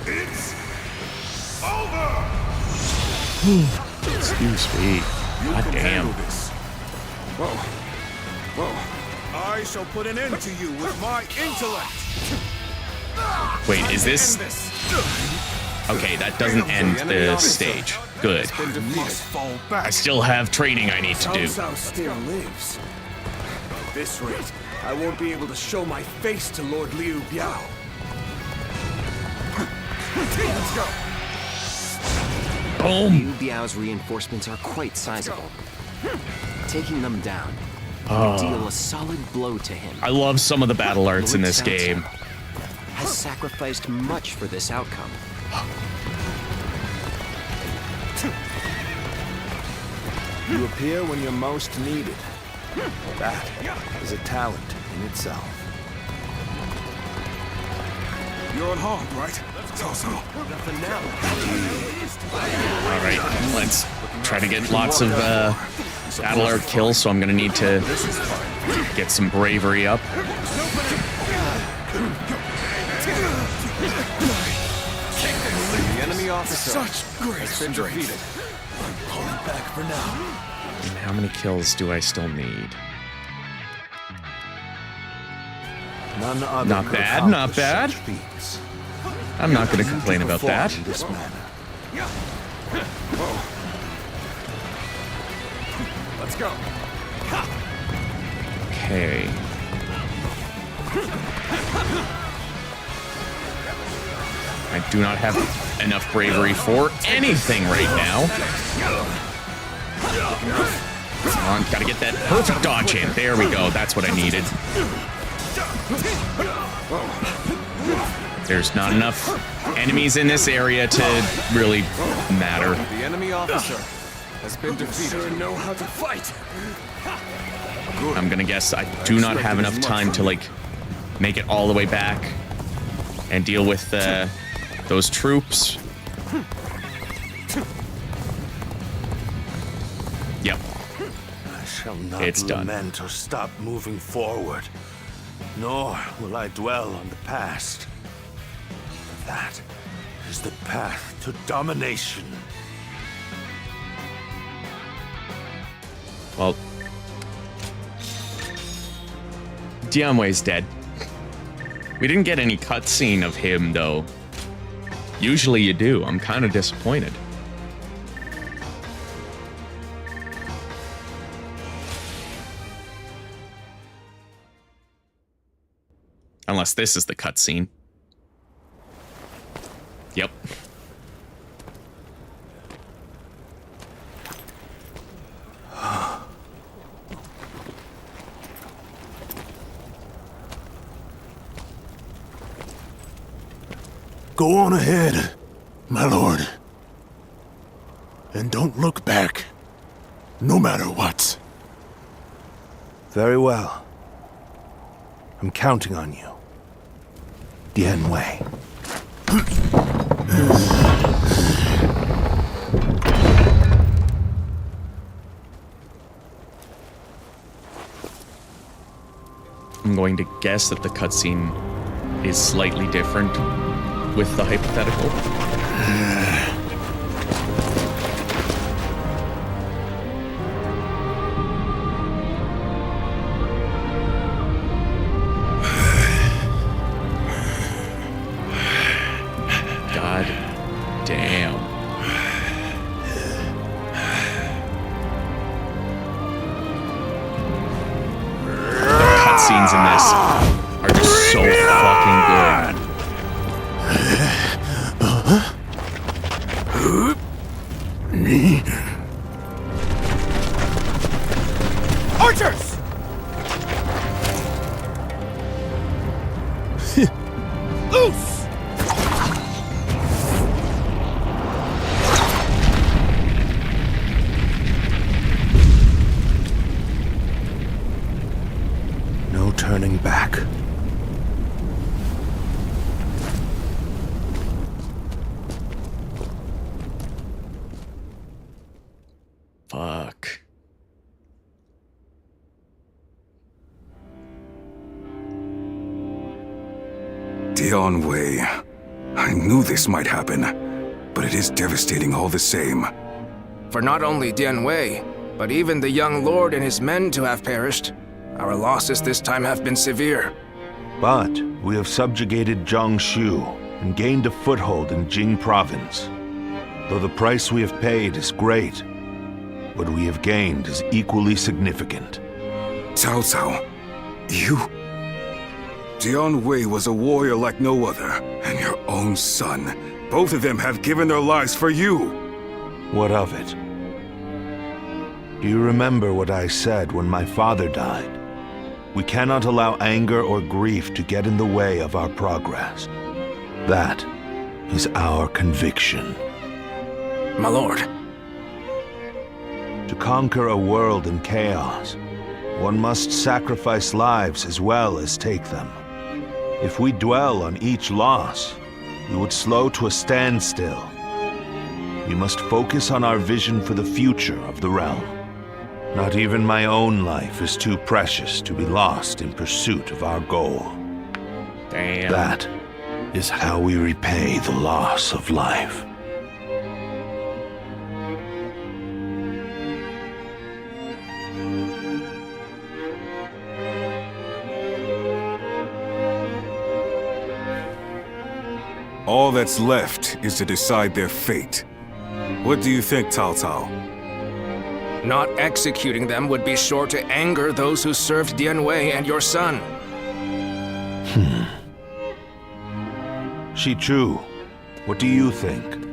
It's over. Excuse me. God damn. Whoa. I shall put an end to you with my intellect. Wait, is this... Okay, that doesn't end the stage. Good. I still have training I need to do. Cao still lives. At this rate, I won't be able to show my face to Lord Liu Biao. Let's go. Boom. Liu Biao's reinforcements are quite sizable. Taking them down Oh. deal a solid blow to him. I love some of the battle arts in Lord this Cao game. has sacrificed much for this outcome. You appear when you're most needed. That is a talent in itself. You're unharmed, right? So. Alright, let's try to get lots of battle art kills, so I'm gonna need to get some bravery up. The enemy officer has been defeated. I'm pulling back for now. And how many kills do I still need? None other Not could bad, not accomplish bad. such feats. I'm not gonna You complain about perform that. in this manner. Let's go. Okay. I do not have enough bravery for anything right now. Come on, gotta get that perfect dodge in. There we go. That's what I needed. There's not enough enemies in this area to really matter. The enemy officer has been defeated. Sure know how to fight. I'm gonna guess I do not have enough time to, like, make it all the way back and deal with those troops. Yep. I shall not It's done. lament or stop moving forward, nor will I dwell on the past. That is the path to domination. Well, Dianwei's dead. We didn't get any cutscene of him, though. Usually you do. I'm kind of disappointed. Unless this is the cutscene. Yep. Go on ahead, my lord. And don't look back, no matter what. Very well. I'm counting on you. Dianwei. I'm going to guess that the cutscene is slightly different with the hypothetical. God damn. The cutscenes in this are just so fucking good. Archers! Loose! No turning back. Fuck. Dian Wei. I knew this might happen, but it is devastating all the same. For not only Dian Wei, but even the young lord and his men to have perished, our losses this time have been severe. But we have subjugated Jiangsu and gained a foothold in Jing province. Though the price we have paid is great, what we have gained is equally significant. Cao Cao, you... Dian Wei was a warrior like no other, and your own son. Both of them have given their lives for you. What of it? Do you remember what I said when my father died? We cannot allow anger or grief to get in the way of our progress. That is our conviction. My lord. To conquer a world in chaos, one must sacrifice lives as well as take them. If we dwell on each loss, we would slow to a standstill. We must focus on our vision for the future of the realm. Not even my own life is too precious to be lost in pursuit of our goal. Damn. That is how we repay the loss of life. All that's left is to decide their fate. What do you think, Cao Cao? Not executing them would be sure to anger those who served Dian Wei and your son. Shichu, what do you think?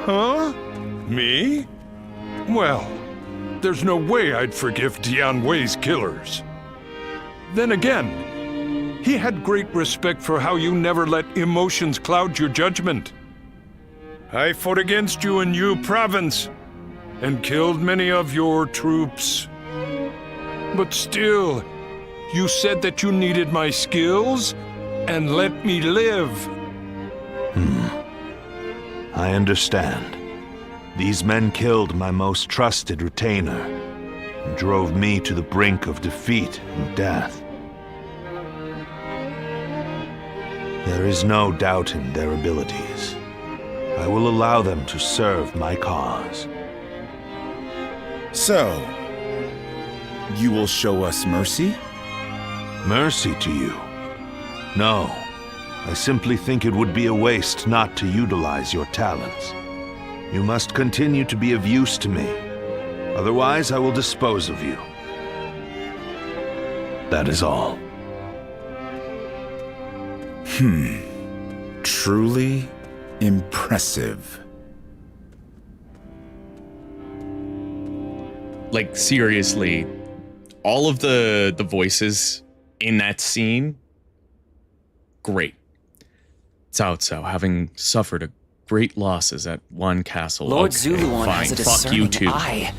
Huh? Me? Well, there's no way I'd forgive Dian Wei's killers. Then again, he had great respect for how you never let emotions cloud your judgment. I fought against you in Yu province and killed many of your troops. But still, you said that you needed my skills and let me live. I understand. These men killed my most trusted retainer and drove me to the brink of defeat and death. There is no doubting their abilities. I will allow them to serve my cause. So, you will show us mercy? Mercy to you? No. I simply think it would be a waste not to utilize your talents. You must continue to be of use to me. Otherwise, I will dispose of you. That is all. Truly impressive. Like, seriously, all of the voices in that scene, great. Cao Cao, having suffered a great losses at one castle. Lord Okay, Zuluan fine. has a Fuck you discerning too. eye.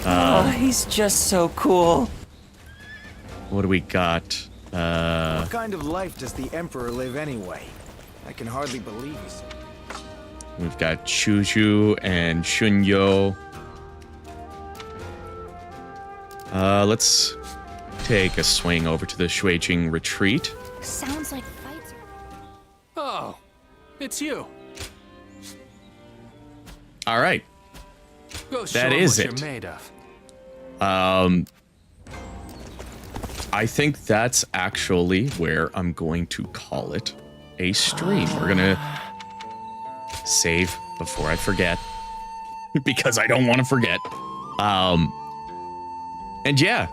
Oh, he's just so cool. What do we got? What kind of life does the Emperor live anyway? I can hardly believe he's... We've got Chuju and Shunyo. Let's take a swing over to the Shuijing retreat. Sounds like fights are... Oh, it's you. All right. Go show That 'em is what it. you're made of. I think that's actually where I'm going to call it a stream. We're gonna save before I forget because I don't want to forget. And yeah,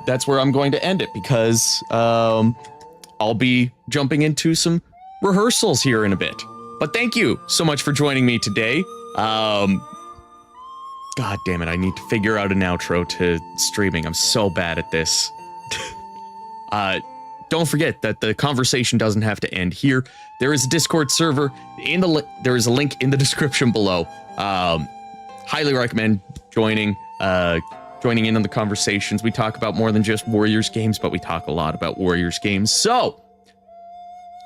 that's where I'm going to end it because I'll be jumping into some rehearsals here in a bit. But thank you so much for joining me today. God damn it, I need to figure out an outro to streaming. I'm so bad at this. Don't forget that the conversation doesn't have to end here. There is a Discord server in the there is a link in the description below. Highly recommend joining in on the conversations. We talk about more than just Warriors games, but we talk a lot about Warriors games. So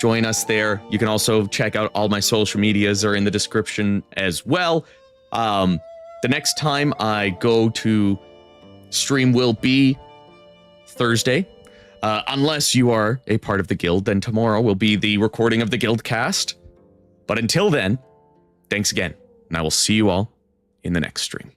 join us there. You can also check out all my social medias are in the description as well. The next time I go to stream will be Thursday. Unless you are a part of the guild, then tomorrow will be the recording of the guild cast. But until then, thanks again, and I will see you all in the next stream.